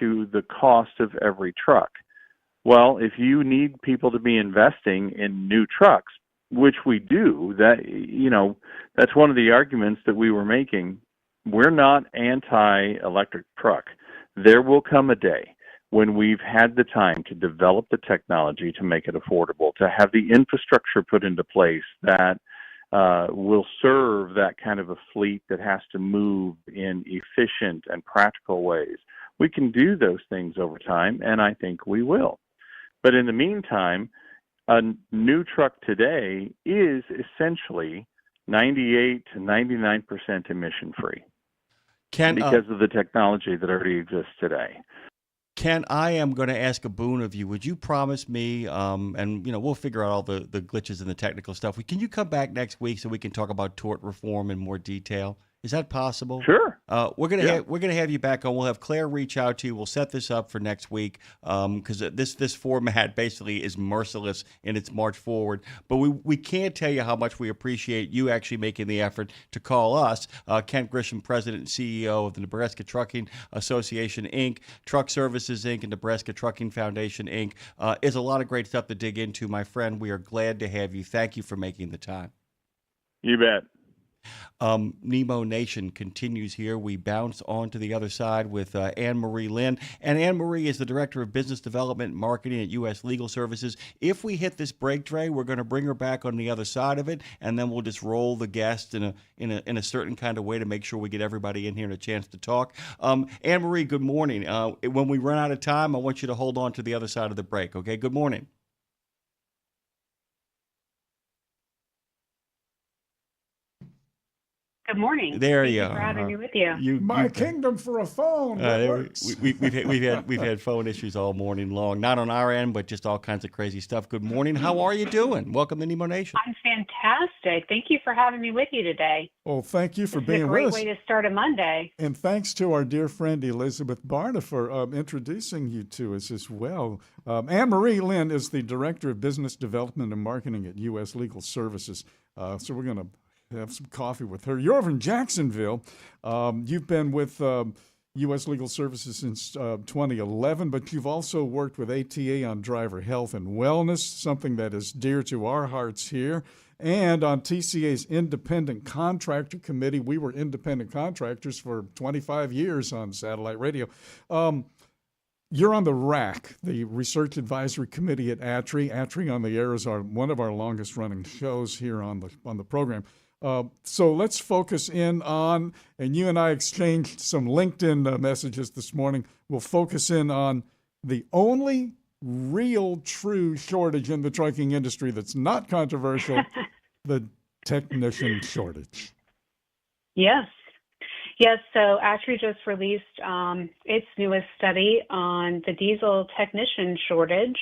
to the cost of every truck. Well, if you need people to be investing in new trucks, which we do, that's one of the arguments that we were making. We're not anti-electric truck. There will come a day when we've had the time to develop the technology to make it affordable, to have the infrastructure put into place that will serve that kind of a fleet that has to move in efficient and practical ways. We can do those things over time, and I think we will. But in the meantime, A new truck today is essentially 98 to 99% emission free because of the technology that already exists today. Ken, I am going to ask a boon of you. Would you promise me, and we'll figure out all the glitches and the technical stuff. Can you come back next week so we can talk about tort reform in more detail? Is that possible? Sure. We're gonna have you back on. We'll have Claire reach out to you. We'll set this up for next week because this format basically is merciless in its march forward. But we can't tell you how much we appreciate you actually making the effort to call us. Kent Grisham, President and CEO of the Nebraska Trucking Association, Inc., Truck Services, Inc., and Nebraska Trucking Foundation, Inc. Is a lot of great stuff to dig into, my friend. We are glad to have you. Thank you for making the time. You bet. Nemo Nation continues here. We bounce on to the other side with Anne-Marie Lynn. And Anne-Marie is the Director of Business Development and Marketing at U.S. Legal Services. If we hit this break, Dre, we're going to bring her back on the other side of it, and then we'll just roll the guest in a certain kind of way to make sure we get everybody in here and a chance to talk. Anne-Marie, good morning. When we run out of time, I want you to hold on to the other side of the break, okay? Good morning. Good morning. There Thank you you for having me with you. My kingdom for a phone. We've had phone issues all morning long, not on our end, but just all kinds of crazy stuff. Good morning. How are you doing? Welcome to Nemo Nation. I'm fantastic. Thank you for having me with you today. Well, thank you for This is being with us. a great way to start a Monday. And thanks to our dear friend Elizabeth Barna for introducing you to us as well. Anne-Marie Lynn is the Director of Business Development and Marketing at U.S. Legal Services. So we're going to have some coffee with her. You're over in Jacksonville. You've been with U.S. Legal Services since 2011, but you've also worked with ATA on driver health and wellness, something that is dear to our hearts here, and on TCA's Independent Contractor Committee. We were independent contractors for 25 years on satellite radio. You're on the RAC, the Research Advisory Committee at ATRI. ATRI on the Air is one of our longest-running shows here on the program. So let's focus in on, and you and I exchanged some LinkedIn messages this morning. We'll focus in on the only real true shortage in the trucking industry that's not controversial, the technician shortage. Yes. So ATRI just released its newest study on the diesel technician shortage.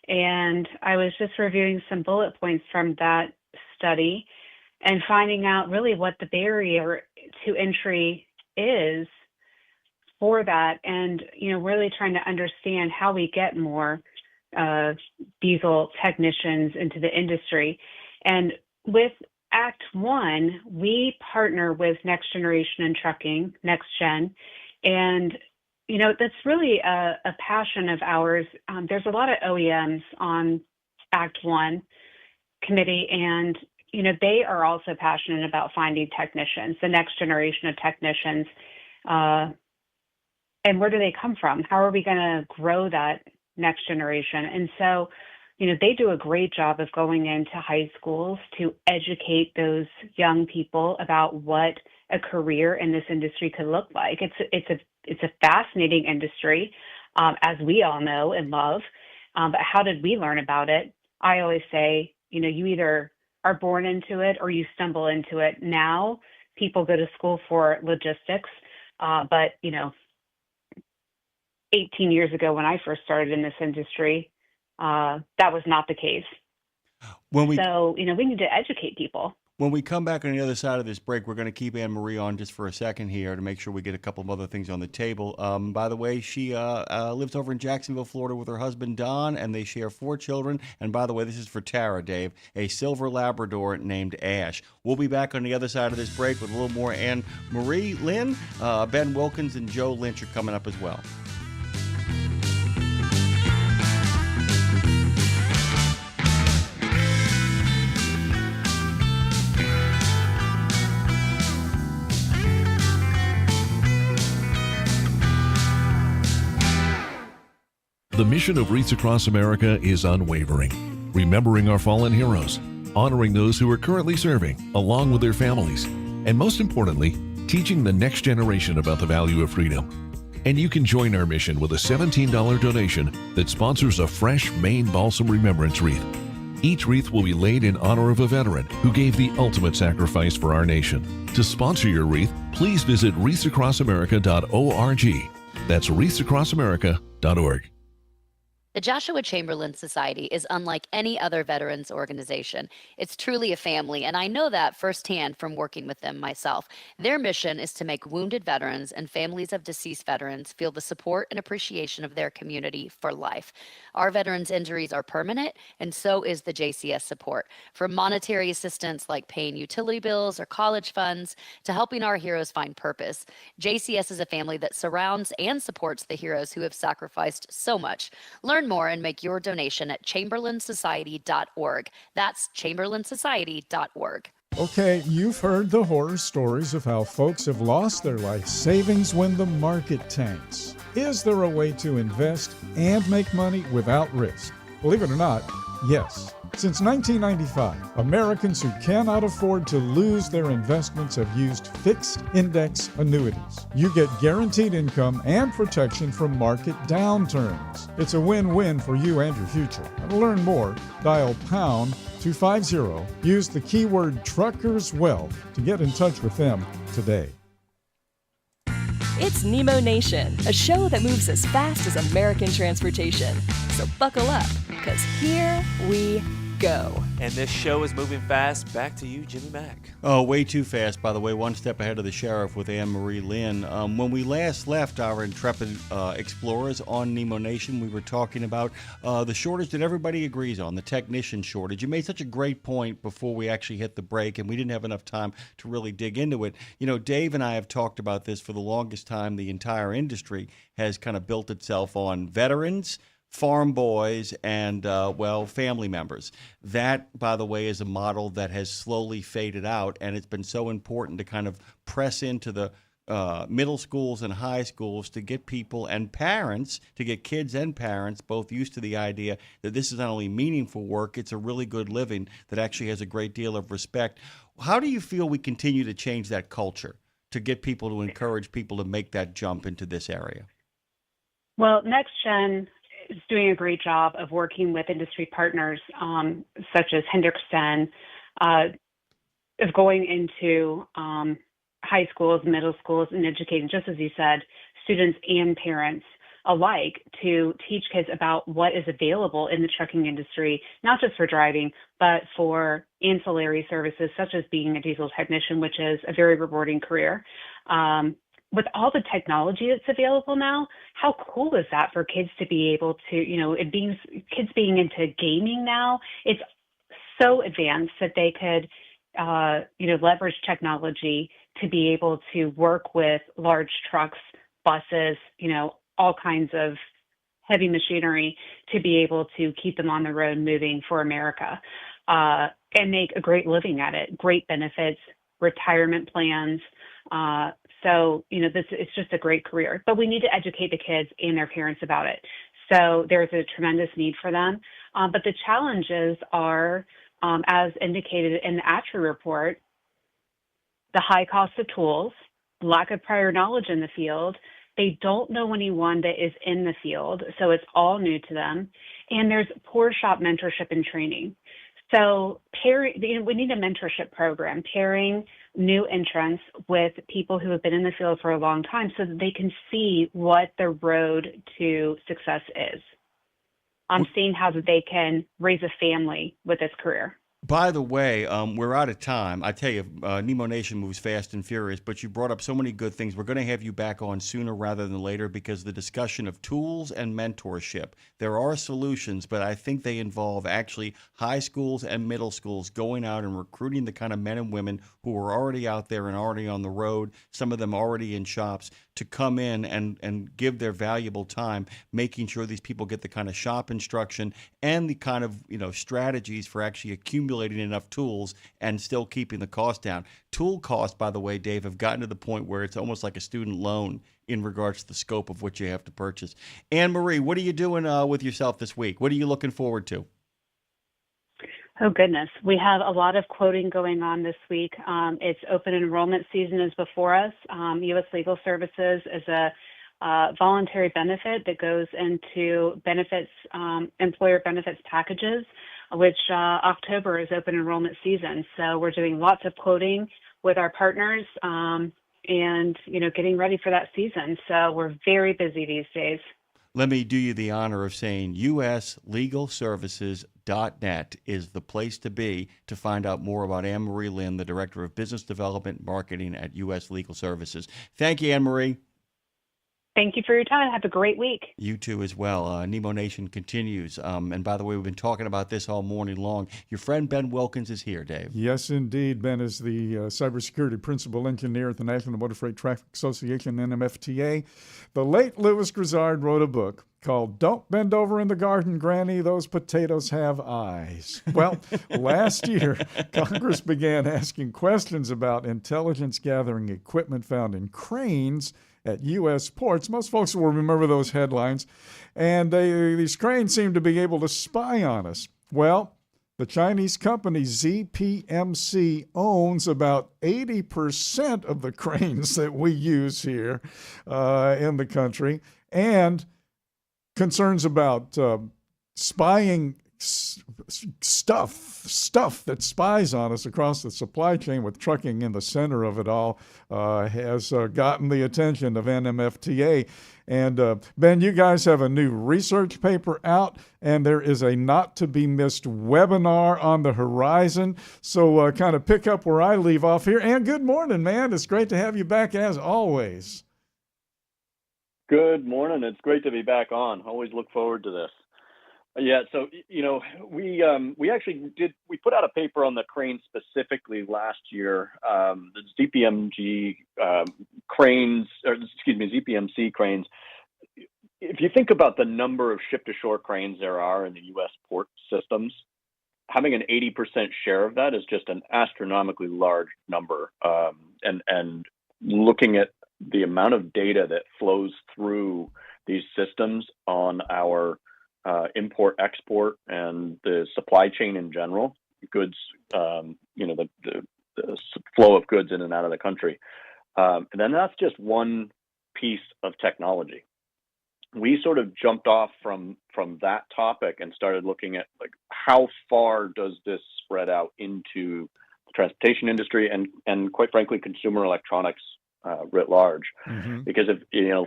And I was just reviewing some bullet points from that study and finding out really what the barrier to entry is for that, and really trying to understand how we get more diesel technicians into the industry. And with Act One, we partner with Next Generation in Trucking, Next Gen, and that's really a passion of ours. There's a lot of OEMs on Act One committee, and they are also passionate about finding technicians, the next generation of technicians. And where do they come from? How are we going to grow that next generation? And so, they do a great job of going into high schools to educate those young people about what a career in this industry could look like. It's a fascinating industry, as we all know and love. But how did we learn about it? I always say, you either are born into it or you stumble into it. Now people go to school for logistics, but 18 years ago when I first started in this industry, that was not the case. So we need to educate people. When we come back on the other side of this break, we're going to keep Anne-Marie on just for a second here to make sure we get a couple of other things on the table. By the way, she lives over in Jacksonville, Florida with her husband, Don, and they share 4 children. And by the way, this is for Tara, Dave, a silver Labrador named Ash. We'll be back on the other side of this break with a little more Anne-Marie Lynn. Ben Wilkins and Joe Lynch are coming up as well. The mission of Wreaths Across America is unwavering, remembering our fallen heroes, honoring those who are currently serving, along with their families, and most importantly, teaching the next generation about the value of freedom. And you can join our mission with a $17 donation that sponsors a fresh Maine Balsam Remembrance Wreath. Each wreath will be laid in honor of a veteran who gave the ultimate sacrifice for our nation. To sponsor your wreath, please visit wreathsacrossamerica.org. That's wreathsacrossamerica.org. The Joshua Chamberlain Society is unlike any other veterans organization. It's truly a family, and I know that firsthand from working with them myself. Their mission is to make wounded veterans and families of deceased veterans feel the support and appreciation of their community for life. Our veterans' injuries are permanent, and so is the JCS support. From monetary assistance like paying utility bills or college funds to helping our heroes find purpose, JCS is a family that surrounds and supports the heroes who have sacrificed so much. Learn more and make your donation at chamberlainsociety.org. That's chamberlainsociety.org. Okay, you've heard the horror stories of how folks have lost their life savings when the market tanks. Is there a way to invest and make money without risk? Believe it or not, yes. Since 1995, Americans who cannot afford to lose their investments have used fixed index annuities. You get guaranteed income and protection from market downturns. It's a win-win for you and your future. To learn more, dial pound 250. Use the keyword Truckers Wealth to get in touch with them today. It's Nemo Nation, a show that moves as fast as American transportation. So buckle up, because here we go. And this show is moving fast. Back to you, Jimmy Mack. Oh, way too fast, by the way. One step ahead of the sheriff with Anne Marie Lynn. When we last left our intrepid explorers on Nemo Nation, we were talking about the shortage that everybody agrees on, the technician shortage. You made such a great point before we actually hit the break, and we didn't have enough time to really dig into it. You know, Dave and I have talked about this for the longest time. The entire industry has kind of built itself on veterans, farm boys, and, family members. That, by the way, is a model that has slowly faded out, and it's been so important to kind of press into the middle schools and high schools to get people and parents, to get kids and parents both used to the idea that this is not only meaningful work, it's a really good living that actually has a great deal of respect. How do you feel we continue to change that culture to get people to encourage people to make that jump into this area? Well, Next Gen is doing a great job of working with industry partners such as Hendrickson, of going into high schools, middle schools, and educating, just as you said, students and parents alike to teach kids about what is available in the trucking industry, not just for driving, but for ancillary services such as being a diesel technician, which is a very rewarding career. With all the technology that's available now, how cool is that for kids to be able to, kids being into gaming now, it's so advanced that they could, leverage technology to be able to work with large trucks, buses, all kinds of heavy machinery to be able to keep them on the road moving for America, and make a great living at it, great benefits, retirement plans. It's just a great career, but we need to educate the kids and their parents about it. So there's a tremendous need for them. But the challenges are, as indicated in the ATRI report, the high cost of tools, lack of prior knowledge in the field. They don't know anyone that is in the field, so it's all new to them. And there's poor shop mentorship and training. So we need a mentorship program, pairing new entrants with people who have been in the field for a long time so that they can see what the road to success is. Seeing how that they can raise a family with this career. By the way, we're out of time. I tell you, Nemo Nation moves fast and furious, but you brought up so many good things. We're going to have you back on sooner rather than later because the discussion of tools and mentorship. There are solutions, but I think they involve actually high schools and middle schools going out and recruiting the kind of men and women who are already out there and already on the road, some of them already in shops, to come in and give their valuable time, making sure these people get the kind of shop instruction and the kind of strategies for actually accumulating enough tools and still keeping the cost down. Tool costs, by the way, Dave, have gotten to the point where it's almost like a student loan in regards to the scope of what you have to purchase. Anne Marie, what are you doing with yourself this week? What are you looking forward to? Oh, goodness. We have a lot of quoting going on this week. It's open enrollment season is before us. U.S. Legal Services is a voluntary benefit that goes into benefits, employer benefits packages. which October is open enrollment season. So we're doing lots of quoting with our partners and, getting ready for that season. So we're very busy these days. Let me do you the honor of saying uslegalservices.net is the place to be to find out more about Anne-Marie Lynn, the Director of Business Development and Marketing at U.S. Legal Services. Thank you, Anne-Marie. Thank you for your time. Have a great week. You too as well. Nemo Nation continues. And by the way, we've been talking about this all morning long. Your friend Ben Wilkins is here, Dave. Yes, indeed. Ben is the cybersecurity principal engineer at the National Motor Freight Traffic Association, NMFTA. The late Louis Grizzard wrote a book called Don't Bend Over in the Garden, Granny, Those Potatoes Have Eyes. Well, last year, Congress began asking questions about intelligence gathering equipment found in cranes at U.S. ports. Most folks will remember those headlines. And these cranes seem to be able to spy on us. Well, the Chinese company ZPMC owns about 80% of the cranes that we use here in the country. And concerns about spying stuff that spies on us across the supply chain, with trucking in the center of it all, has gotten the attention of NMFTA. And Ben, you guys have a new research paper out, and there is a not-to-be-missed webinar on the horizon. So kind of pick up where I leave off here. And good morning, man. It's great to have you back as always. Good morning. It's great to be back on. Always look forward to this. Yeah, so we actually put out a paper on the crane specifically last year. The ZPMC cranes. If you think about the number of ship-to-shore cranes there are in the U.S. port systems, having an 80% share of that is just an astronomically large number. And looking at the amount of data that flows through these systems on our import, export, and the supply chain in general, goods, the flow of goods in and out of the country. And then that's just one piece of technology. We sort of jumped off from that topic and started looking at, like, how far does this spread out into the transportation industry and quite frankly, consumer electronics writ large. Mm-hmm. Because if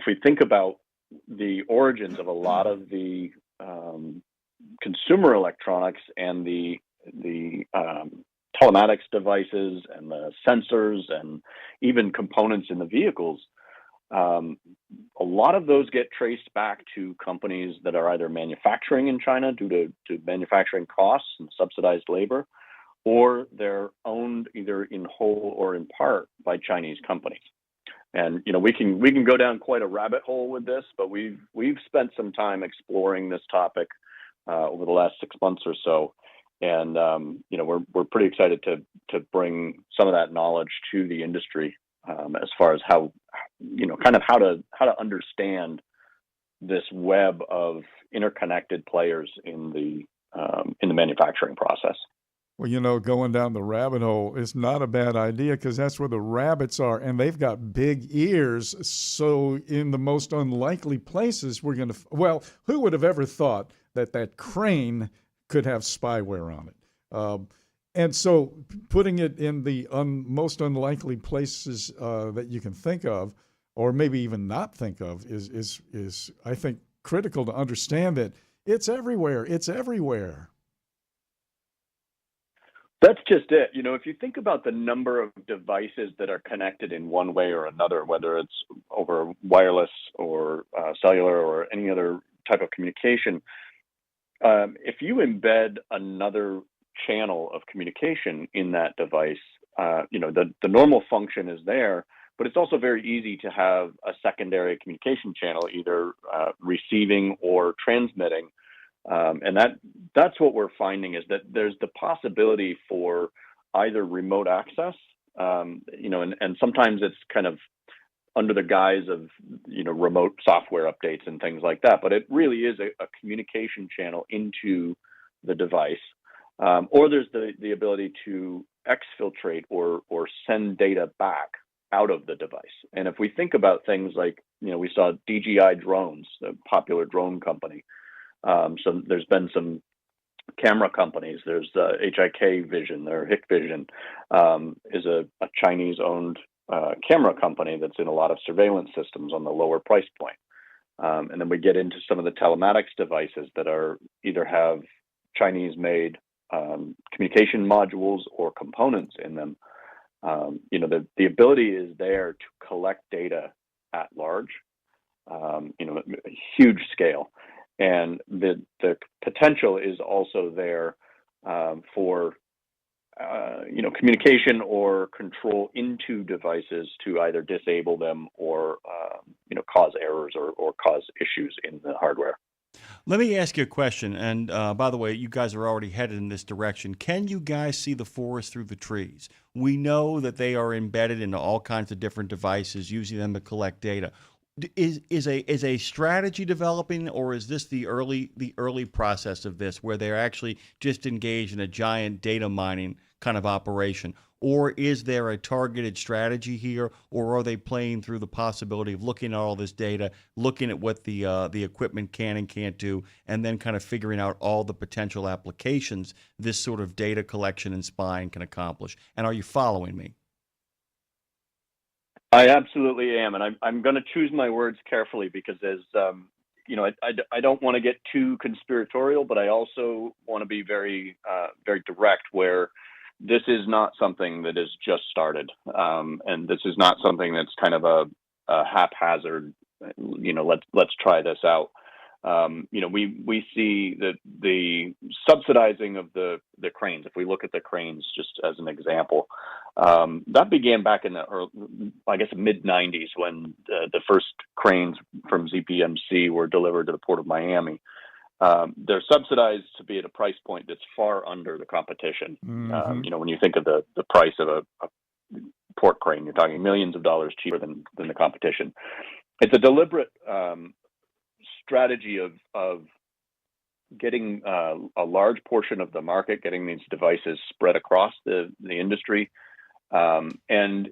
we think about the origins of a lot of the consumer electronics and the telematics devices and the sensors and even components in the vehicles, a lot of those get traced back to companies that are either manufacturing in China due to manufacturing costs and subsidized labor, or they're owned either in whole or in part by Chinese companies. And we can go down quite a rabbit hole with this, but we've spent some time exploring this topic over the last 6 months or so, and we're pretty excited to bring some of that knowledge to the industry as far as how to understand this web of interconnected players in the manufacturing process. Well, going down the rabbit hole is not a bad idea, because that's where the rabbits are, and they've got big ears. So in the most unlikely places, we're going to, well, who would have ever thought that crane could have spyware on it? And so putting it in the most unlikely places that you can think of, or maybe even not think of, is I think, critical to understand that it's everywhere. It's everywhere. That's just it. If you think about the number of devices that are connected in one way or another, whether it's over wireless or cellular or any other type of communication, if you embed another channel of communication in that device, the normal function is there, but it's also very easy to have a secondary communication channel, either receiving or transmitting. And that's what we're finding, is that there's the possibility for either remote access, and sometimes it's kind of under the guise of, remote software updates and things like that. But it really is a communication channel into the device. Or there's the ability to exfiltrate or send data back out of the device. And if we think about things like, we saw DJI drones, the popular drone company. So there's been some camera companies. There's HIK Vision or Hikvision, is a Chinese-owned camera company that's in a lot of surveillance systems on the lower price point. And then we get into some of the telematics devices that are either have Chinese-made communication modules or components in them. The ability is there to collect data at large, a huge scale. And the potential is also there for communication or control into devices to either disable them or cause errors or cause issues in the hardware. Let me ask you a question. And by the way, you guys are already headed in this direction. Can you guys see the forest through the trees? We know that they are embedded into all kinds of different devices, using them to collect data. Is a strategy developing, or is this the early process of this, where they're actually just engaged in a giant data mining kind of operation? Or is there a targeted strategy here, or are they playing through the possibility of looking at all this data, looking at what the equipment can and can't do, and then kind of figuring out all the potential applications this sort of data collection and spying can accomplish? And are you following me? I absolutely am, and I'm going to choose my words carefully because I don't want to get too conspiratorial, but I also want to be very very direct, where this is not something that is just started, and this is not something that's kind of a haphazard. Let's try this out. We see the subsidizing of the cranes. If we look at the cranes just as an example, that began back in the mid '90s when the first cranes from ZPMC were delivered to the Port of Miami. They're subsidized to be at a price point that's far under the competition. Mm-hmm. When you think of the price of a port crane, you're talking millions of dollars cheaper than the competition. It's a deliberate strategy of getting a large portion of the market, getting these devices spread across the industry, and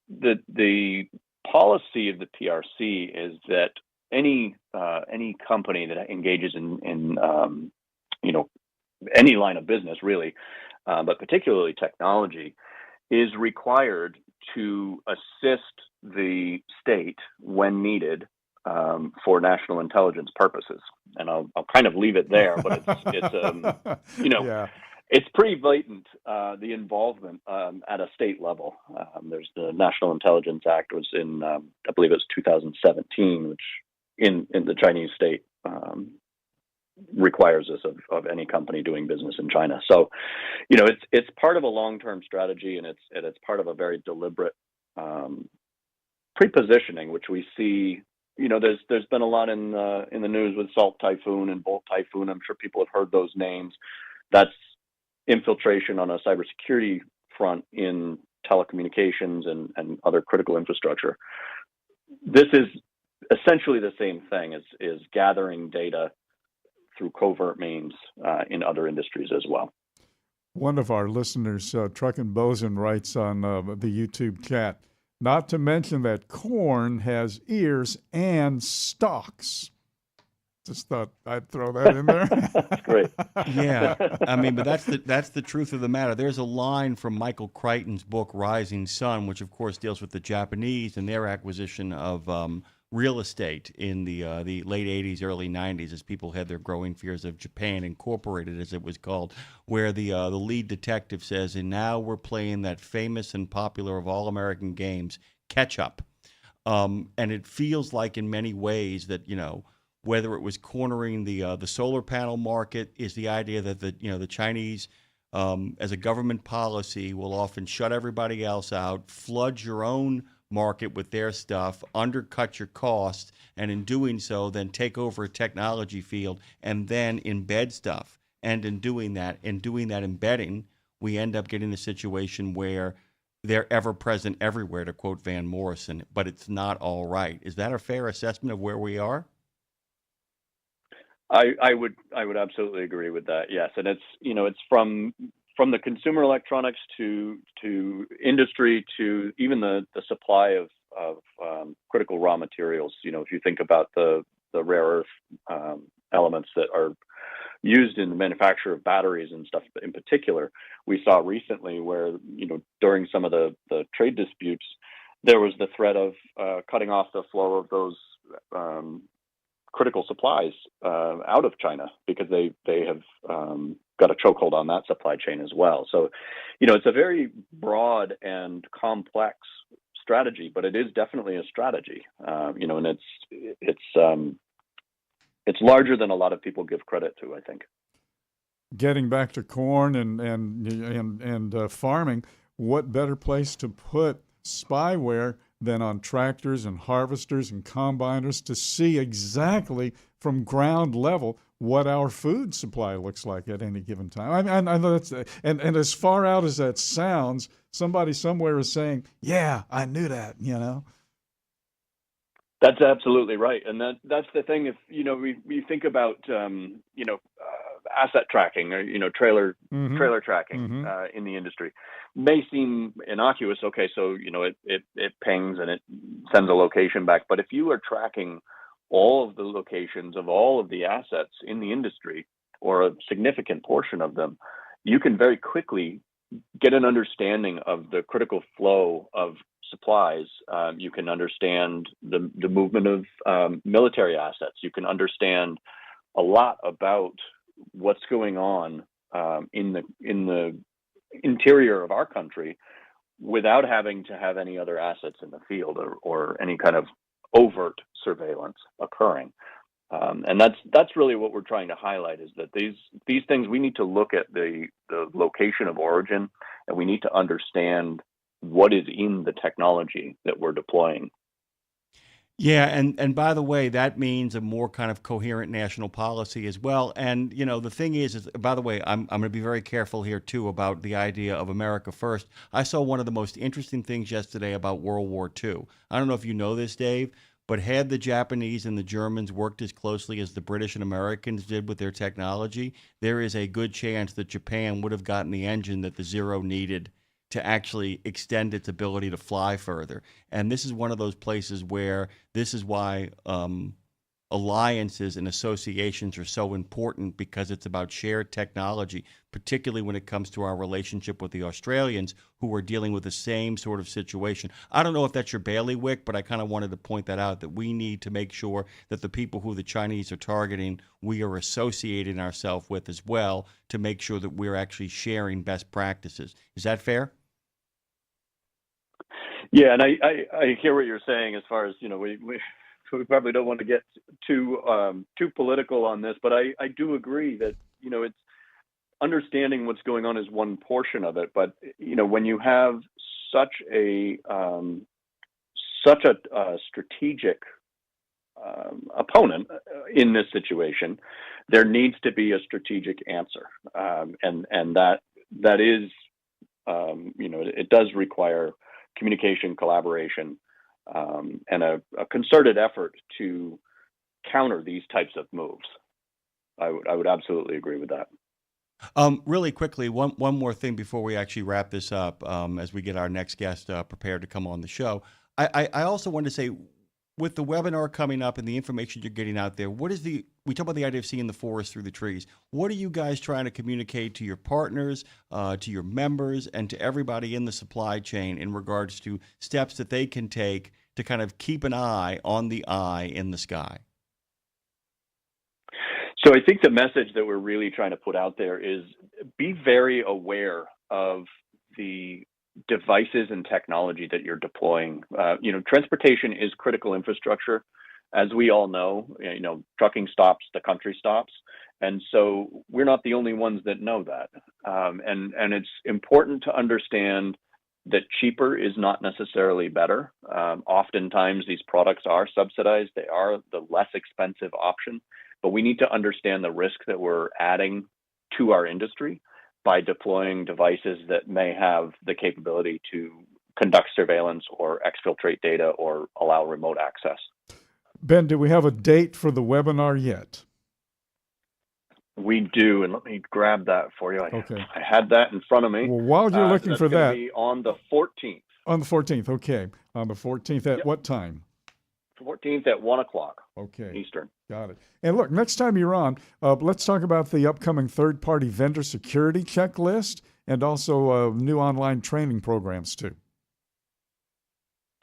the policy of the PRC is that any company that engages in any line of business really, but particularly technology, is required to assist the state when needed for national intelligence purposes. And I'll kind of leave it there, but Yeah. it's pretty blatant, the involvement at a state level. There's the National Intelligence Act was in, I believe it was 2017, which in the Chinese state requires this of any company doing business in China. So, it's part of a long-term strategy, and it's part of a very deliberate pre-positioning, which we see. There's been a lot in the news with Salt Typhoon and Bolt Typhoon. I'm sure people have heard those names. That's infiltration on a cybersecurity front in telecommunications and other critical infrastructure. This is essentially the same thing, is gathering data through covert means in other industries as well. One of our listeners, Truckin' Bosun, writes on the YouTube chat, not to mention that corn has ears and stalks. Just thought I'd throw that in there. That's great. Yeah, but that's the truth of the matter. There's a line from Michael Crichton's book Rising Sun, which of course deals with the Japanese and their acquisition of real estate in the late 80s, early 90s, as people had their growing fears of Japan Incorporated, as it was called, where the lead detective says, and now we're playing that famous and popular of all American games, catch up. And it feels like in many ways that, whether it was cornering the solar panel market, is the idea that the Chinese, as a government policy, will often shut everybody else out, flood your own market with their stuff, undercut your costs, and in doing so, then take over a technology field and then embed stuff. And in doing that embedding, we end up getting a situation where they're ever present everywhere, to quote Van Morrison, but it's not all right. Is that a fair assessment of where we are? I would absolutely agree with that. Yes, and it's from the consumer electronics to industry to even the supply of critical raw materials. If you think about the rare earth elements that are used in the manufacture of batteries and stuff in particular. We saw recently where, during some of the trade disputes, there was the threat of cutting off the flow of those critical supplies out of China, because they have got a chokehold on that supply chain as well. So, it's a very broad and complex strategy, but it is definitely a strategy. And it's larger than a lot of people give credit to, I think. Getting back to corn and farming, what better place to put spyware than on tractors and harvesters and combiners to see exactly from ground level what our food supply looks like at any given time. I know that's, and as far out as that sounds, somebody somewhere is saying, yeah, I knew that, That's absolutely right. And that's the thing. If, we think about, asset tracking, or, trailer tracking in the industry, may seem innocuous. Okay, so, it pings and it sends a location back. But if you are tracking all of the locations of all of the assets in the industry, or a significant portion of them, you can very quickly get an understanding of the critical flow of supplies. You can understand the movement of military assets. You can understand a lot about what's going on in the interior of our country without having to have any other assets in the field, or any kind of overt surveillance occurring. And that's really what we're trying to highlight, is that these things, we need to look at the location of origin, and we need to understand what is in the technology that we're deploying. Yeah, and by the way, that means a more kind of coherent national policy as well. And the thing is by the way, I'm going to be very careful here too about the idea of America first. I saw one of the most interesting things yesterday about World War II. I don't know if you know this, Dave, but had the Japanese and the Germans worked as closely as the British and Americans did with their technology, there is a good chance that Japan would have gotten the engine that the Zero needed to actually extend its ability to fly further. And this is one of those places where this is why alliances and associations are so important, because it's about shared technology, particularly when it comes to our relationship with the Australians, who are dealing with the same sort of situation. I don't know if that's your bailiwick, but I kind of wanted to point that out, that we need to make sure that the people who the Chinese are targeting, we are associating ourselves with as well, to make sure that we're actually sharing best practices. Is that fair? Yeah, and I hear what you're saying as far as, we probably don't want to get too political on this, but I do agree that, it's understanding what's going on is one portion of it. But, when you have such a strategic opponent in this situation, there needs to be a strategic answer. And that is, it does require communication, collaboration, and a concerted effort to counter these types of moves. I would absolutely agree with that. Really quickly, one more thing before we actually wrap this up, as we get our next guest prepared to come on the show. I also wanted to say, with the webinar coming up and the information you're getting out there, we talk about the idea of seeing the forest through the trees. What are you guys trying to communicate to your partners, to your members, and to everybody in the supply chain in regards to steps that they can take to kind of keep an eye on the eye in the sky? So I think the message that we're really trying to put out there is, be very aware of the devices and technology that you're deploying. Transportation is critical infrastructure. As we all know, trucking stops, the country stops. And so we're not the only ones that know that. And it's important to understand that cheaper is not necessarily better. Oftentimes these products are subsidized. They are the less expensive option, but we need to understand the risk that we're adding to our industry by deploying devices that may have the capability to conduct surveillance or exfiltrate data or allow remote access. Ben, do we have a date for the webinar yet? We do, and let me grab that for you. Okay. I had that in front of me. Well, while you're looking for that, be on the 14th. On the 14th, okay. On the 14th, at what time? 14th at 1 o'clock Okay. Eastern. Got it. And look, next time you're on, let's talk about the upcoming third-party vendor security checklist and also new online training programs too.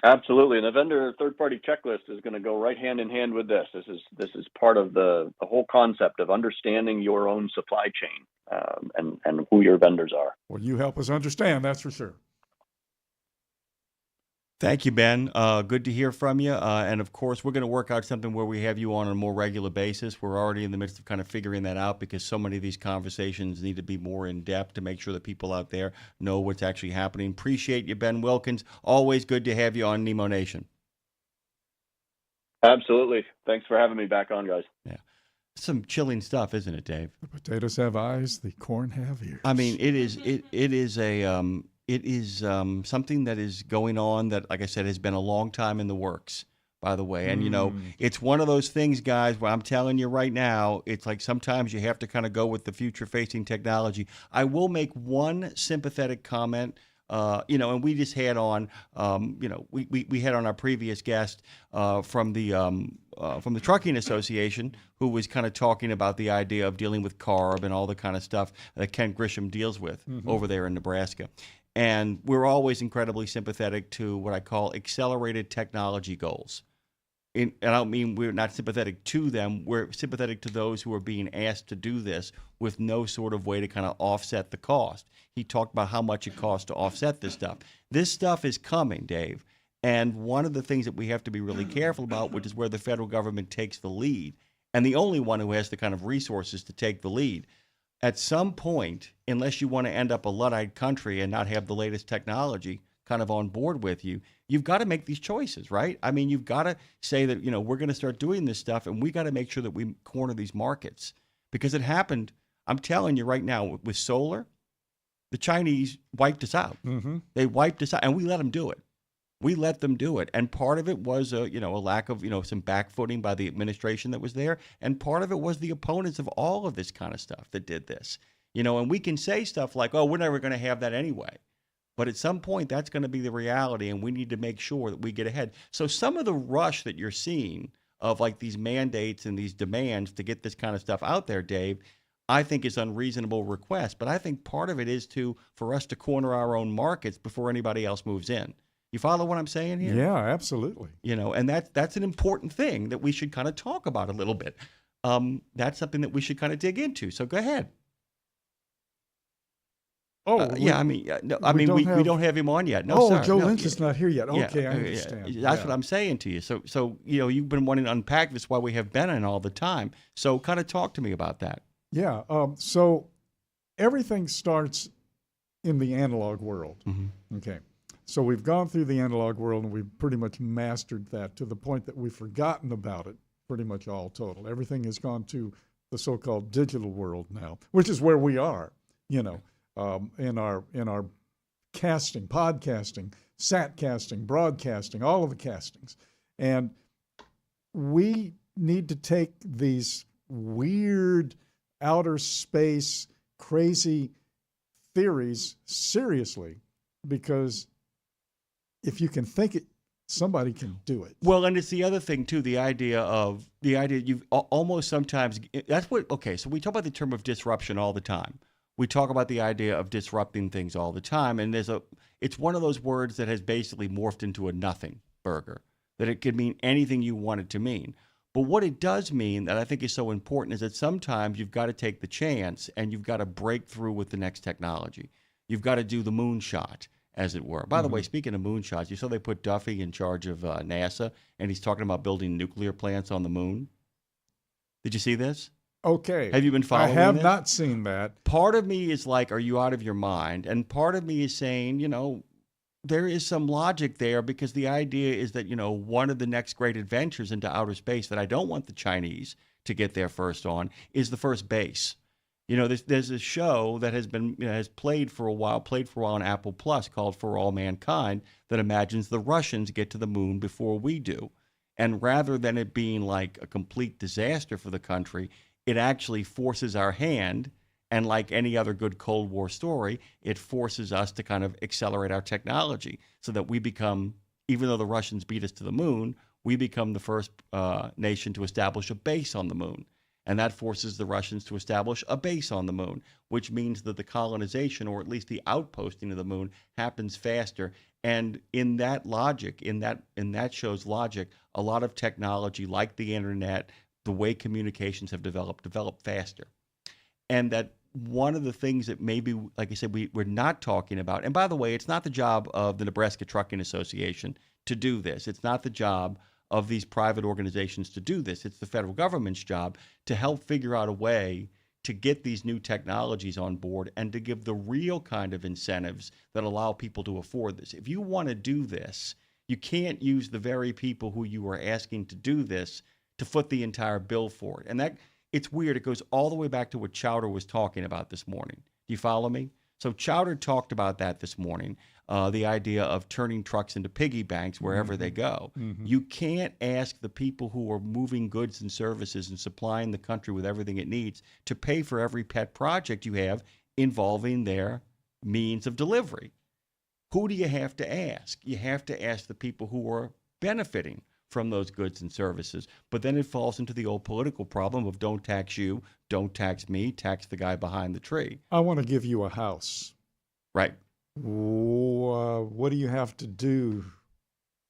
Absolutely, and the vendor third-party checklist is going to go right hand in hand with this. This is part of the whole concept of understanding your own supply chain and who your vendors are. Well, you help us understand, that's for sure. Thank you, Ben. Good to hear from you. And of course, we're going to work out something where we have you on a more regular basis. We're already in the midst of kind of figuring that out because so many of these conversations need to be more in depth to make sure that people out there know what's actually happening. Appreciate you, Ben Wilkins. Always good to have you on Nemo Nation. Absolutely. Thanks for having me back on, guys. Yeah. Some chilling stuff, isn't it, Dave? The potatoes have eyes, the corn have ears. I mean, it is something that is going on that, like I said, has been a long time in the works, by the way. And, it's one of those things, guys, where I'm telling you right now, it's like sometimes you have to kind of go with the future-facing technology. I will make one sympathetic comment. And we just had on, we had on our previous guest from the Trucking Association, who was kind of talking about the idea of dealing with CARB and all the kind of stuff that Ken Grisham deals with over there in Nebraska. And we're always incredibly sympathetic to what I call accelerated technology goals. And I don't mean we're not sympathetic to them. We're sympathetic to those who are being asked to do this with no sort of way to kind of offset the cost. He talked about how much it costs to offset this stuff. This stuff is coming, Dave. And one of the things that we have to be really careful about, which is where the federal government takes the lead, and the only one who has the kind of resources to take the lead. At some point, unless you want to end up a Luddite country and not have the latest technology kind of on board with you, you've got to make these choices, right? I mean, you've got to say that, we're going to start doing this stuff, and we got to make sure that we corner these markets. Because it happened, I'm telling you right now, with solar, the Chinese wiped us out. Mm-hmm. They wiped us out, and we let them do it. We let them do it. And part of it was, a lack of, some backfooting by the administration that was there. And part of it was the opponents of all of this kind of stuff that did this. And we can say stuff like, oh, we're never going to have that anyway. But at some point, that's going to be the reality, and we need to make sure that we get ahead. So some of the rush that you're seeing of like these mandates and these demands to get this kind of stuff out there, Dave, I think is unreasonable request. But I think part of it is for us to corner our own markets before anybody else moves in. You follow what I'm saying here? Yeah, absolutely. And that's an important thing that we should kind of talk about a little bit. That's something that we should kind of dig into. So go ahead. We don't have him on yet. No, sir. Joe Lynch is not here yet. Okay, I understand. That's what I'm saying to you. So you've been wanting to unpack this while we have Ben in all the time. So kind of talk to me about that. Yeah. So everything starts in the analog world. Mm-hmm. Okay. So we've gone through the analog world, and we've pretty much mastered that to the point that we've forgotten about it pretty much all total. Everything has gone to the so-called digital world now, which is where we are, in our casting, podcasting, satcasting, broadcasting, all of the castings. And we need to take these weird outer space crazy theories seriously, because if you can think it, somebody can do it. Well, and it's the other thing too, the idea you've almost sometimes, so we talk about the term of disruption all the time. We talk about the idea of disrupting things all the time, and it's one of those words that has basically morphed into a nothing burger, that it could mean anything you want it to mean. But what it does mean that I think is so important is that sometimes you've got to take the chance and you've got to break through with the next technology. You've got to do the moonshot, as it were. By the way, speaking of moonshots, you saw they put Duffy in charge of NASA, and he's talking about building nuclear plants on the moon. Did you see this? Okay. Have you been following I have this? not seen that. Part of me is like, are you out of your mind? And part of me is saying, there is some logic there, because the idea is that, one of the next great adventures into outer space that I don't want the Chinese to get there first on is the first base. There's a show that has been has played for a while on Apple Plus called For All Mankind that imagines the Russians get to the moon before we do. And rather than it being like a complete disaster for the country, it actually forces our hand. And like any other good Cold War story, it forces us to kind of accelerate our technology so that we become, even though the Russians beat us to the moon, we become the first nation to establish a base on the moon. And that forces the Russians to establish a base on the moon, which means that the colonization, or at least the outposting of the moon, happens faster. And in that logic, in that show's logic, a lot of technology like the internet, the way communications have developed faster. And that one of the things that maybe, like I said, we're not talking about, and by the way, it's not the job of the Nebraska Trucking Association to do this. It's not the job of these private organizations to do this. It's the federal government's job to help figure out a way to get these new technologies on board and to give the real kind of incentives that allow people to afford this. If you want to do this, you can't use the very people who you are asking to do this to foot the entire bill for it. And that, it's weird. It goes all the way back to what Chowder was talking about this morning. Do you follow me? So Chowder talked about that this morning, the idea of turning trucks into piggy banks wherever they go. You can't ask the people who are moving goods and services and supplying the country with everything it needs to pay for every pet project you have involving their means of delivery. Who do you have to ask? You have to ask the people who are benefiting from those goods and services. But then it falls into the old political problem of don't tax you, don't tax me, tax the guy behind the tree. I want to give you a house. Right. What do you have to do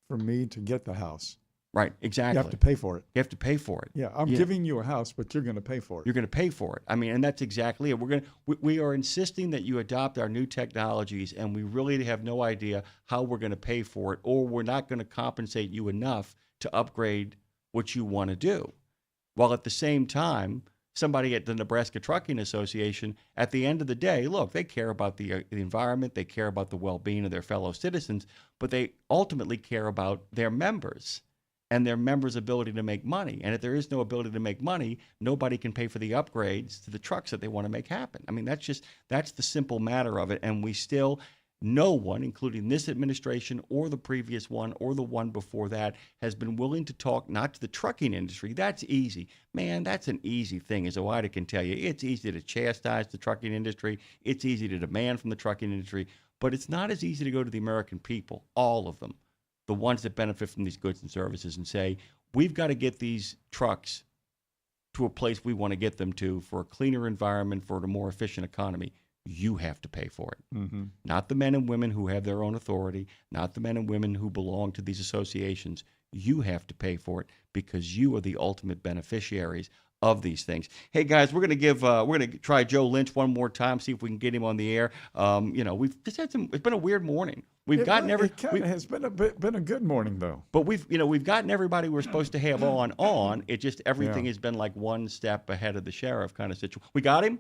for me to get the house? Right, exactly. You have to pay for it. You have to pay for it. Yeah, I'm giving you a house, but you're going to pay for it. You're going to pay for it. I mean, and that's exactly it. We are insisting that you adopt our new technologies, and we really have no idea how we're going to pay for it, or we're not going to compensate you enough to upgrade what you want to do. While at the same time, somebody at the Nebraska Trucking Association, at the end of the day, look, they care about the environment, they care about the well-being of their fellow citizens, but they ultimately care about their members and their members' ability to make money. And if there is no ability to make money, nobody can pay for the upgrades to the trucks that they want to make happen. I mean, that's the simple matter of it. And we still, no one, including this administration or the previous one or the one before that, has been willing to talk not to the trucking industry. That's easy. Man, that's an easy thing, as Oida can tell you. It's easy to chastise the trucking industry. It's easy to demand from the trucking industry. But it's not as easy to go to the American people, all of them, the ones that benefit from these goods and services, and say, we've got to get these trucks to a place we want to get them to for a cleaner environment, for a more efficient economy. You have to pay for it. Not the men and women who have their own authority, not the men and women who belong to these associations. You have to pay for it because you are the ultimate beneficiaries of these things. Hey guys, we're gonna try Joe Lynch one more time, see if we can get him on the air. We've just had it's been a weird morning. It has been a good morning though. But we've gotten everybody we're supposed to have on. It just everything has been like one step ahead of the sheriff kind of situation. We got him?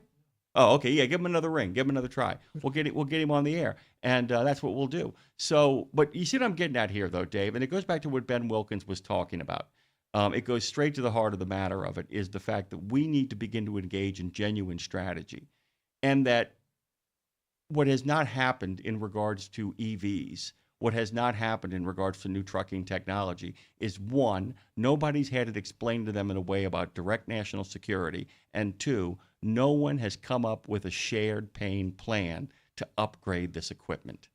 Oh, okay, yeah, give him another ring, give him another try. We'll get him on the air, and that's what we'll do. So, but you see what I'm getting at here, though, Dave, and it goes back to what Ben Wilkins was talking about. It goes straight to the heart of the matter of it, is the fact that we need to begin to engage in genuine strategy, and that what has not happened in regards to EVs, what has not happened in regards to new trucking technology is, one, nobody's had it explained to them in a way about direct national security, and two, no one has come up with a shared pain plan to upgrade this equipment.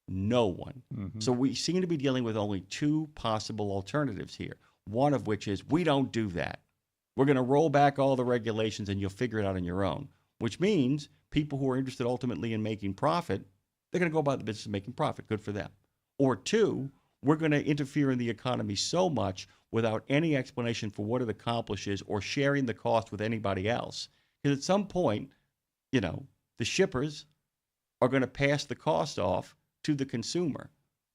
No one. So we seem to be dealing with only two possible alternatives here, one of which is we don't do that. We're going to roll back all the regulations and you'll figure it out on your own, which means people who are interested ultimately in making profit, they're going to go about the business of making profit. Good for them. Or two, we're going to interfere in the economy so much without any explanation for what it accomplishes or sharing the cost with anybody else. Because at some point, the shippers are going to pass the cost off to the consumer.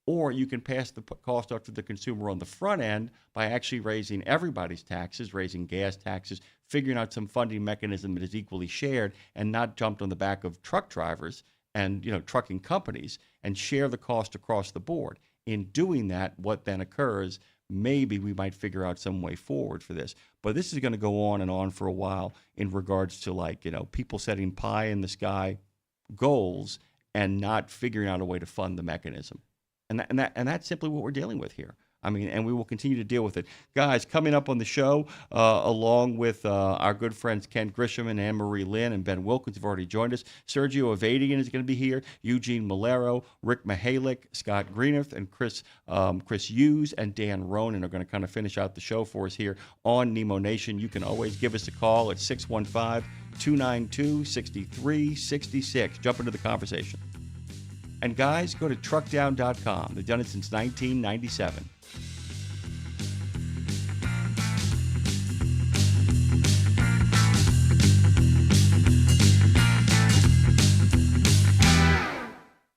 Or you can pass the cost off to the consumer on the front end by actually raising everybody's taxes, raising gas taxes, figuring out some funding mechanism that is equally shared and not jumped on the back of truck drivers and trucking companies, and share the cost across the board. In doing that, what then occurs, maybe we might figure out some way forward for this. But this is going to go on and on for a while in regards to people setting pie in the sky goals and not figuring out a way to fund the mechanism. And that's simply what we're dealing with here. I mean, and we will continue to deal with it. Guys, coming up on the show, along with our good friends Ken Grisham and Anne-Marie Lynn and Ben Wilkins have already joined us. Sergio Avadian is going to be here. Eugene Malero, Rick Mahalik, Scott Greeneth, and Chris Hughes and Dan Ronan are going to kind of finish out the show for us here on Nemo Nation. You can always give us a call at 615-292-6366. Jump into the conversation. And guys, go to truckdown.com. They've done it since 1997.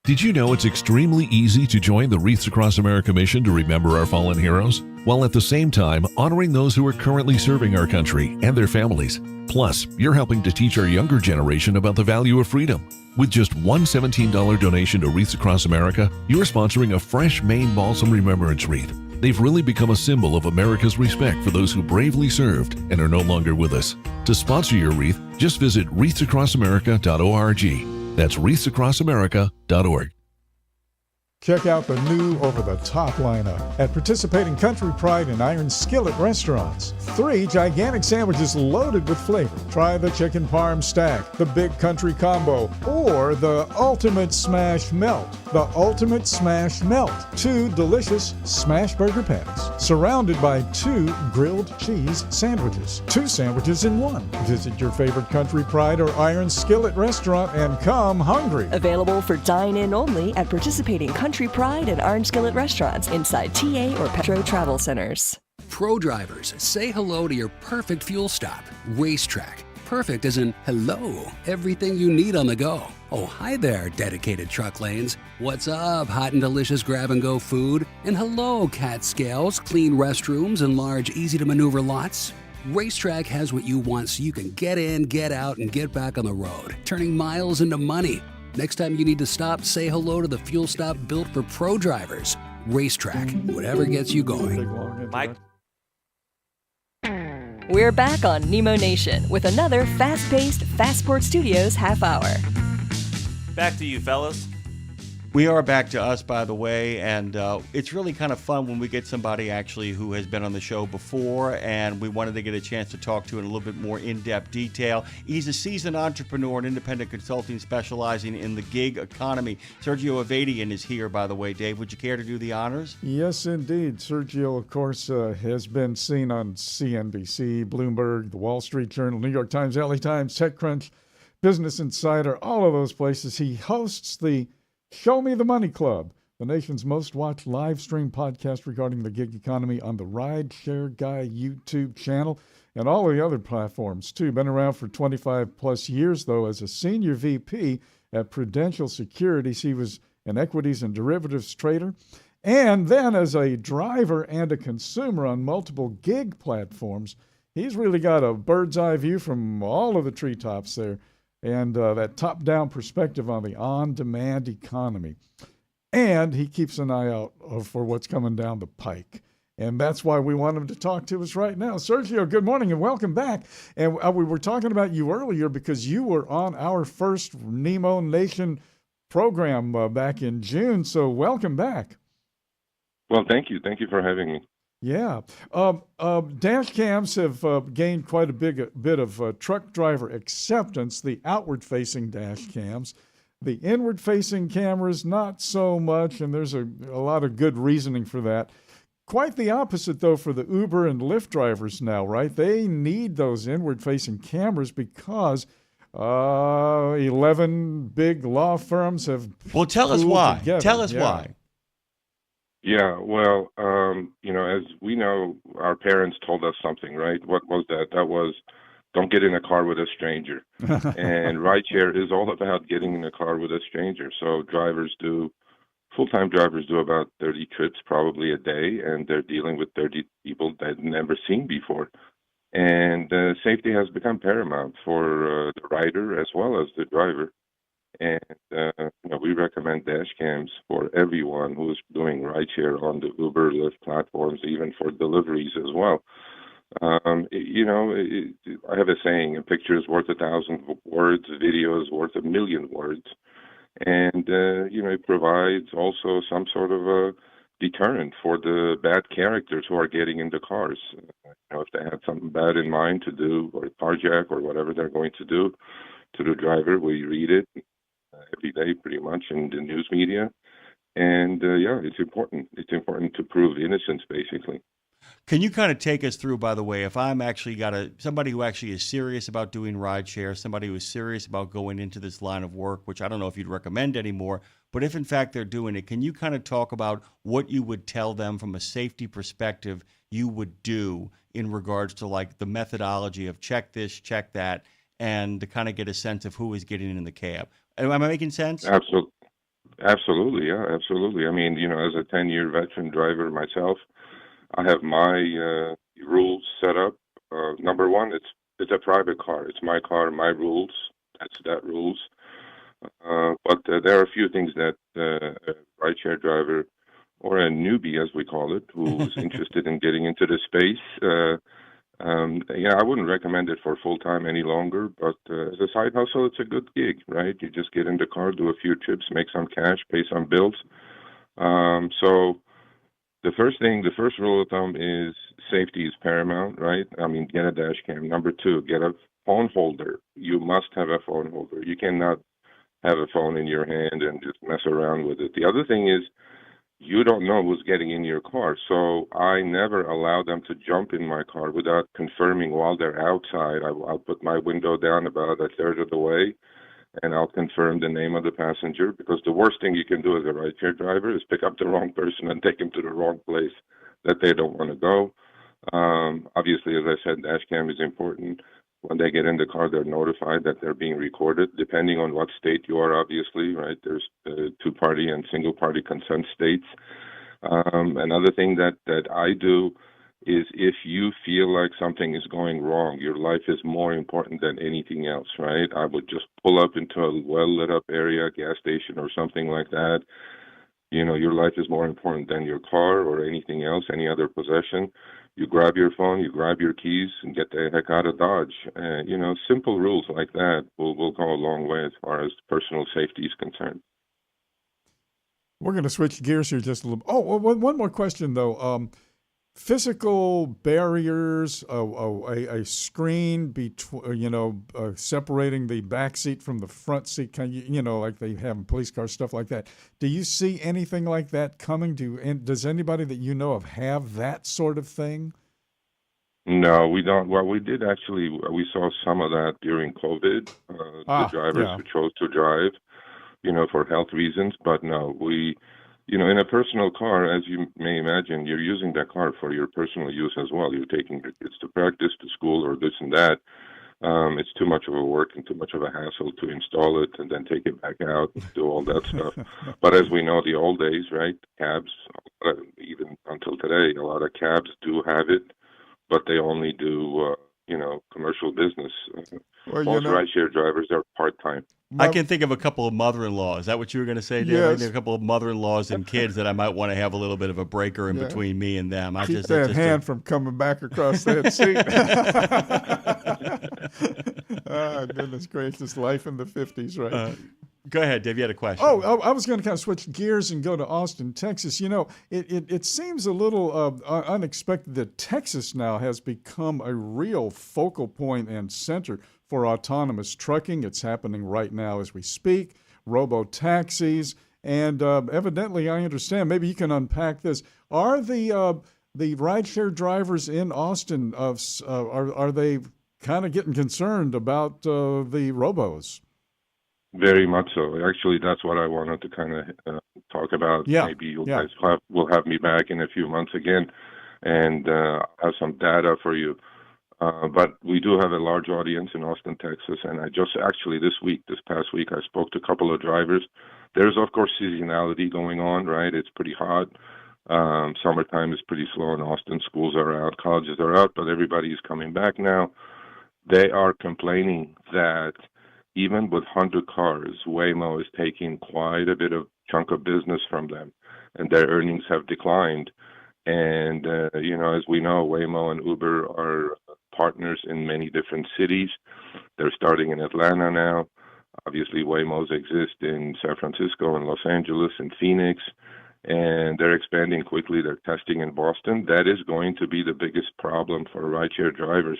Did you know it's extremely easy to join the Wreaths Across America mission to remember our fallen heroes, while at the same time honoring those who are currently serving our country and their families? Plus, you're helping to teach our younger generation about the value of freedom. With just one $17 donation to Wreaths Across America, you're sponsoring a fresh Maine Balsam Remembrance Wreath. They've really become a symbol of America's respect for those who bravely served and are no longer with us. To sponsor your wreath, just visit wreathsacrossamerica.org. That's wreathsacrossamerica.org. Check out the new over-the-top lineup at participating Country Pride and Iron Skillet restaurants. 3 gigantic sandwiches loaded with flavor. Try the chicken parm stack, the big country combo, or the ultimate smash melt. The ultimate smash melt. 2 delicious smash burger patties, surrounded by 2 grilled cheese sandwiches. 2 sandwiches in one. Visit your favorite Country Pride or Iron Skillet restaurant and come hungry. Available for dine-in only at participating Country Pride and Iron Skillet restaurants inside TA or Petro Travel Centers. Pro drivers, say hello to your perfect fuel stop, Racetrack. Perfect as in hello, everything you need on the go. Oh, hi there, dedicated truck lanes. What's up, hot and delicious grab-and-go food? And hello, cat scales, clean restrooms, and large, easy-to-maneuver lots. Racetrack has what you want so you can get in, get out, and get back on the road, turning miles into money. Next time you need to stop, say hello to the fuel stop built for pro drivers. Racetrack, whatever gets you going. Mike. We're back on Nemo Nation with another fast-paced Fast Sports Studios half hour. Back to you, fellas. We are back to us, by the way, and it's really kind of fun when we get somebody actually who has been on the show before, and we wanted to get a chance to talk to in a little bit more in-depth detail. He's a seasoned entrepreneur and independent consulting specializing in the gig economy. Sergio Avadian is here, by the way. Dave, would you care to do the honors? Yes, indeed. Sergio, of course, has been seen on CNBC, Bloomberg, the Wall Street Journal, New York Times, LA Times, TechCrunch, Business Insider, all of those places. He hosts the Show Me the Money Club, the nation's most watched live stream podcast regarding the gig economy on the Rideshare Guy YouTube channel and all the other platforms, too. Been around for 25 plus years, though, as a senior VP at Prudential Securities. He was an equities and derivatives trader. And then as a driver and a consumer on multiple gig platforms, he's really got a bird's eye view from all of the treetops there. And that top-down perspective on the on-demand economy. And he keeps an eye out for what's coming down the pike. And that's why we want him to talk to us right now. Sergio, good morning and welcome back. And we were talking about you earlier because you were on our first Nemo Nation program back in June. So welcome back. Well, thank you. Thank you for having me. Yeah. Dash cams have gained quite a bit of truck driver acceptance, the outward-facing dash cams. The inward-facing cameras, not so much, and there's a lot of good reasoning for that. Quite the opposite, though, for the Uber and Lyft drivers now, right? They need those inward-facing cameras because 11 big law firms have... Well, tell us why. Together. Tell us why. Yeah, well, as we know, our parents told us something, right? What was that? That was, don't get in a car with a stranger. And rideshare is all about getting in a car with a stranger. So full-time drivers do about 30 trips probably a day, and they're dealing with 30 people they've never seen before. And safety has become paramount for the rider as well as the driver. And we recommend dash cams for everyone who's doing rideshare on the Uber, Lyft platforms, even for deliveries as well. I have a saying: a picture is worth 1,000 words, a video is worth 1,000,000 words. And it provides also some sort of a deterrent for the bad characters who are getting into cars. If they had something bad in mind to do, or carjack, or whatever they're going to do to the driver, we read it every day pretty much in the news media. And yeah, it's important. It's important to prove innocence, basically. Can you kind of take us through, by the way, if I'm actually somebody who actually is serious about doing rideshare, somebody who is serious about going into this line of work, which I don't know if you'd recommend anymore, but if in fact they're doing it, can you kind of talk about what you would tell them from a safety perspective you would do in regards to like the methodology of check this, check that, and to kind of get a sense of who is getting in the cab? Am I making sense? Absolutely, yeah, absolutely. I mean, as a 10-year veteran driver myself, I have my rules set up. Number one, it's a private car. It's my car, my rules. That's that rules. But there are a few things that a rideshare driver, or a newbie, as we call it, who's interested in getting into the space, I wouldn't recommend it for full time any longer. But as a side hustle, it's a good gig, right? You just get in the car, do a few trips, make some cash, pay some bills. So the first rule of thumb is safety is paramount, right? I mean, get a dash cam. Number two, get a phone holder. You must have a phone holder. You cannot have a phone in your hand and just mess around with it. The other thing is, you don't know who's getting in your car. So I never allow them to jump in my car without confirming while they're outside. I'll put my window down about a third of the way, and I'll confirm the name of the passenger, because the worst thing you can do as a rideshare driver is pick up the wrong person and take them to the wrong place that they don't want to go. Obviously, as I said, dash cam is important. When they get in the car, they're notified that they're being recorded, depending on what state you are, obviously, right? There's two-party and single-party consent states. Another thing that I do is, if you feel like something is going wrong, your life is more important than anything else, right? I would just pull up into a well-lit-up area, gas station or something like that. Your life is more important than your car or anything else, any other possession. You grab your phone, you grab your keys, and get the heck out of Dodge. Simple rules like that will go a long way as far as personal safety is concerned. We're going to switch gears here just a little. Oh, one more question, though. Physical barriers, a screen between, separating the back seat from the front seat, like they have in police cars, stuff like that. Do you see anything like that coming? Does anybody that you know of have that sort of thing? No, we don't. Well, we did actually. We saw some of that during COVID. The drivers who chose to drive, for health reasons. But no, in a personal car, as you may imagine, you're using that car for your personal use as well. You're taking your kids to practice, to school, or this and that. It's too much of a work and too much of a hassle to install it and then take it back out and do all that stuff. But as we know, the old days, right? Cabs, even until today, a lot of cabs do have it, but they only do, commercial business. Most rideshare drivers are part-time. I can think of a couple of mother-in-laws. Is that what you were going to say, Dave? Yes. I think a couple of mother-in-laws and kids that I might want to have a little bit of a breaker in between me and them. Keep that hand from coming back across that seat. Goodness gracious, life in the 50s, right? Go ahead, Dave. You had a question. Oh, I was going to kind of switch gears and go to Austin, Texas. It seems a little unexpected that Texas now has become a real focal point and center for autonomous trucking. It's happening right now as we speak. Robo-taxis, and evidently, I understand. Maybe you can unpack this. Are the rideshare drivers in Austin are they kind of getting concerned about the robos? Very much so. Actually, that's what I wanted to kind of talk about. Yeah. Maybe you guys will have me back in a few months again and have some data for you. But we do have a large audience in Austin, Texas, and I just actually this past week, I spoke to a couple of drivers. There's, of course, seasonality going on, right? It's pretty hot. Summertime is pretty slow in Austin. Schools are out, colleges are out, but everybody is coming back now. They are complaining that even with 100 cars, Waymo is taking quite a bit of chunk of business from them, and their earnings have declined. And, as we know, Waymo and Uber are partners in many different cities. They're starting in Atlanta now. Obviously, Waymos exist in San Francisco and Los Angeles and Phoenix. and they're expanding quickly. They're testing in Boston. That is going to be the biggest problem for rideshare drivers.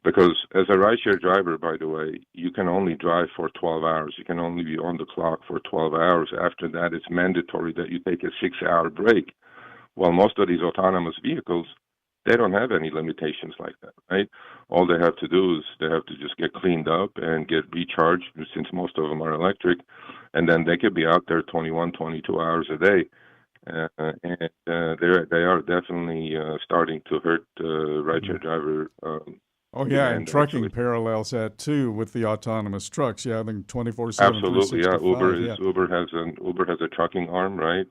Because as a rideshare driver, by the way, you can only drive for 12 hours. You can only be on the clock for 12 hours. After that, it's mandatory that you take a 6-hour break. Well, most of these autonomous vehicles, they don't have any limitations like that, right? All they have to do is they have to just get cleaned up and get recharged, since most of them are electric, and then they could be out there 21, 22 hours a day. They are definitely starting to hurt rideshare driver. Oh, yeah, and demand, trucking actually. parallels that too with the autonomous trucks. Yeah, I think 24/7, Absolutely, yeah. 365. Uber has a trucking arm, right?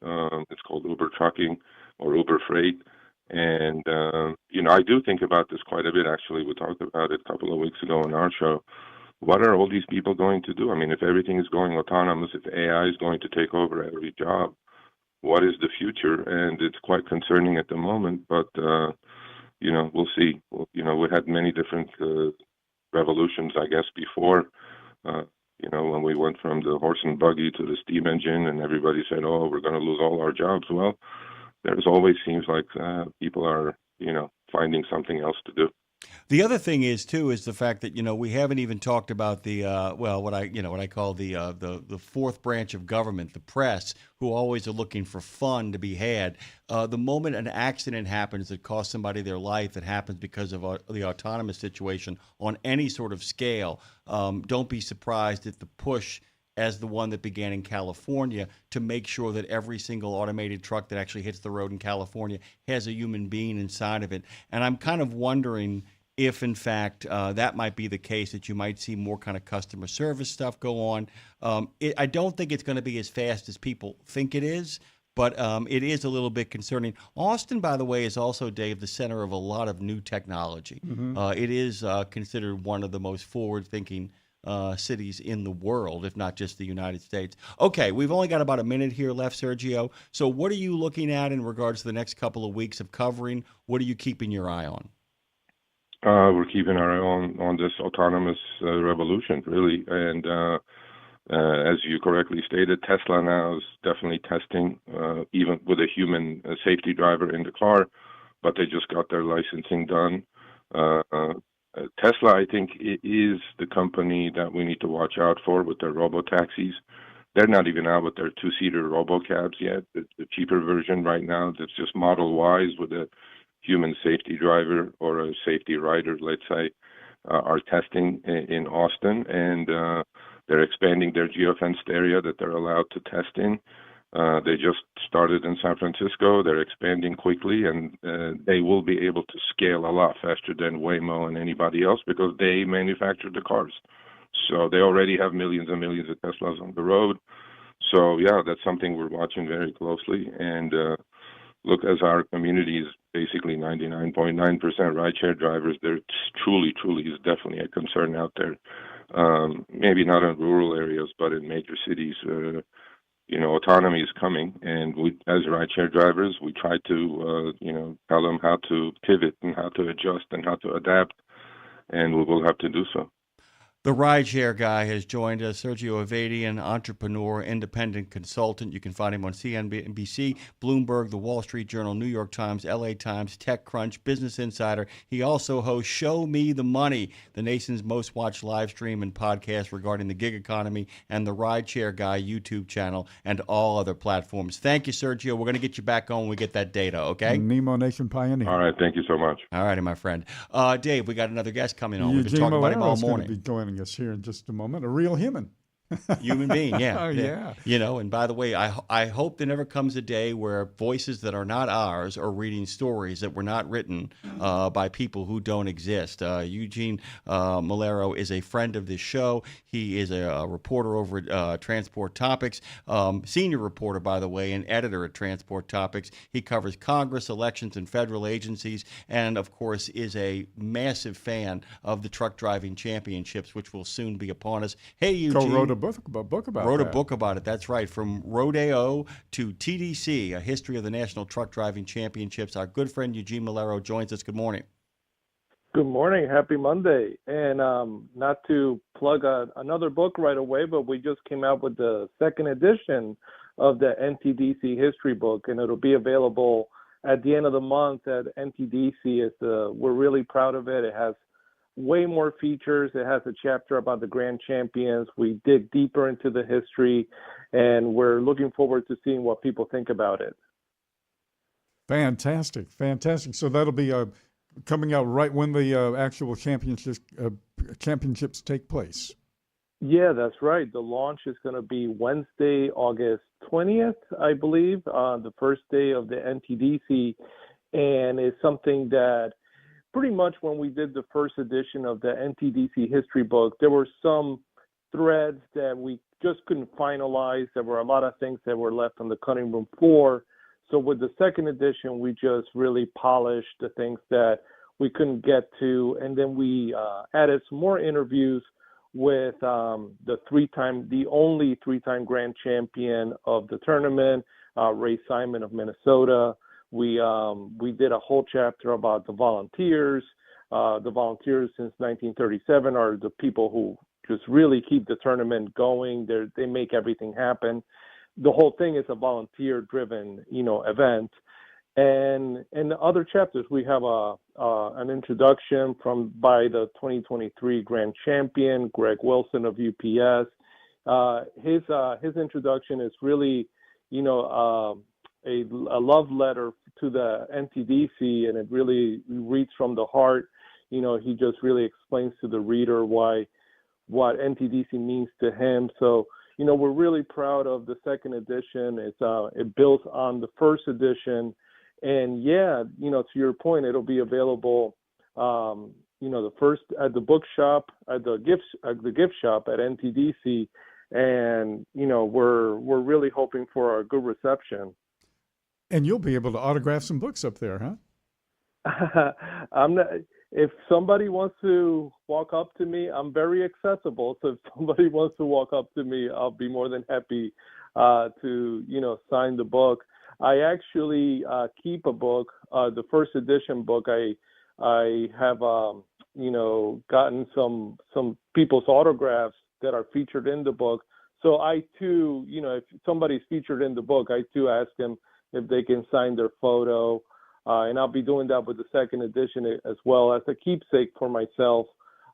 It's called Uber Trucking or Uber Freight, and I do think about this quite a bit. Actually, we talked about it a couple of weeks ago on our show. What are all these people going to do? I mean, if everything is going autonomous, if AI is going to take over every job, what is the future? And it's quite concerning at the moment, but we'll see. We had many different revolutions, I guess, before. When we went from the horse and buggy to the steam engine, and everybody said, "Oh, we're going to lose all our jobs." Well, there's always seems like people are, finding something else to do. The other thing is too is the fact that we haven't even talked about the what I call the fourth branch of government, the press, who always are looking for fun to be had. The moment an accident happens that costs somebody their life, that happens because of the autonomous situation on any sort of scale, don't be surprised if the push, as the one that began in California, to make sure that every single automated truck that actually hits the road in California has a human being inside of it. And I'm kind of wondering if, in fact, that might be the case, that you might see more kind of customer service stuff go on. I don't think it's going to be as fast as people think it is, but it is a little bit concerning. Austin, by the way, is also, Dave, the center of a lot of new technology. It is considered one of the most forward-thinking cities in the world, if not just the United States. Okay, we've only got about a minute here left, Sergio. So what are you looking at in regards to the next couple of weeks of covering? What are you keeping your eye on? We're keeping our eye on this autonomous revolution, really. And as you correctly stated, Tesla now is definitely testing, even with a human safety driver in the car, but they just got their licensing done. Tesla, I think, is the company that we need to watch out for with their robo-taxis. They're not even out with their two-seater robo-cabs yet. The cheaper version right now, that's just Model Ys with a human safety driver or a safety rider, let's say, are testing in Austin, and they're expanding their geofenced area that they're allowed to test in. They just started in San Francisco. They're expanding quickly, and they will be able to scale a lot faster than Waymo and anybody else because they manufacture the cars. So they already have millions and millions of Teslas on the road. So, yeah, that's something we're watching very closely. And look, as our community is basically 99.9% rideshare drivers, there truly is definitely a concern out there. Maybe not in rural areas, but in major cities. Autonomy is coming, and we, as rideshare drivers, we try to, tell them how to pivot and how to adjust and how to adapt, and we will have to do so. The rideshare guy has joined us, Sergio Avedian, entrepreneur, independent consultant. You can find him on CNBC, Bloomberg, The Wall Street Journal, New York Times, LA Times, TechCrunch, Business Insider. He also hosts Show Me the Money, the nation's most watched live stream and podcast regarding the gig economy, and the Rideshare Guy YouTube channel, and all other platforms. Thank you, Sergio. We're going to get you back on when we get that data, okay? Nemo Nation Pioneer. All right, thank you so much. All righty, my friend. Dave, we got another guest coming on. We've been Eugene talking about him all Malero is going morning. to be joining us here in just a moment. A real human. Human being, yeah. Oh, yeah. And by the way, I hope there never comes a day where voices that are not ours are reading stories that were not written by people who don't exist. Eugene Malero is a friend of this show. He is a reporter over at Transport Topics, senior reporter, by the way, and editor at Transport Topics. He covers Congress, elections, and federal agencies, and, of course, is a massive fan of the Truck Driving Championships, which will soon be upon us. Hey, Eugene. Co-wrote a book about Wrote that. a book about it. That's right. From Rodeo to TDC, a history of the National Truck Driving Championships. Our good friend Eugene Malero joins us. Good morning. Good morning. Happy Monday. And not to plug another book right away, but we just came out with the second edition of the NTDC history book, and it'll be available at the end of the month at NTDC. We're really proud of it. It has way more features. It has a chapter about the grand champions. We dig deeper into the history, and we're looking forward to seeing what people think about it. Fantastic. So that'll be coming out right when the actual championships take place. Yeah, that's right. The launch is going to be Wednesday, August 20th, I believe, the first day of the NTDC, and it's something that pretty much when we did the first edition of the NTDC history book, there were some threads that we just couldn't finalize. There were a lot of things that were left on the cutting room floor. So with the second edition, we just really polished the things that we couldn't get to, and then we added some more interviews with the only three-time grand champion of the tournament, Ray Simon of Minnesota. We did a whole chapter about the volunteers. The volunteers since 1937 are the people who just really keep the tournament going. They make everything happen. The whole thing is a volunteer-driven, event. And in the other chapters, we have an introduction by the 2023 grand champion, Greg Wilson of UPS. His introduction is really, a love letter to the NTDC, and it really reads from the heart. He just really explains to the reader what NTDC means to him. So, we're really proud of the second edition. It builds on the first edition. And yeah, to your point, it'll be available, the first at the bookshop, at the gift shop at NTDC. And, we're really hoping for a good reception. And you'll be able to autograph some books up there, huh? If somebody wants to walk up to me, I'm very accessible. So if somebody wants to walk up to me, I'll be more than happy to, sign the book. I actually keep a book, the first edition book. I have, gotten some people's autographs that are featured in the book. So I too, if somebody's featured in the book, I too ask them if they can sign their photo. And I'll be doing that with the second edition as well as a keepsake for myself.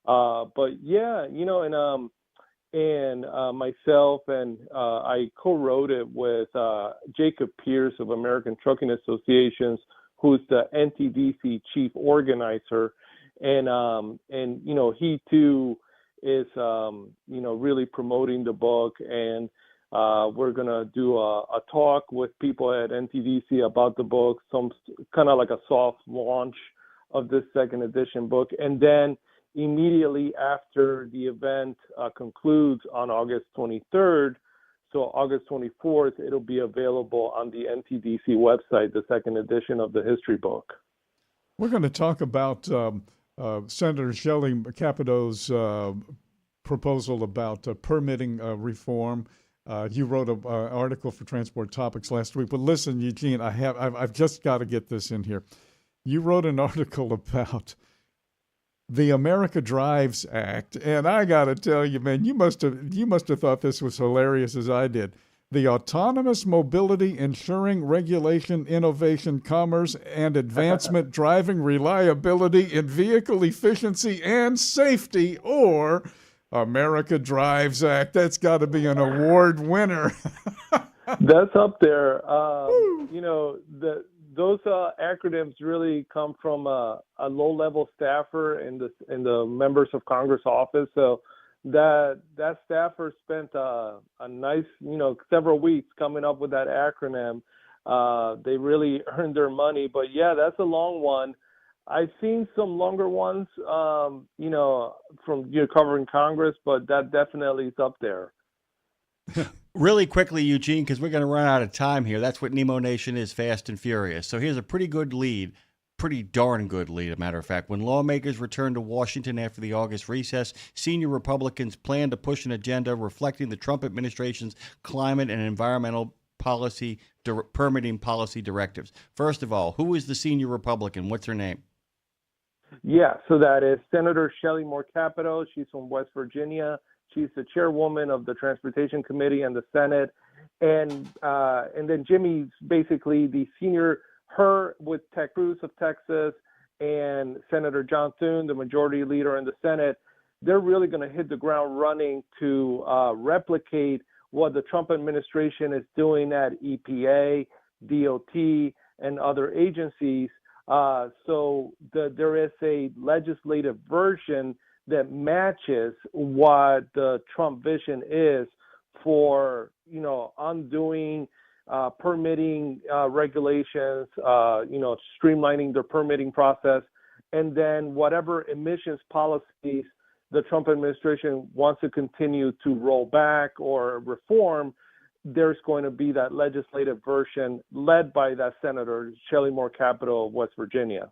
But yeah, and myself and I co-wrote it with Jacob Pierce of American Trucking Associations, who's the NTDC chief organizer, and he too is really promoting the book, and we're gonna do a talk with people at NTDC about the book, some kind of like a soft launch of this second edition book, and then immediately after the event concludes on August 23rd, so August 24th, it'll be available on the NTDC website, the second edition of the history book. We're going to talk about Senator Shelley Capito's proposal about permitting reform. You wrote an article for Transport Topics last week. But listen, Eugene, I've just got to get this in here. You wrote an article about the America Drives Act, and I got to tell you, man, you must have thought this was hilarious as I did. The Autonomous Mobility Ensuring Regulation, Innovation, Commerce, and Advancement Driving Reliability in Vehicle Efficiency and Safety, or America Drives Act. That's got to be an award winner. That's up there. Those acronyms really come from a low-level staffer in the members of Congress office. So that staffer spent a nice, several weeks coming up with that acronym. They really earned their money. But yeah, that's a long one. I've seen some longer ones, from covering Congress, but that definitely is up there. Really quickly, Eugene, because we're going to run out of time here. That's what Nemo Nation is, fast and furious. So here's a pretty darn good lead, as a matter of fact. When lawmakers return to Washington after the August recess, senior Republicans plan to push an agenda reflecting the Trump administration's climate and environmental policy, permitting policy directives. First of all, who is the senior Republican? What's her name? Yeah, so that is Senator Shelley Moore Capito. She's from West Virginia. She's the chairwoman of the Transportation Committee and the Senate. and then Jimmy's basically the senior, her with Ted Cruz of Texas and Senator John Thune, the majority leader in the Senate. They're really going to hit the ground running to replicate what the Trump administration is doing at EPA, DOT, and other agencies. So there is a legislative version that matches what the Trump vision is for, undoing permitting regulations, streamlining the permitting process, and then whatever emissions policies the Trump administration wants to continue to roll back or reform, there's going to be that legislative version led by that Senator Shelley Moore Capito of West Virginia.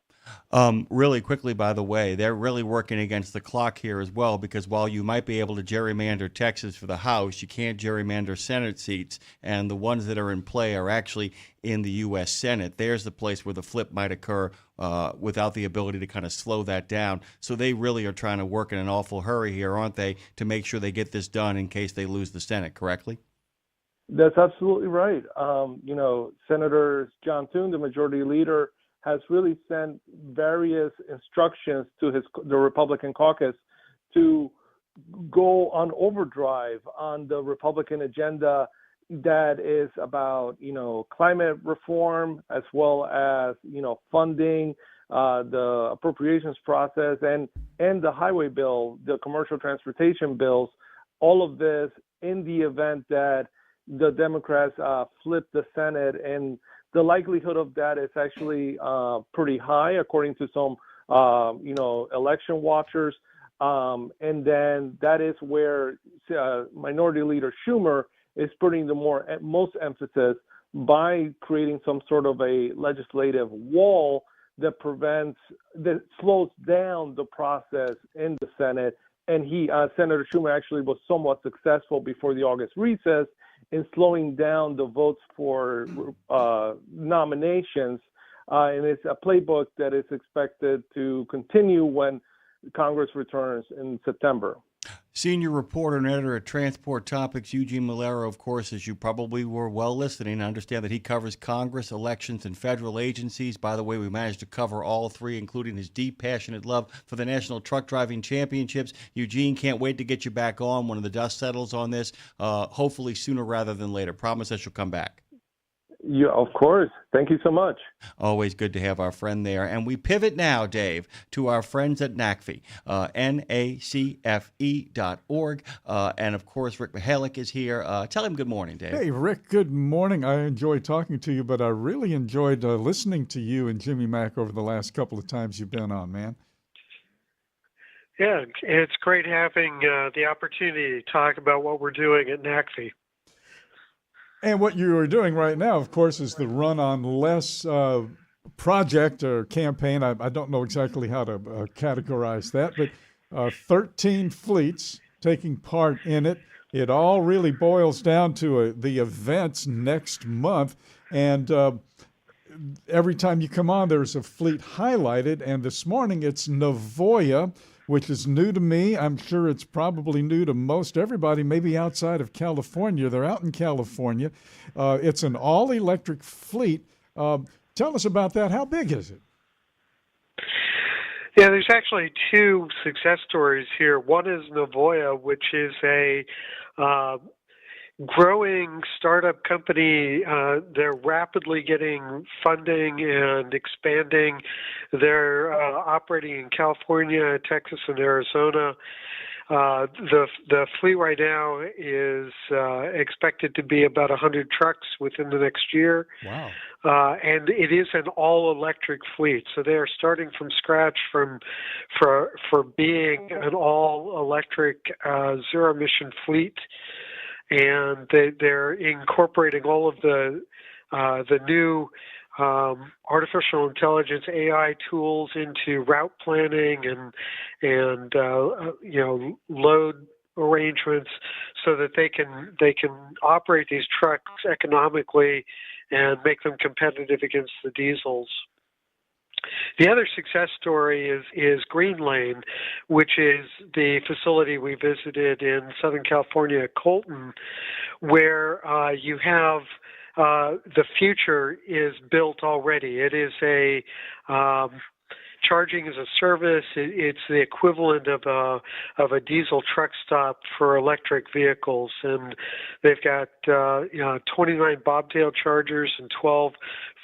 Really quickly, by the way, they're really working against the clock here as well, because while you might be able to gerrymander Texas for the House, you can't gerrymander Senate seats, and the ones that are in play are actually in the U.S. Senate. There's the place where the flip might occur without the ability to kind of slow that down. So they really are trying to work in an awful hurry here, aren't they, to make sure they get this done in case they lose the Senate, correctly? That's absolutely right. Senator John Thune, the majority leader, has really sent various instructions to the Republican caucus to go on overdrive on the Republican agenda that is about, climate reform, as well as, funding, the appropriations process, and the highway bill, the commercial transportation bills, all of this in the event that the Democrats flip the Senate. And the likelihood of that is actually pretty high, according to some, election watchers. And then that is where Minority Leader Schumer is putting the most emphasis by creating some sort of a legislative wall that slows down the process in the Senate. And Senator Schumer actually was somewhat successful before the August recess in slowing down the votes for nominations. And it's a playbook that is expected to continue when Congress returns in September. Senior reporter and editor at Transport Topics, Eugene Malero, of course, as you probably were well listening, I understand that he covers Congress, elections, and federal agencies. By the way, we managed to cover all three, including his deep, passionate love for the National Truck Driving Championships. Eugene, can't wait to get you back on when the dust settles on this, hopefully sooner rather than later. Promise us you'll come back. Yeah, of course. Thank you so much. Always good to have our friend there. And we pivot now, Dave, to our friends at NACFE, NACFE.org. And, of course, Rick Mihalik is here. Tell him good morning, Dave. Hey, Rick, good morning. I enjoyed talking to you, but I really enjoyed listening to you and Jimmy Mack over the last couple of times you've been on, man. Yeah, it's great having the opportunity to talk about what we're doing at NACFE. And what you are doing right now, of course, is the Run on Less project or campaign. I don't know exactly how to categorize that, but 13 fleets taking part in it. It all really boils down to the events next month. And every time you come on, there's a fleet highlighted. And this morning, it's Navoya, which is new to me. I'm sure it's probably new to most everybody, maybe outside of California. They're out in California. It's an all-electric fleet. Tell us about that. How big is it? Yeah, there's actually two success stories here. One is Navoya, which is a growing startup company. They're rapidly getting funding and expanding. They're operating in California, Texas, and Arizona. The fleet right now is expected to be about 100 trucks within the next year. Wow. And it is an all-electric fleet. So they are starting from scratch for being an all-electric zero-emission fleet. And they're incorporating all of the new artificial intelligence AI tools into route planning and load arrangements, so that they can operate these trucks economically and make them competitive against the diesels. The other success story is Green Lane, which is the facility we visited in Southern California at Colton, where you have the future is built already. It is a charging as a service. It's the equivalent of a diesel truck stop for electric vehicles, and they've got 29 bobtail chargers and 12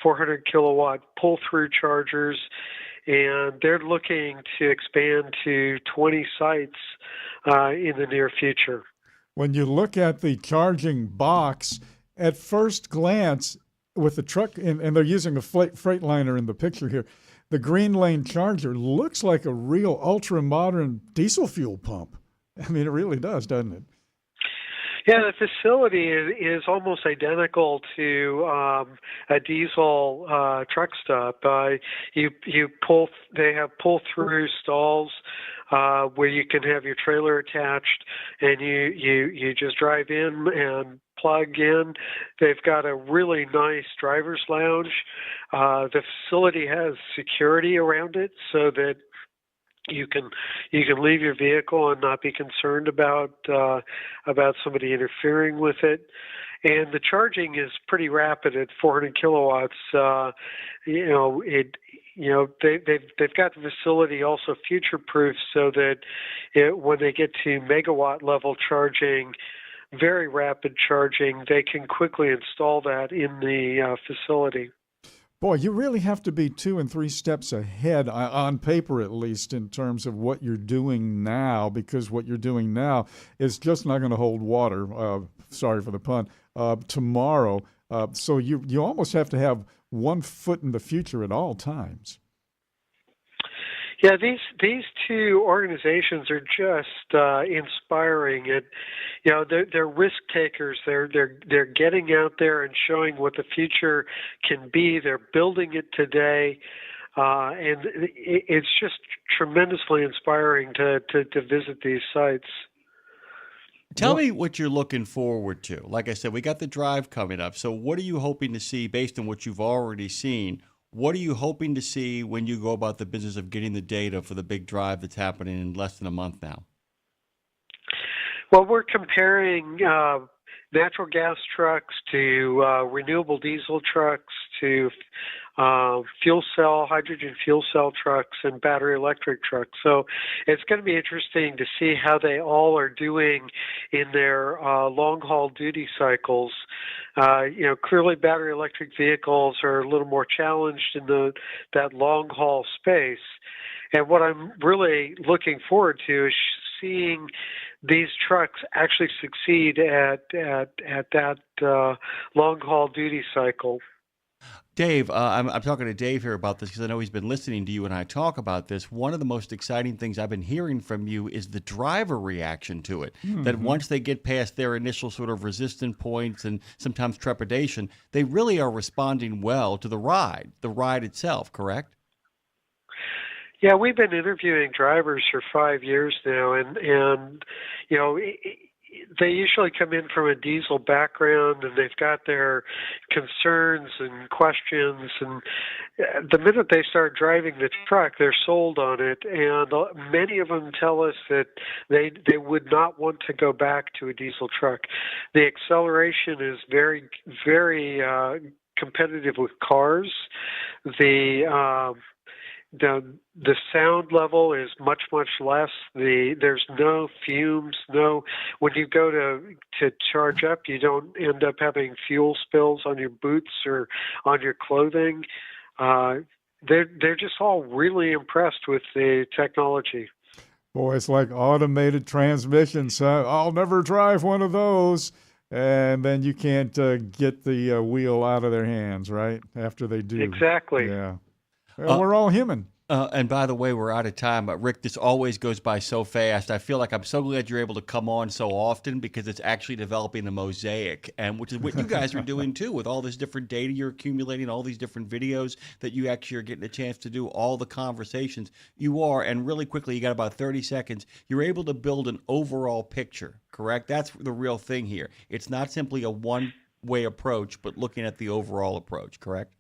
400 kilowatt pull-through chargers, and they're looking to expand to 20 sites in the near future. When you look at the charging box, at first glance, with the truck, and they're using a Freightliner in the picture here, the Green Lane charger looks like a real ultra-modern diesel fuel pump. I mean, it really does, doesn't it? Yeah, the facility is almost identical to a diesel truck stop. They have pull-through stalls where you can have your trailer attached, and you just drive in and plug in. They've got a really nice driver's lounge. The facility has security around it so that you can leave your vehicle and not be concerned about somebody interfering with it. And the charging is pretty rapid at 400 kilowatts. They've got the facility also future-proof so that when they get to megawatt level charging, very rapid charging, they can quickly install that in the facility. Boy, you really have to be 2 and 3 steps ahead, on paper at least, in terms of what you're doing now, because what you're doing now is just not going to hold water, sorry for the pun, tomorrow. So you almost have to have one foot in the future at all times. Yeah, these two organizations are just inspiring. They're risk takers. They're getting out there and showing what the future can be. They're building it today, and it's just tremendously inspiring to visit these sites. Tell me what you're looking forward to. Like I said, we got the drive coming up. So what are you hoping to see based on what you've already seen? What are you hoping to see when you go about the business of getting the data for the big drive that's happening in less than a month now? Well, we're comparing natural gas trucks to renewable diesel trucks to hydrogen fuel cell trucks and battery electric trucks. So it's going to be interesting to see how they all are doing in their long-haul duty cycles. Clearly battery electric vehicles are a little more challenged in that long-haul space. And what I'm really looking forward to is seeing these trucks actually succeed at that long-haul duty cycle. Dave, I'm talking to Dave here about this because I know he's been listening to you and I talk about this. One of the most exciting things I've been hearing from you is the driver reaction to it. Mm-hmm. That once they get past their initial sort of resistant points and sometimes trepidation, they really are responding well to the ride itself, correct? Yeah, we've been interviewing drivers for 5 years now, and they usually come in from a diesel background, and they've got their concerns and questions, and the minute they start driving the truck, they're sold on it, and many of them tell us that they would not want to go back to a diesel truck. The acceleration is very, very competitive with cars. The sound level is much less. There's no fumes. When you go to charge up, you don't end up having fuel spills on your boots or on your clothing. They're just all really impressed with the technology. Boy, it's like automated transmissions. I'll never drive one of those. And then you can't get the wheel out of their hands, right? After they do. Exactly. Yeah. Well, we're all human. And by the way, we're out of time. But Rick, this always goes by so fast. I feel like I'm so glad you're able to come on so often because it's actually developing a mosaic, and which is what you guys are doing too with all this different data you're accumulating, all these different videos that you actually are getting a chance to do, all the conversations you are. And really quickly, you got about 30 seconds. You're able to build an overall picture, correct? That's the real thing here. It's not simply a one-way approach, but looking at the overall approach, correct?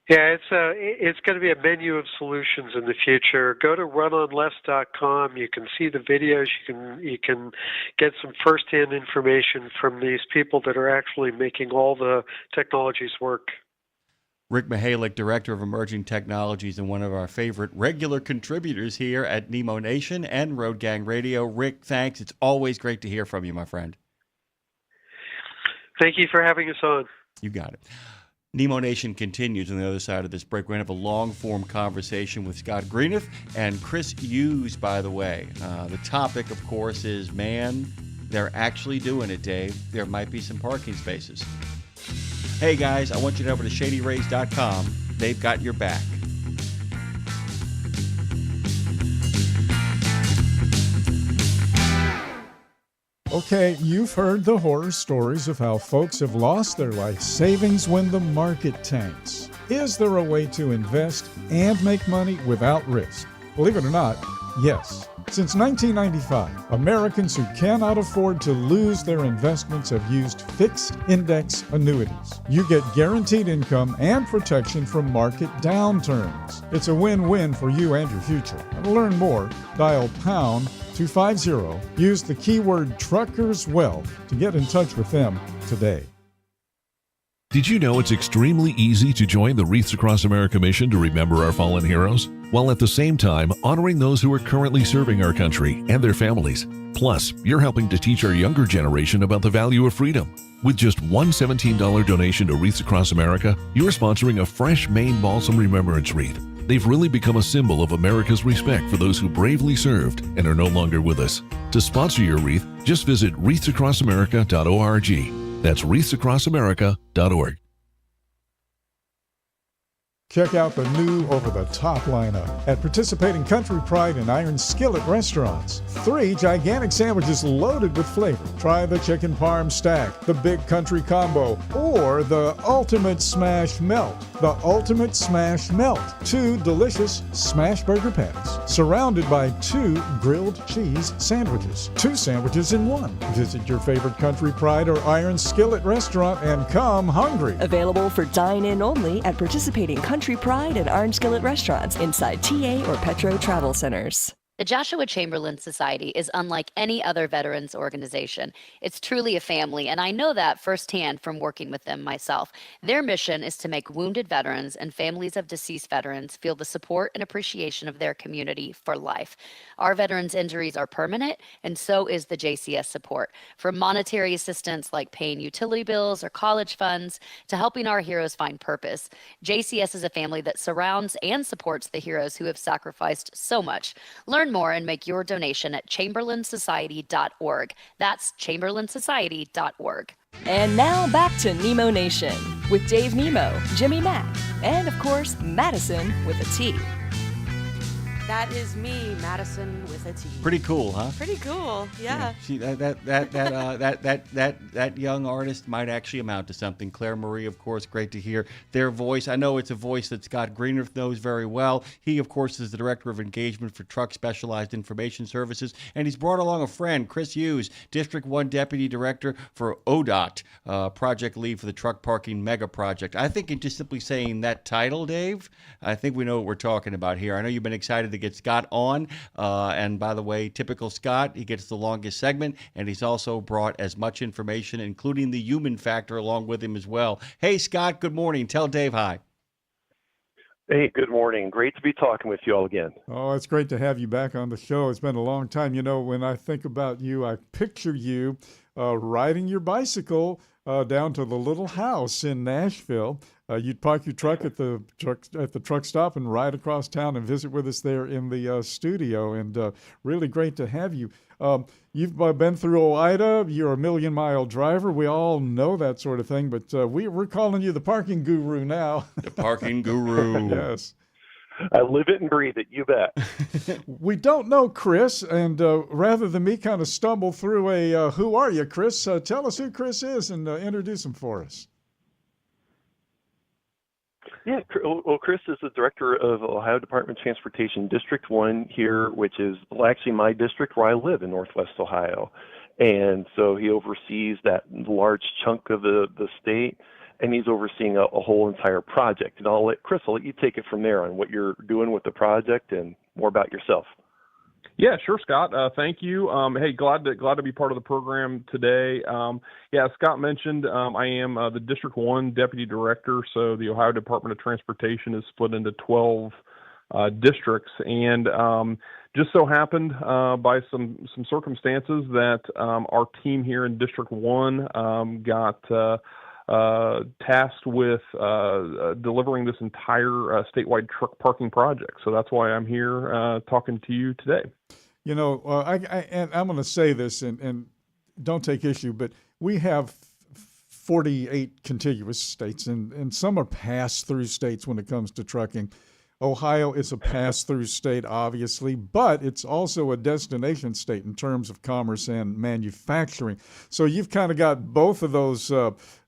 Yeah, it's going to be a menu of solutions in the future. Go to runonless.com. You can see the videos. You can get some firsthand information from these people that are actually making all the technologies work. Rick Mihalik, Director of Emerging Technologies and one of our favorite regular contributors here at Nemo Nation and Road Gang Radio. Rick, thanks. It's always great to hear from you, my friend. Thank you for having us on. You got it. Nemo Nation continues on the other side of this break. We're going to have a long-form conversation with Scott Greeniff and Chris Hughes, by the way. The topic, of course, is, man, they're actually doing it, Dave. There might be some parking spaces. Hey, guys, I want you to go over to ShadyRays.com. They've got your back. Okay, you've heard the horror stories of how folks have lost their life savings when the market tanks. Is there a way to invest and make money without risk? Believe it or not, yes. Since 1995, Americans who cannot afford to lose their investments have used fixed index annuities. You get guaranteed income and protection from market downturns. It's a win-win for you and your future. And to learn more, dial pound 250. Use the keyword Truckers Wealth to get in touch with them today. Did you know it's extremely easy to join the Wreaths Across America mission to remember our fallen heroes, while at the same time honoring those who are currently serving our country and their families? Plus, you're helping to teach our younger generation about the value of freedom. With just one $17 donation to Wreaths Across America, you're sponsoring a fresh Maine Balsam Remembrance Wreath. They've really become a symbol of America's respect for those who bravely served and are no longer with us. To sponsor your wreath, just visit wreathsacrossamerica.org. That's wreathsacrossamerica.org. Check out the new over-the-top lineup at participating Country Pride and Iron Skillet restaurants. 3 gigantic sandwiches loaded with flavor. Try the chicken parm stack, the big country combo, or the ultimate smash melt. The ultimate smash melt. 2 delicious smash burger patties, surrounded by 2 grilled cheese sandwiches. 2 sandwiches in 1. Visit your favorite Country Pride or Iron Skillet restaurant and come hungry. Available for dine-in only at participating Country Pride and Iron Skillet restaurants inside TA or Petro Travel Centers. The Joshua Chamberlain Society is unlike any other veterans organization. It's truly a family, and I know that firsthand from working with them myself. Their mission is to make wounded veterans and families of deceased veterans feel the support and appreciation of their community for life. Our veterans' injuries are permanent, and so is the JCS support. From monetary assistance like paying utility bills or college funds to helping our heroes find purpose, JCS is a family that surrounds and supports the heroes who have sacrificed so much. Learn more and make your donation at chamberlainsociety.org. That's chamberlainsociety.org. And now back to Nemo Nation with Dave Nemo, Jimmy Mack, and of course, Madison with a T. That is me, Madison with a T. Pretty cool, huh? Pretty cool, yeah. See, that young artist might actually amount to something. Claire Marie, of course, great to hear their voice. I know it's a voice that Scott Greeniff knows very well. He, of course, is the Director of Engagement for Truck Specialized Information Services, and he's brought along a friend, Chris Hughes, District 1 Deputy Director for ODOT, Project Lead for the Truck Parking Mega Project. I think in just simply saying that title, Dave, I think we know what we're talking about here. I know you've been excited to get Scott on, and by the way, typical Scott, he gets the longest segment, and he's also brought as much information, including the human factor, along with him as well. Hey, Scott, good morning. Tell Dave hi. Hey, good morning. Great to be talking with you all again. Oh, it's great to have you back on the show. It's been a long time. You know, when I think about you, I picture you riding your bicycle down to the little house in Nashville. You'd park your truck at the truck stop and ride across town and visit with us there in the studio. And really great to have you. You've been through OIDA. You're a million-mile driver. We all know that sort of thing. But we're calling you the parking guru now. The parking guru. Yes. I live it and breathe it, you bet. We don't know Chris, and rather than me kind of stumble through a who are you, Chris, tell us who Chris is and introduce him for us. Yeah, well, Chris is the director of Ohio Department of Transportation District 1 here, which is actually my district where I live in Northwest Ohio. And so he oversees that large chunk of the state. and he's overseeing a whole entire project. And I'll let you take it from there on what you're doing with the project and more about yourself. Yeah, sure, Scott. Thank you. Hey, glad to be part of the program today. Yeah, as Scott mentioned, I am the District 1 Deputy Director, so the Ohio Department of Transportation is split into 12 districts, and just so happened by some circumstances that our team here in District 1 got tasked with delivering this entire statewide truck parking project. So that's why I'm here talking to you today. You know, and I'm going to say this, and don't take issue, but we have 48 contiguous states, and some are pass-through states when it comes to trucking. Ohio is a pass-through state, obviously, but it's also a destination state in terms of commerce and manufacturing. So you've kind of got both of those.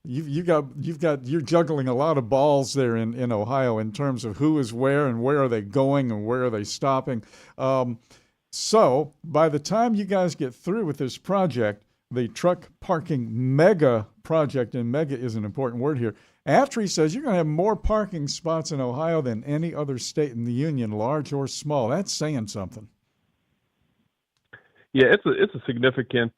You're juggling a lot of balls there in Ohio in terms of who is where and where are they going and where are they stopping. So by the time you guys get through with this project, the truck parking mega project, and mega is an important word here, after he says you're going to have more parking spots in Ohio than any other state in the union, large or small. That's saying something. Yeah, it's a significant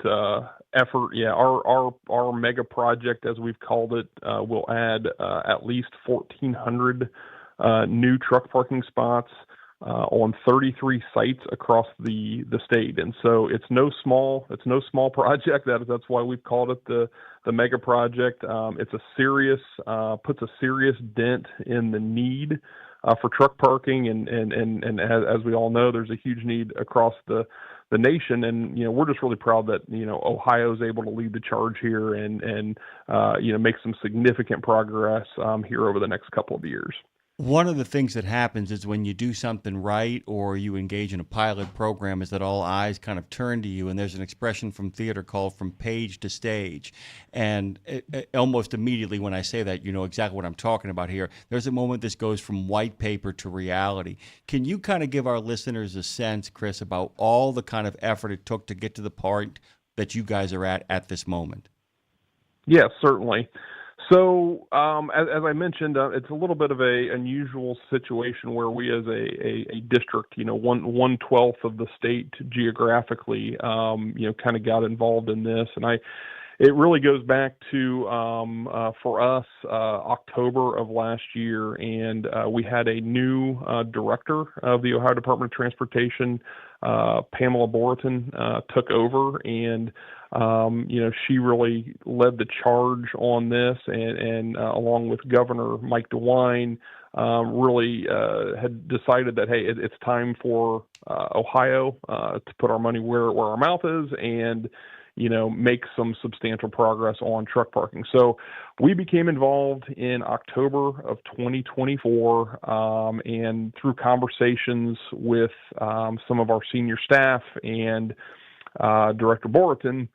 effort. Yeah, our mega project, as we've called it, will add at least 1,400 new truck parking spots on 33 sites across the state, and so it's no small project. That's why we've called it the mega project. It's puts a serious dent in the need for truck parking, and as we all know, there's a huge need across the nation, and we're just really proud that Ohio is able to lead the charge here and make some significant progress here over the next couple of years. One of the things that happens is when you do something right or you engage in a pilot program is that all eyes kind of turn to you, and there's an expression from theater called from page to stage. And almost immediately when I say that, you know exactly what I'm talking about here. There's a moment this goes from white paper to reality. Can you kind of give our listeners a sense, Chris, about all the kind of effort it took to get to the point that you guys are at this moment? Yes, certainly. So, as I mentioned, it's a little bit of a unusual situation where we, as a district, 1/12 of the state geographically, kind of got involved in this, and it really goes back to for us October of last year, and we had a new director of the Ohio Department of Transportation, Pamela Boraton, took over, and she really led the charge on this, and along with Governor Mike DeWine, really had decided that, hey, it's time for Ohio to put our money where our mouth is and make some substantial progress on truck parking. So we became involved in October of 2024, and through conversations with some of our senior staff and Director Boraton,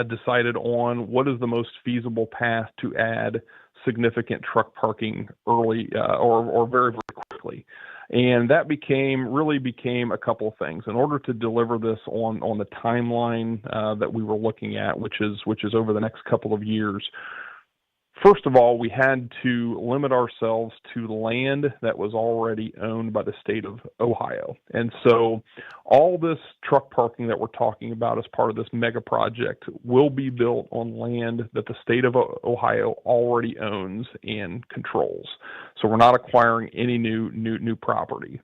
decided on what is the most feasible path to add significant truck parking early or very, very quickly. And that really became a couple of things. In order to deliver this on the timeline that we were looking at, which is over the next couple of years, first of all, we had to limit ourselves to land that was already owned by the state of Ohio. And so all this truck parking that we're talking about as part of this mega project will be built on land that the state of Ohio already owns and controls. So we're not acquiring any new property.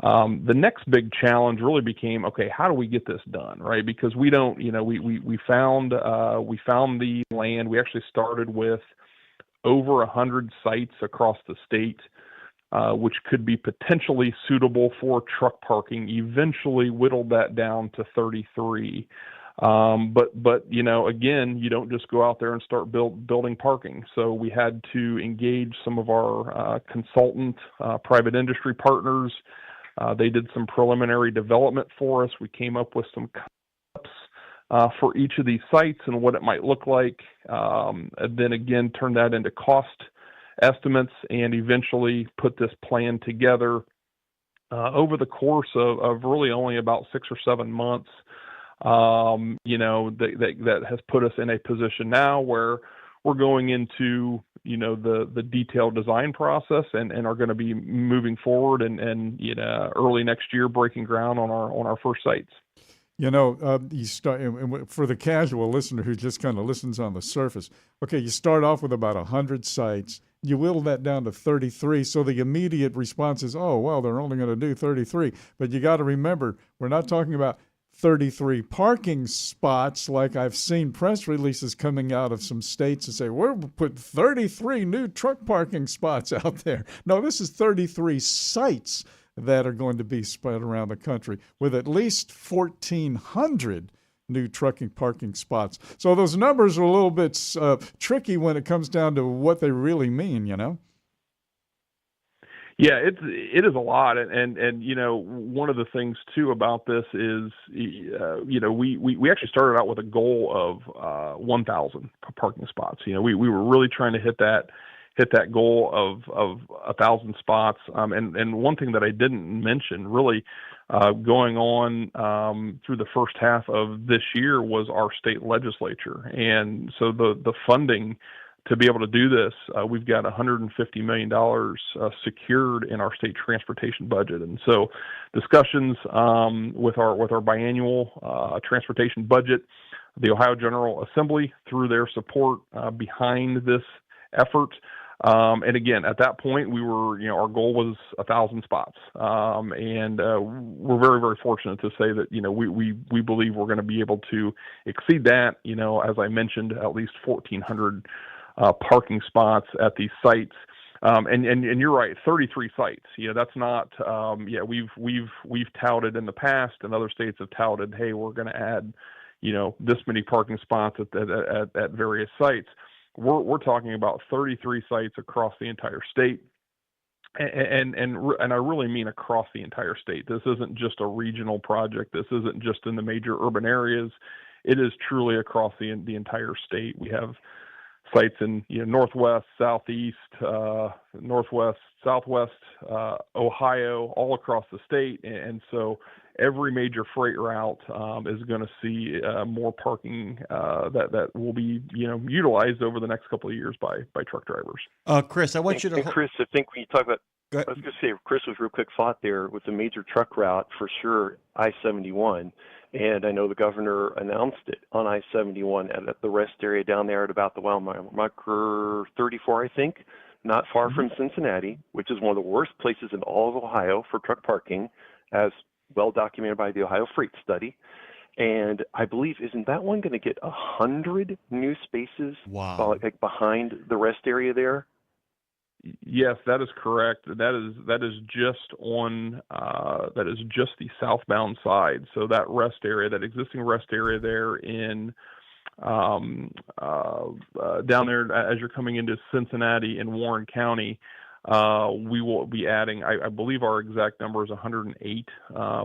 The next big challenge really became, okay, how do we get this done, right? Because we don't, we found the land. We actually started with over 100 sites across the state, which could be potentially suitable for truck parking. Eventually whittled that down to 33. But again, you don't just go out there and start building parking. So we had to engage some of our consultant private industry partners. They did some preliminary development for us. We came up with some concepts for each of these sites and what it might look like, and then again turn that into cost estimates and eventually put this plan together over the course of really only about 6 or 7 months. That has put us in a position now where we're going into the detailed design process and are going to be moving forward and early next year breaking ground on our first sites. You start, and for the casual listener who just kind of listens on the surface, okay, you start off with about 100 sites. You whittle that down to 33, so the immediate response is, oh, well, they're only going to do 33. But you got to remember, we're not talking about 33 parking spots like I've seen press releases coming out of some states that say, we're putting 33 new truck parking spots out there. No, this is 33 sites that are going to be spread around the country with at least 1,400 new trucking parking spots. So those numbers are a little bit tricky when it comes down to what they really mean, Yeah, it is a lot, and one of the things too about this is we actually started out with a goal of 1,000 parking spots. We were really trying to hit that goal of 1,000 spots. And one thing that I didn't mention really going on through the first half of this year was our state legislature. And so the funding to be able to do this, we've got $150 million secured in our state transportation budget. And so discussions with our biannual transportation budget, the Ohio General Assembly, through their support behind this effort. And again, at that point, we were, our goal was 1,000 spots. And we're very, very fortunate to say that, we believe we're going to be able to exceed that, as I mentioned, at least 1,400 parking spots at these sites. And you're right, 33 sites. That's not, we've touted in the past, and other states have touted, hey, we're going to add, this many parking spots at various sites. We're talking about 33 sites across the entire state, and I really mean across the entire state. This isn't just a regional project. This isn't just in the major urban areas. It is truly across the entire state. We have sites in northwest, southeast, northwest, southwest Ohio, all across the state, and so every major freight route is going to see more parking that will be utilized over the next couple of years by truck drivers. Chris, I want you to. And Chris, I think when you talk about, I was going to say, Chris was real quick thought there with the major truck route for sure, I-71. And I know the governor announced it on I-71 at the rest area down there at about the mile marker 34, I think, not far from Cincinnati, which is one of the worst places in all of Ohio for truck parking, as well documented by the Ohio Freight Study. And I believe, isn't that one going to get 100 new spaces? Wow. Like behind the rest area there? Yes, that is correct. That is just on the southbound side. So that rest area, that existing rest area there in down there as you're coming into Cincinnati and Warren County, we will be adding, I believe our exact number is 108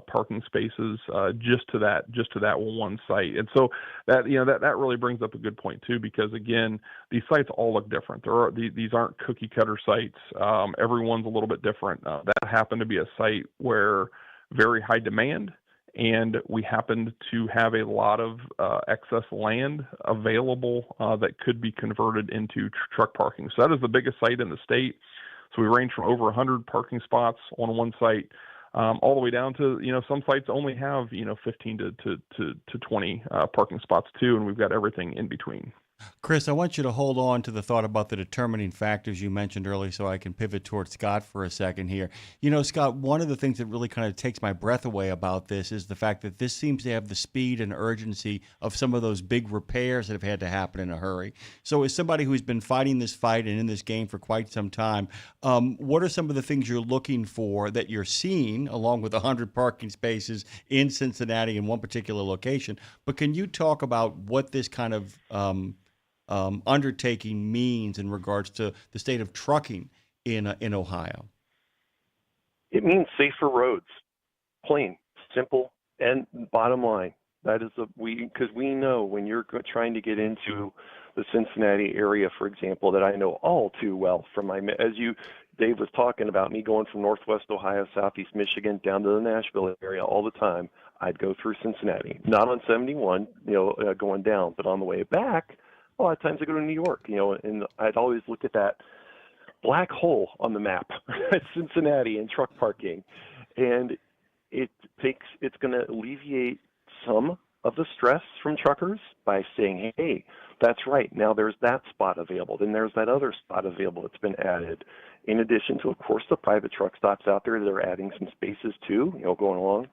parking spaces just to that one site. And so that that really brings up a good point too, because again, these sites all look different. These aren't cookie cutter sites. Everyone's a little bit different. That happened to be a site where very high demand, and we happened to have a lot of excess land available that could be converted into truck parking. So that is the biggest site in the state. So we range from over 100 parking spots on one site, all the way down to, some sites only have, 15 to 20 parking spots too, and we've got everything in between. Chris, I want you to hold on to the thought about the determining factors you mentioned earlier so I can pivot towards Scott for a second here. Scott, one of the things that really kind of takes my breath away about this is the fact that this seems to have the speed and urgency of some of those big repairs that have had to happen in a hurry. So as somebody who's been fighting this fight and in this game for quite some time, what are some of the things you're looking for that you're seeing, along with 100 parking spaces in Cincinnati in one particular location? But can you talk about what this kind of undertaking means in regards to the state of trucking in Ohio? It means safer roads, plain, simple, and bottom line. That is because we know when you're trying to get into the Cincinnati area, for example, that I know all too well from Dave was talking about me going from Northwest Ohio, Southeast Michigan, down to the Nashville area all the time. I'd go through Cincinnati, not on 71, going down, but on the way back, A lot of times I go to New York, and I'd always look at that black hole on the map at Cincinnati and truck parking, and it's going to alleviate some of the stress from truckers by saying, hey, that's right, now there's that spot available, then there's that other spot available that's been added, in addition to, of course, the private truck stops out there that are adding some spaces too, going along.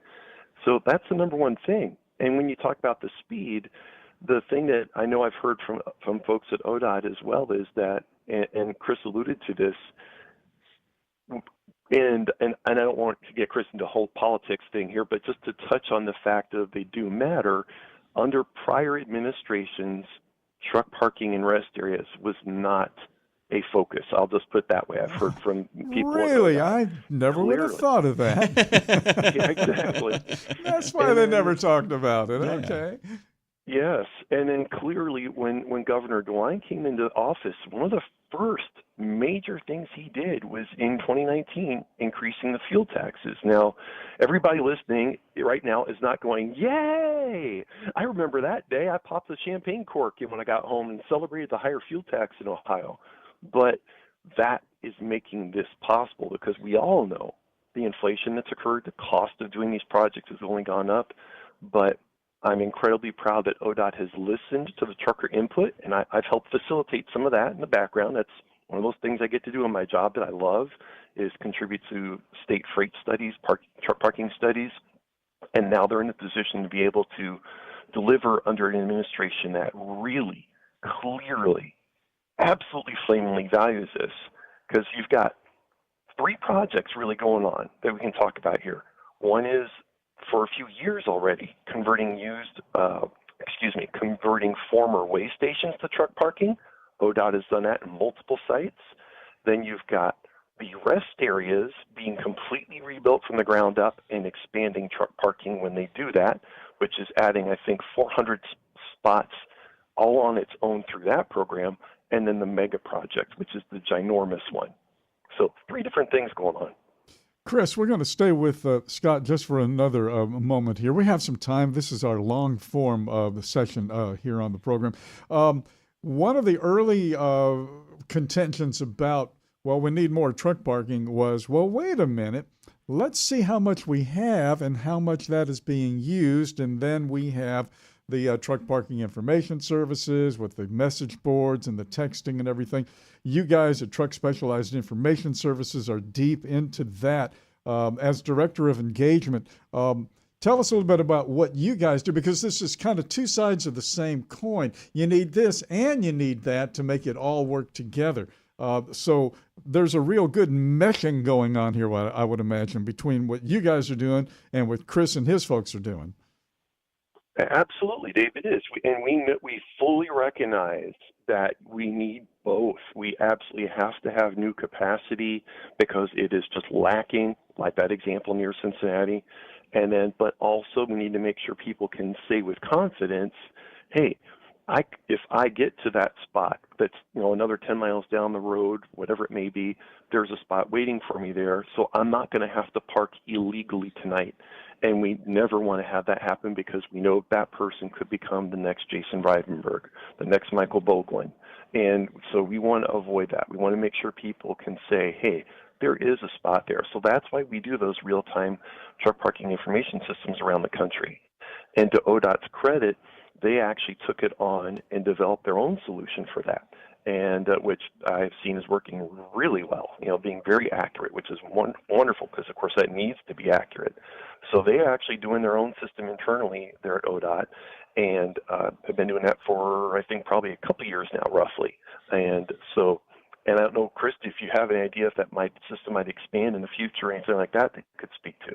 So that's the number one thing. And when you talk about the speed, the thing that I know I've heard from folks at ODOT as well is that, and Chris alluded to this, and I don't want to get Chris into the whole politics thing here, but just to touch on the fact that they do matter, under prior administrations, truck parking in rest areas was not a focus. I'll just put it that way. I've heard from people. Really? I never would have thought of that. Yeah, exactly. That's why they never talked about it. Yeah. Okay. Yes, and then clearly when Governor DeWine came into office, one of the first major things he did was in 2019 increasing the fuel taxes. Now, everybody listening right now is not going, yay! I remember that day. I popped the champagne cork when I got home and celebrated the higher fuel tax in Ohio. But that is making this possible because we all know the inflation that's occurred, the cost of doing these projects has only gone up, but I'm incredibly proud that ODOT has listened to the trucker input, and I've helped facilitate some of that in the background. That's one of those things I get to do in my job that I love, is contribute to state freight studies, truck parking studies, and now they're in a position to be able to deliver under an administration that really, clearly, absolutely flamingly values this, because you've got 3 projects really going on that we can talk about here. One is, for a few years already, converting former way stations to truck parking. ODOT has done that in multiple sites. Then you've got the rest areas being completely rebuilt from the ground up and expanding truck parking when they do that, which is adding, I think, 400 spots all on its own through that program, and then the mega project, which is the ginormous one. So 3 different things going on. Chris, we're going to stay with Scott just for another moment here. We have some time. This is our long form session here on the program. One of the early contentions about, well, we need more truck parking was, well, wait a minute. Let's see how much we have and how much that is being used. And then we have the truck parking information services with the message boards and the texting and everything. You guys at Truck Specialized Information Services are deep into that. As Director of Engagement, tell us a little bit about what you guys do, because this is kind of 2 sides of the same coin. You need this and you need that to make it all work together. So there's a real good meshing going on here, I would imagine, between what you guys are doing and what Chris and his folks are doing. Absolutely, Dave, it is. We fully recognize that we need both. We absolutely have to have new capacity because it is just lacking, like that example near Cincinnati. But also we need to make sure people can say with confidence, hey, if I get to that spot that's another 10 miles down the road, whatever it may be, there's a spot waiting for me there, so I'm not going to have to park illegally tonight. And we never want to have that happen because we know that person could become the next Jason Rivenberg, the next Michael Boglin. And so we want to avoid that. We want to make sure people can say, hey, there is a spot there. So that's why we do those real-time truck parking information systems around the country. And to ODOT's credit, they actually took it on and developed their own solution for that, and which I've seen is working really well, being very accurate, which is wonderful because, of course, that needs to be accurate. So they are actually doing their own system internally there at ODOT, and have been doing that for, I think, probably a couple of years now, roughly. And I don't know, Chris, if you have any idea if that system might expand in the future or anything like that you could speak to.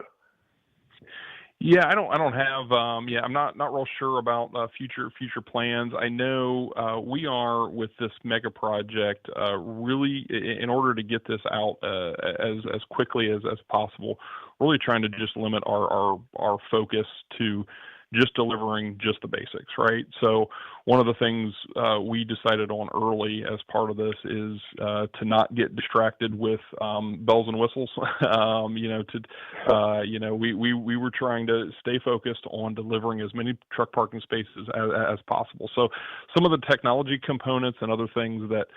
Yeah, I don't have. I'm not real sure about future plans. I know we are with this mega project really in order to get this out as quickly as possible. Really trying to just limit our focus to just delivering just the basics, right? So one of the things we decided on early as part of this is to not get distracted with bells and whistles. We were trying to stay focused on delivering as many truck parking spaces as possible. So some of the technology components and other things that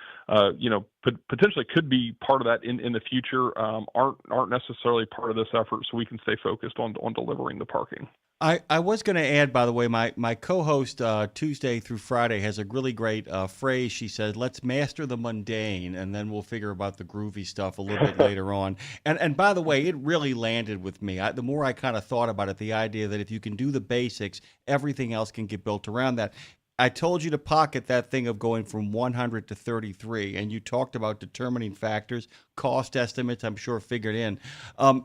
potentially could be part of that in the future aren't necessarily part of this effort, so we can stay focused on delivering the parking. I was going to add, by the way, my co-host Tuesday through Friday has a really great phrase. She said, "Let's master the mundane, and then we'll figure about the groovy stuff a little bit later on." And by the way, it really landed with me. The more I kind of thought about it, the idea that if you can do the basics, everything else can get built around that. I told you to pocket that thing of going from 100 to 33, and you talked about determining factors, cost estimates, I'm sure figured in.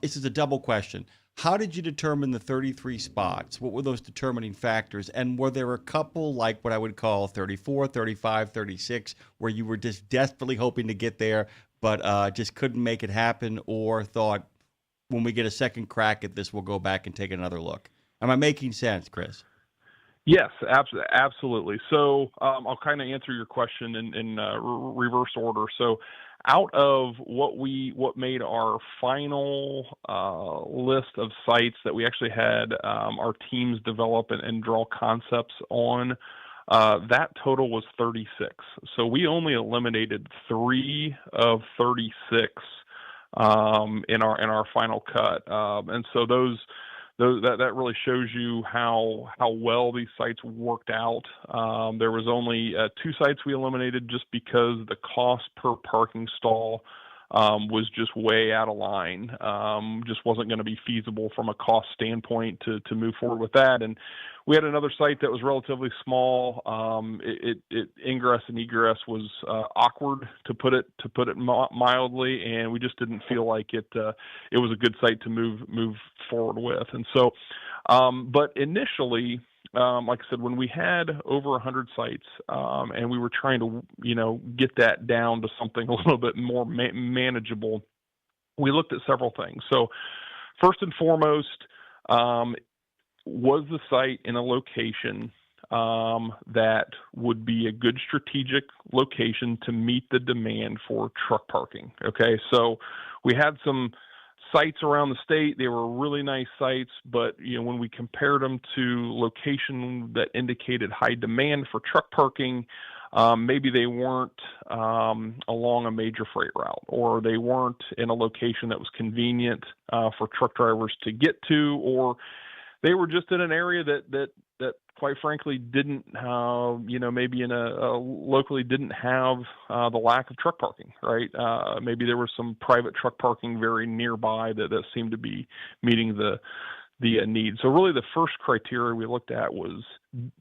This is a double question. How did you determine the 33 spots? What were those determining factors? And were there a couple, like what I would call 34, 35, 36, where you were just desperately hoping to get there, but just couldn't make it happen, or thought, when we get a second crack at this, we'll go back and take another look? Am I making sense, Chris? Yes, absolutely. So I'll kind of answer your question in reverse order. So out of what made our final list of sites that we actually had our teams develop and draw concepts on, that total was 36. So we only eliminated 3 of 36 in our final cut, and so that really shows you how well these sites worked out. There was only 2 sites we eliminated just because the cost per parking stall was just way out of line. Just wasn't going to be feasible from a cost standpoint to move forward with that. And we had another site that was relatively small. It ingress and egress was awkward, to put it mildly, and we just didn't feel like it was a good site to move forward with. And so, but initially, like I said, when we had over 100 sites, and we were trying to, get that down to something a little bit more manageable, we looked at several things. So first and foremost, was the site in a location that would be a good strategic location to meet the demand for truck parking? Okay, so we had some sites around the state. They were really nice sites, but when we compared them to location that indicated high demand for truck parking, maybe they weren't along a major freight route, or they weren't in a location that was convenient for truck drivers to get to, or they were just in an area that quite frankly didn't, maybe in a locally didn't have the lack of truck parking, right? Maybe there was some private truck parking very nearby that seemed to be meeting the need. So really the first criteria we looked at was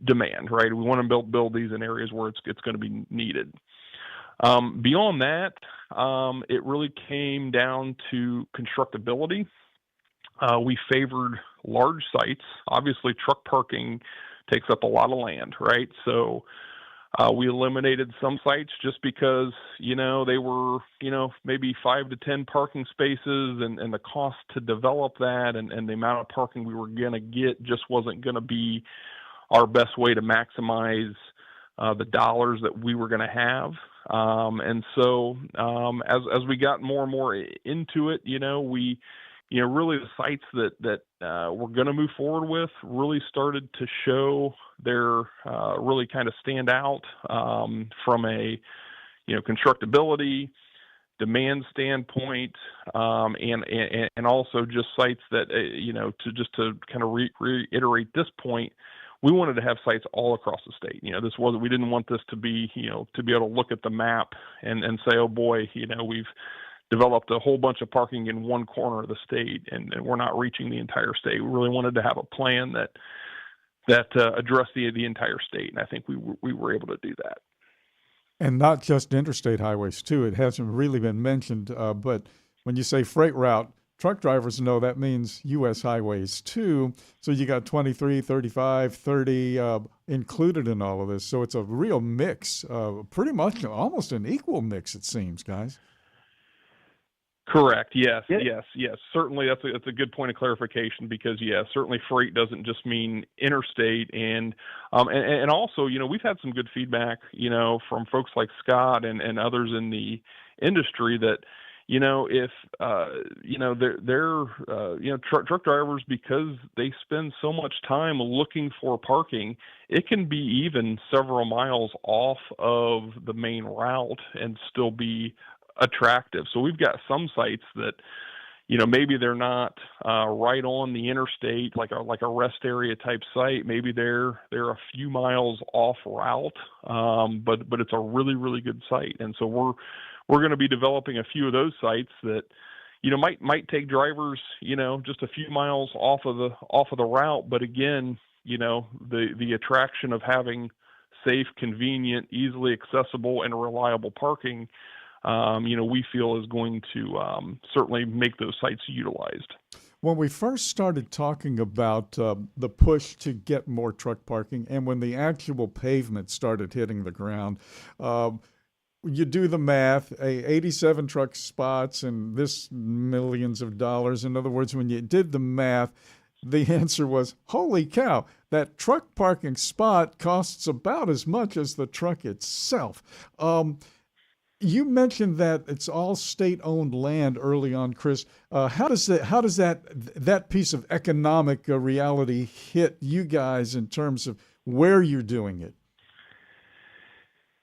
demand, right? We want to build these in areas where it's going to be needed. Beyond that, it really came down to constructability. We favored large sites. Obviously, truck parking takes up a lot of land, right? So we eliminated some sites just because, they were, maybe 5 to 10 parking spaces, and the cost to develop that and the amount of parking we were going to get just wasn't going to be our best way to maximize the dollars that we were going to have. And so as we got more and more into it, we really the sites that we're going to move forward with really started to show their really kind of stand out from a constructability, demand standpoint, and also just sites that to kind of reiterate this point, we wanted to have sites all across the state. We didn't want this to be to be able to look at the map and say, oh boy, we've developed a whole bunch of parking in one corner of the state, and we're not reaching the entire state. We really wanted to have a plan that addressed the entire state, and I think we were able to do that. And not just interstate highways, too. It hasn't really been mentioned, but when you say freight route, truck drivers know that means U.S. highways, too. So you got 23, 35, 30 included in all of this. So it's a real mix, pretty much almost an equal mix, it seems, guys. Correct. Yes. Certainly, that's a good point of clarification because certainly freight doesn't just mean interstate, and also we've had some good feedback from folks like Scott and others in the industry that if they're truck drivers, because they spend so much time looking for parking, it can be even several miles off of the main route and still be attractive. So we've got some sites that maybe they're not right on the interstate, like a rest area type site. Maybe they're a few miles off route, but it's a really, really good site. And so we're going to be developing a few of those sites that might take drivers just a few miles off of the route, but again the attraction of having safe, convenient, easily accessible, and reliable parking we feel is going to certainly make those sites utilized. When we first started talking about the push to get more truck parking, and when the actual pavement started hitting the ground, you do the math, 87 truck spots and this millions of dollars. In other words, when you did the math, the answer was, holy cow, that truck parking spot costs about as much as the truck itself. You mentioned that it's all state-owned land early on, Chris. How does that piece of economic reality hit you guys in terms of where you're doing it?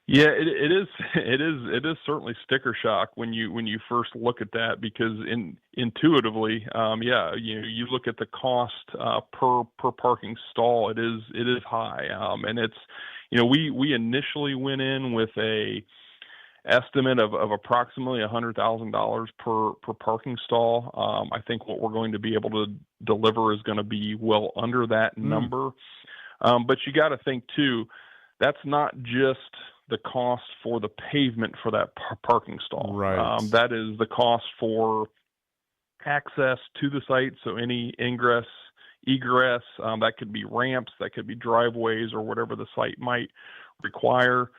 Yeah, it is certainly sticker shock when you first look at that, because intuitively, you look at the cost per parking stall. It is high, and it's we initially went in with a estimate of approximately $100,000 per parking stall. I think what we're going to be able to deliver is going to be well under that number. But you got to think too, that's not just the cost for the pavement for that parking stall. Right. That is the cost for access to the site. So any ingress, egress, that could be ramps, that could be driveways, or whatever the site might require.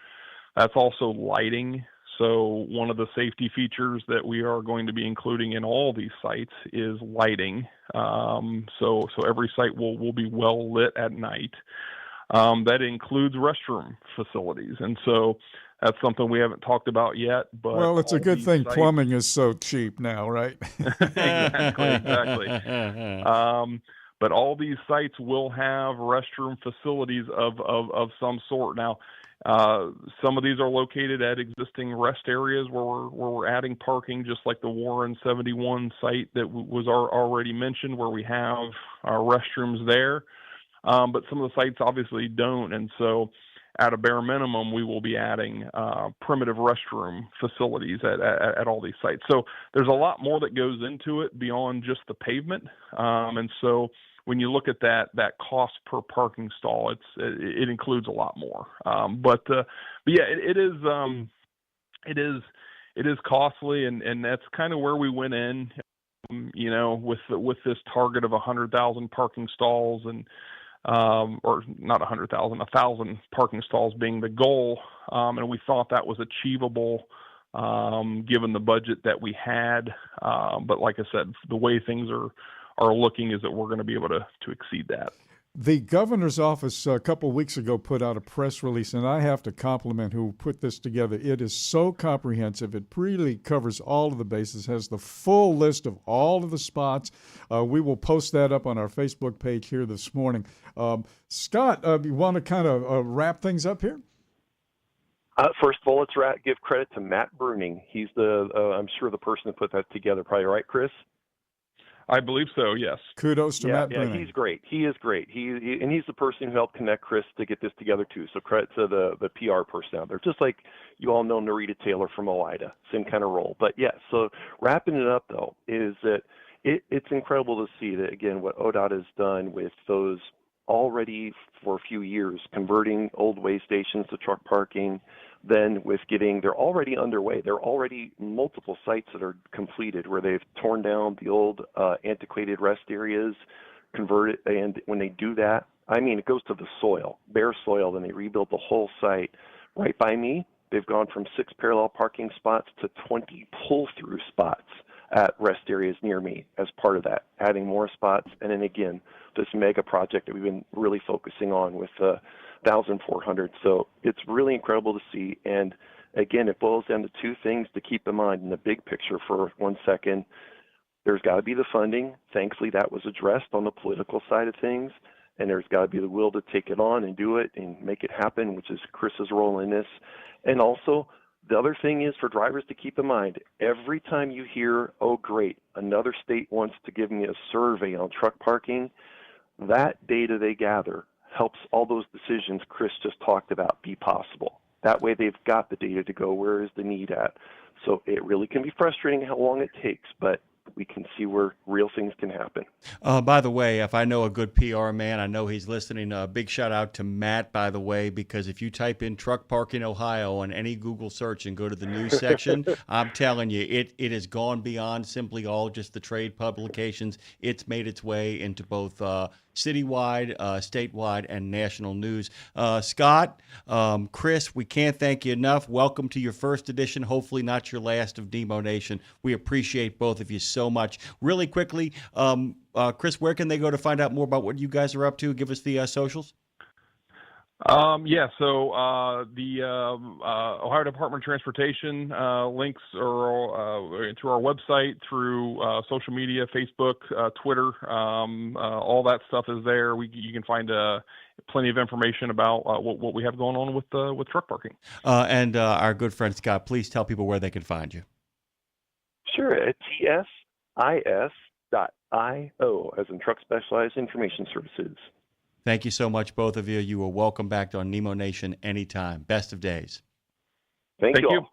That's also lighting. So one of the safety features that we are going to be including in all these sites is lighting. So every site will be well lit at night. That includes restroom facilities. And so that's something we haven't talked about yet. But well, it's a good thing plumbing is so cheap now, right? Exactly. But all these sites will have restroom facilities of some sort. Now, some of these are located at existing rest areas where we're adding parking, just like the Warren 71 site that was already mentioned, where we have restrooms there. But some of the sites obviously don't, and so at a bare minimum, we will be adding primitive restroom facilities at all these sites. So there's a lot more that goes into it beyond just the pavement, and so when you look at that cost per parking stall, it includes a lot more. But yeah, it is costly, and that's kind of where we went in, with this target of 100,000 parking stalls, and or not 100,000, 1,000 parking stalls being the goal, and we thought that was achievable given the budget that we had. But like I said, the way things are looking is that we're going to be able to exceed that. The governor's office a couple of weeks ago put out a press release, and I have to compliment who put this together. It is so comprehensive. It really covers all of the bases, has the full list of all of the spots. We will post that up on our Facebook page here this morning. Scott, you want to kind of wrap things up here? First of all, let's give credit to Matt Bruning. He's I'm sure the person that put that together. Probably right, Chris? I believe so, yes. Kudos to Matt Bruning. Yeah, he's great. He is great. And he's the person who helped connect Chris to get this together too. So credit to the PR person out there. Just like you all know Narita Taylor from OIDA, same kind of role. But yeah, so wrapping it up though is that it's incredible to see that, again, what ODOT has done with those already for a few years, converting old way stations to truck parking, then with they're already underway. There are already multiple sites that are completed where they've torn down the old antiquated rest areas, converted, and when they do that, I mean, it goes to the soil, bare soil, then they rebuild the whole site. Right by me, they've gone from 6 parallel parking spots to 20 pull-through spots. at rest areas near me as part of that, adding more spots. And then again, this mega project that we've been really focusing on with 1,400. So it's really incredible to see. And again, it boils down to two things to keep in mind in the big picture for 1 second. There's got to be the funding. Thankfully, that was addressed on the political side of things. And there's got to be the will to take it on and do it and make it happen, which is Chris's role in this. And also, the other thing is for drivers to keep in mind, every time you hear, oh, great, another state wants to give me a survey on truck parking, that data they gather helps all those decisions Chris just talked about be possible. That way they've got the data to go, where is the need at? So it really can be frustrating how long it takes, but we can see where real things can happen. By the way, if I know a good PR man, I know he's listening. A big shout out to Matt, by the way, because if you type in truck parking Ohio on any Google search and go to the news section, I'm telling you, it has gone beyond simply all just the trade publications. It's made its way into both citywide, statewide, and national news. Scott, Chris, we can't thank you enough. Welcome to your first edition, hopefully not your last, of Nemo Nation. We appreciate both of you so much. Really quickly, Chris, where can they go to find out more about what you guys are up to? Give us the socials. So the Ohio Department of Transportation links are to our website through social media, Facebook, Twitter. All that stuff is there. You can find plenty of information about what we have going on with truck parking. And our good friend Scott, please tell people where they can find you. Sure, at tsis.io, as in Truck Specialized Information Services. Thank you so much, both of you. You are welcome back on Nemo Nation anytime. Best of days. Thank you all.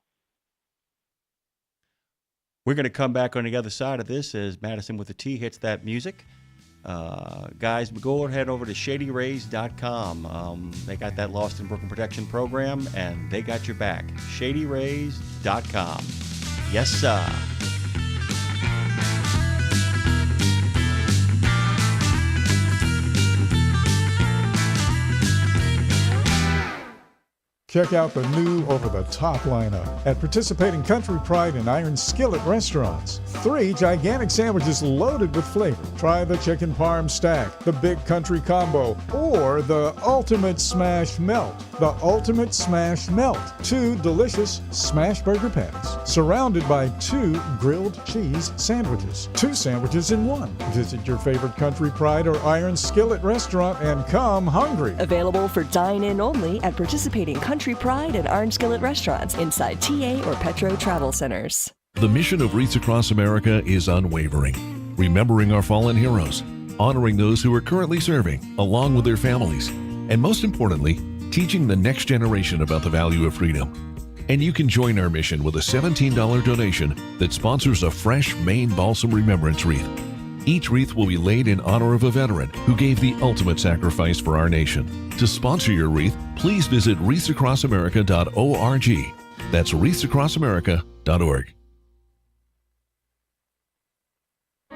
We're going to come back on the other side of this as Madison with a T hits that music. Guys, go ahead over to ShadyRays.com. They got that Lost in Brooklyn Protection program, and they got your back. ShadyRays.com. Yes, sir. Check out the new over-the-top lineup at participating Country Pride and Iron Skillet restaurants. 3 gigantic sandwiches loaded with flavor. Try the chicken parm stack, the big country combo, or the ultimate smash melt. The ultimate smash melt. 2 delicious smash burger patties, surrounded by 2 grilled cheese sandwiches. 2 sandwiches in 1. Visit your favorite Country Pride or Iron Skillet restaurant and come hungry. Available for dine-in only at participating Country Pride and Iron Skillet restaurants inside TA or Petro Travel Centers. The mission of Wreaths Across America is unwavering, remembering our fallen heroes, honoring those who are currently serving, along with their families, and most importantly, teaching the next generation about the value of freedom. And you can join our mission with a $17 donation that sponsors a fresh Maine Balsam Remembrance Wreath. Each wreath will be laid in honor of a veteran who gave the ultimate sacrifice for our nation. To sponsor your wreath, please visit wreathsacrossamerica.org. That's wreathsacrossamerica.org.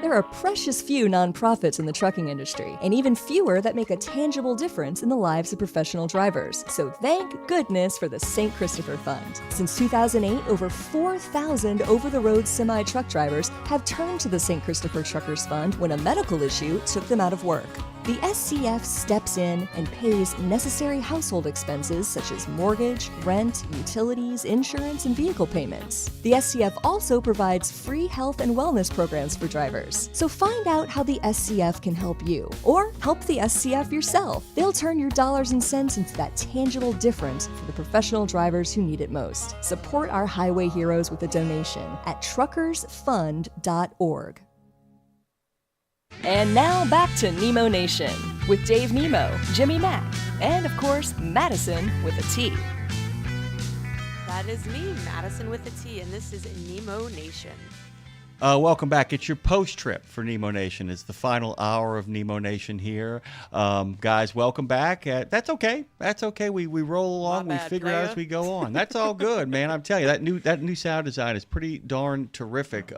There are precious few nonprofits in the trucking industry, and even fewer that make a tangible difference in the lives of professional drivers. So thank goodness for the St. Christopher Fund. Since 2008, over 4,000 over-the-road semi-truck drivers have turned to the St. Christopher Truckers Fund when a medical issue took them out of work. The SCF steps in and pays necessary household expenses such as mortgage, rent, utilities, insurance, and vehicle payments. The SCF also provides free health and wellness programs for drivers. So find out how the SCF can help you, or help the SCF yourself. They'll turn your dollars and cents into that tangible difference for the professional drivers who need it most. Support our highway heroes with a donation at truckersfund.org. And now back to Nemo Nation with Dave Nemo, Jimmy Mack, and of course, Madison with a T. That is me, Madison with a T, and this is Nemo Nation. Welcome back. It's your post-trip for Nemo Nation. It's the final hour of Nemo Nation here. Guys, welcome back. That's okay. That's okay. We roll along. We figure out as we go on. That's all good, man. I'm telling you, that new sound design is pretty darn terrific.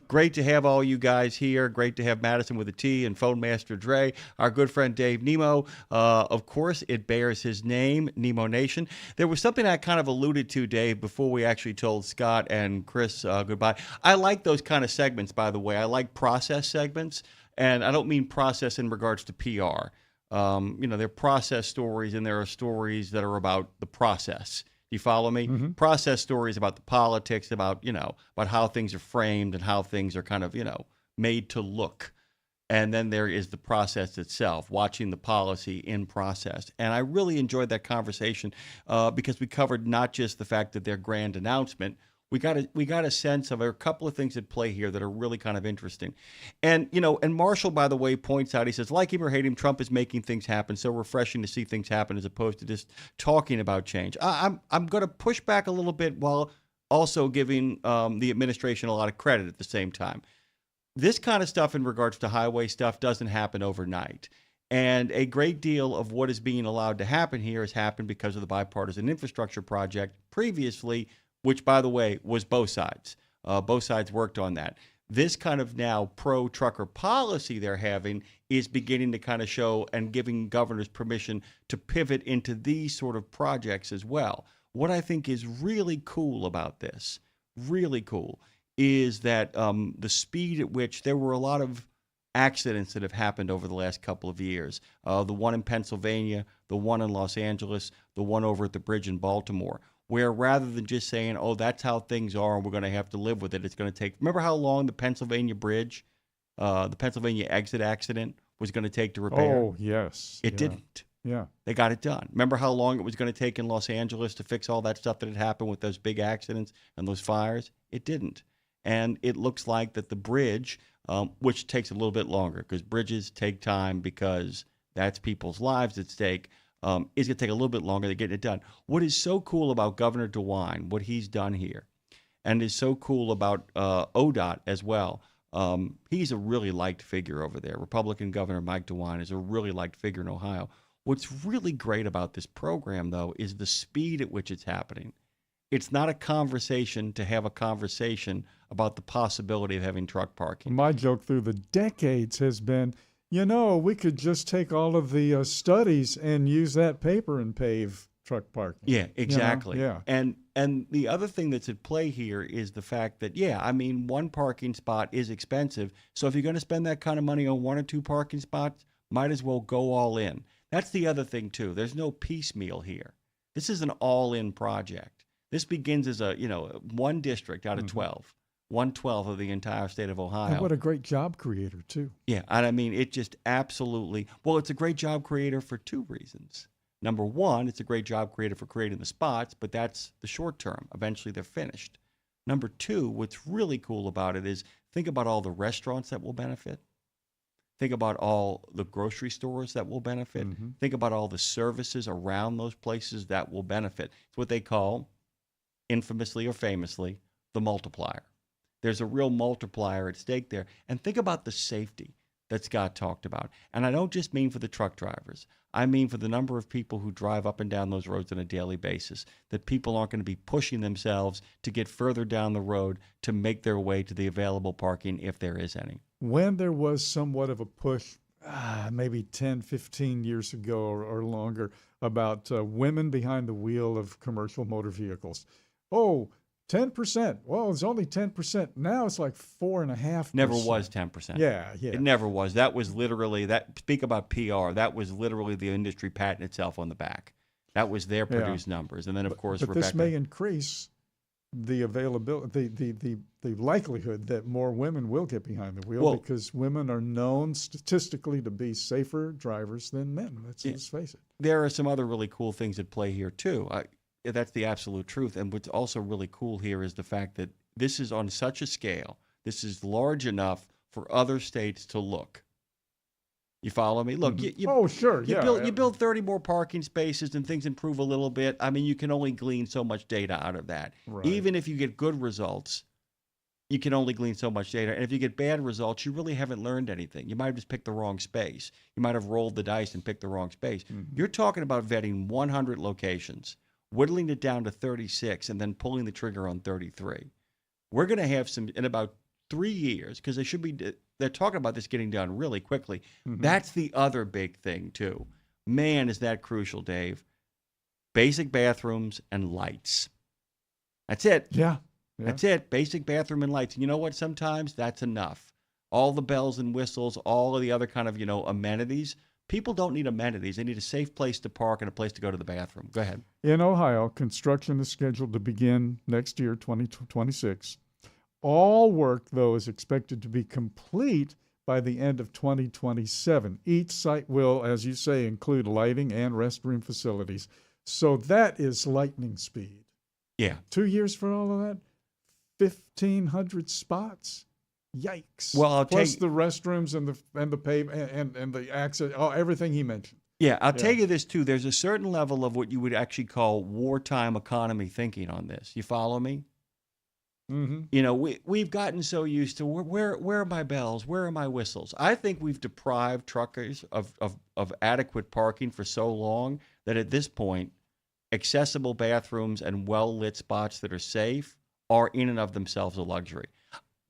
great to have all you guys here. Great to have Madison with a T and Phone Master Dre, our good friend Dave Nemo. Of course, it bears his name, Nemo Nation. There was something I kind of alluded to, Dave, before we actually told Scott and Chris goodbye. I like those kind of segments, by the way. I like process segments, and I don't mean process in regards to PR. There are process stories, and there are stories that are about the process. You follow me? Process stories about the politics, about how things are framed and how things are kind of, made to look. And then there is the process itself, watching the policy in process. And I really enjoyed that conversation because we covered not just the fact that their grand announcement. We got a sense of a couple of things at play here that are really kind of interesting. And, and Marshall, by the way, points out, he says, like him or hate him, Trump is making things happen. So refreshing to see things happen as opposed to just talking about change. I'm going to push back a little bit while also giving the administration a lot of credit at the same time. This kind of stuff in regards to highway stuff doesn't happen overnight. And a great deal of what is being allowed to happen here has happened because of the bipartisan infrastructure project previously, which, by the way, was both sides. Both sides worked on that. This kind of now pro-trucker policy they're having is beginning to kind of show and giving governors permission to pivot into these sort of projects as well. What I think is really cool about this, really cool, is that the speed at which there were a lot of accidents that have happened over the last couple of years. The one in Pennsylvania, the one in Los Angeles, the one over at the bridge in Baltimore, where rather than just saying, oh, that's how things are and we're going to have to live with it, it's going to take. Remember how long the Pennsylvania bridge, the Pennsylvania exit accident was going to take to repair? Oh, yes. It didn't. Yeah. They got it done. Remember how long it was going to take in Los Angeles to fix all that stuff that had happened with those big accidents and those fires? It didn't. And it looks like that the bridge, which takes a little bit longer because bridges take time because that's people's lives at stake, is going to take a little bit longer to get it done. What is so cool about Governor DeWine, what he's done here, and is so cool about ODOT as well, he's a really liked figure over there. Republican Governor Mike DeWine is a really liked figure in Ohio. What's really great about this program, though, is the speed at which it's happening. It's not a conversation to have a conversation about the possibility of having truck parking. My joke through the decades has been, we could just take all of the studies and use that paper and pave truck parking. Yeah, exactly. Yeah. And the other thing that's at play here is the fact that, one parking spot is expensive. So if you're going to spend that kind of money on one or two parking spots, might as well go all in. That's the other thing, too. There's no piecemeal here. This is an all-in project. This begins as one district out of 12. 1/12 of the entire state of Ohio. And what a great job creator, too. Yeah, and I mean, it just absolutely, well, it's a great job creator for two reasons. Number one, it's a great job creator for creating the spots, but that's the short term. Eventually, they're finished. Number two, what's really cool about it is think about all the restaurants that will benefit. Think about all the grocery stores that will benefit. Think about all the services around those places that will benefit. It's what they call, infamously or famously, the multiplier. There's a real multiplier at stake there. And think about the safety that Scott talked about. And I don't just mean for the truck drivers. I mean for the number of people who drive up and down those roads on a daily basis, that people aren't going to be pushing themselves to get further down the road to make their way to the available parking if there is any. When there was somewhat of a push, maybe 10, 15 years ago or longer, about women behind the wheel of commercial motor vehicles. 10%. Well, it's only 10%. Now it's like 4.5%. Never was 10%. Yeah. It never was. That was literally that. Speak about PR. That was literally the industry patting itself on the back. That was their produced numbers, and then of course, but Rebecca. This may increase the availability, the likelihood that more women will get behind the wheel because women are known statistically to be safer drivers than men. Let's face it. There are some other really cool things at play here too. That's the absolute truth. And what's also really cool here is the fact that this is on such a scale. This is large enough for other states to look. You follow me? Look, you build 30 more parking spaces and things improve a little bit. I mean, you can only glean so much data out of that. Right. Even if you get good results, you can only glean so much data. And if you get bad results, you really haven't learned anything. You might have just picked the wrong space. You might have rolled the dice and picked the wrong space. You're talking about vetting 100 locations, whittling it down to 36, and then pulling the trigger on 33. We're going to have some, in about 3 years, because they're talking about this getting done really quickly. Mhm. That's the other big thing too. Man, is that crucial, Dave. Basic bathrooms and lights. That's it. Yeah. That's it. Basic bathroom and lights. And you know what? Sometimes that's enough. All the bells and whistles, all of the other kind of, amenities. People don't need amenities. They need a safe place to park and a place to go to the bathroom. Go ahead. In Ohio, construction is scheduled to begin next year, 2026. All work, though, is expected to be complete by the end of 2027. Each site will, as you say, include lighting and restroom facilities. So that is lightning speed. Yeah. 2 years for all of that? 1,500 spots? Yikes. Well, I'll Plus take- the restrooms and the pavement and the access, everything he mentioned. Yeah, I'll tell you this too. There's a certain level of what you would actually call wartime economy thinking on this. You follow me? Mm-hmm. We've gotten so used to where are my bells? Where are my whistles? I think we've deprived truckers of adequate parking for so long that at this point, accessible bathrooms and well-lit spots that are safe are in and of themselves a luxury.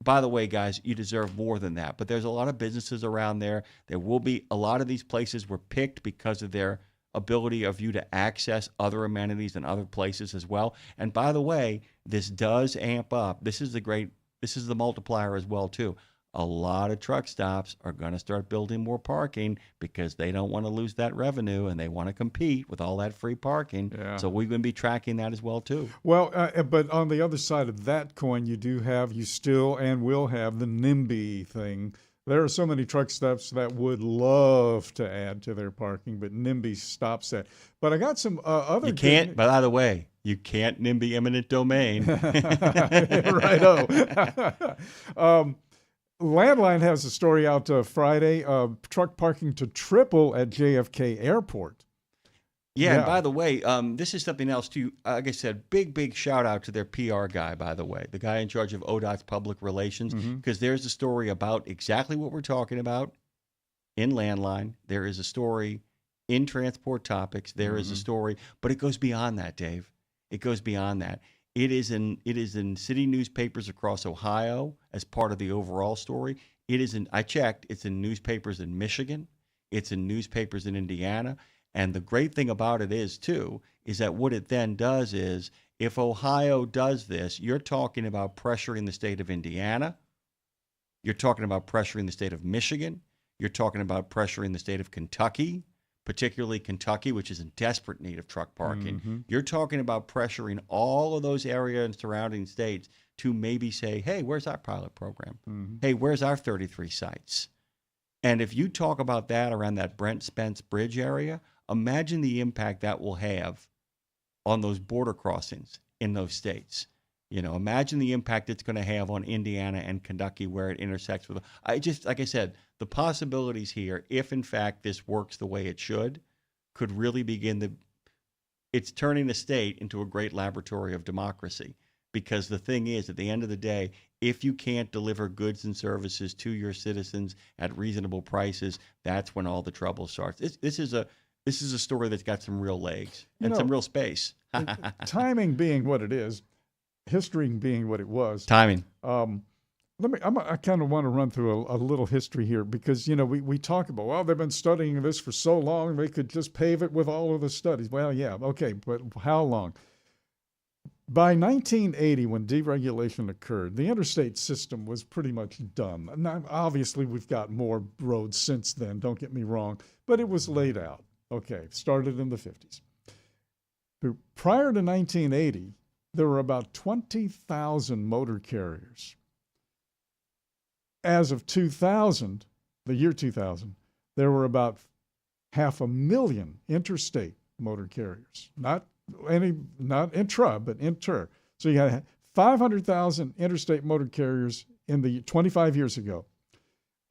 By the way, guys, you deserve more than that. But there's a lot of businesses around there. There will be a lot of these places were picked because of their ability of you to access other amenities and other places as well. And by the way, this does amp up. This is the multiplier as well too. A lot of truck stops are going to start building more parking because they don't want to lose that revenue and they want to compete with all that free parking. Yeah. So we're going to be tracking that as well too. Well, but on the other side of that coin, you still and will have the NIMBY thing. There are so many truck stops that would love to add to their parking, but NIMBY stops that. But I got some other. You can't, by the way, you can't NIMBY eminent domain. Righto. Landline has a story out Friday. Truck parking to triple at JFK Airport. Yeah, and by the way, this is something else too. Like I said, big shout out to their PR guy, by the way, the guy in charge of ODOT's public relations, because there's a story about exactly what we're talking about in Landline. There is a story in Transport Topics. There is a story, but it goes beyond that, Dave. It goes beyond that. It is in city newspapers across Ohio as part of the overall story. I checked, it's in newspapers in Michigan. It's in newspapers in Indiana. And the great thing about it is that what it then does is, if Ohio does this, you're talking about pressuring the state of Indiana. You're talking about pressuring the state of Michigan. You're talking about pressuring the state of Kentucky, particularly Kentucky, which is in desperate need of truck parking. You're talking about pressuring all of those areas and surrounding states to maybe say, hey, where's our pilot program? Hey, where's our 33 sites? And if you talk about that around that Brent Spence Bridge area, imagine the impact that will have on those border crossings in those states. Imagine the impact it's going to have on Indiana and Kentucky where it intersects with. Like I said, the possibilities here, if in fact this works the way it should, could really begin it's turning the state into a great laboratory of democracy. Because the thing is, at the end of the day, if you can't deliver goods and services to your citizens at reasonable prices, that's when all the trouble starts. This is a story that's got some real legs and some real space. Timing being what it is, history being what it was. Timing. I kind of want to run through a little history here because, we talk about, well, they've been studying this for so long, they could just pave it with all of the studies. Well, yeah, okay, but how long? By 1980, when deregulation occurred, the interstate system was pretty much done. Now, obviously, we've got more roads since then, don't get me wrong, but it was laid out. Okay, started in the 50s. Prior to 1980, there were about 20,000 motor carriers. As of 2000, the year 2000, there were about 500,000 interstate motor carriers. Not intra, but inter. So you had 500,000 interstate motor carriers in the 25 years ago.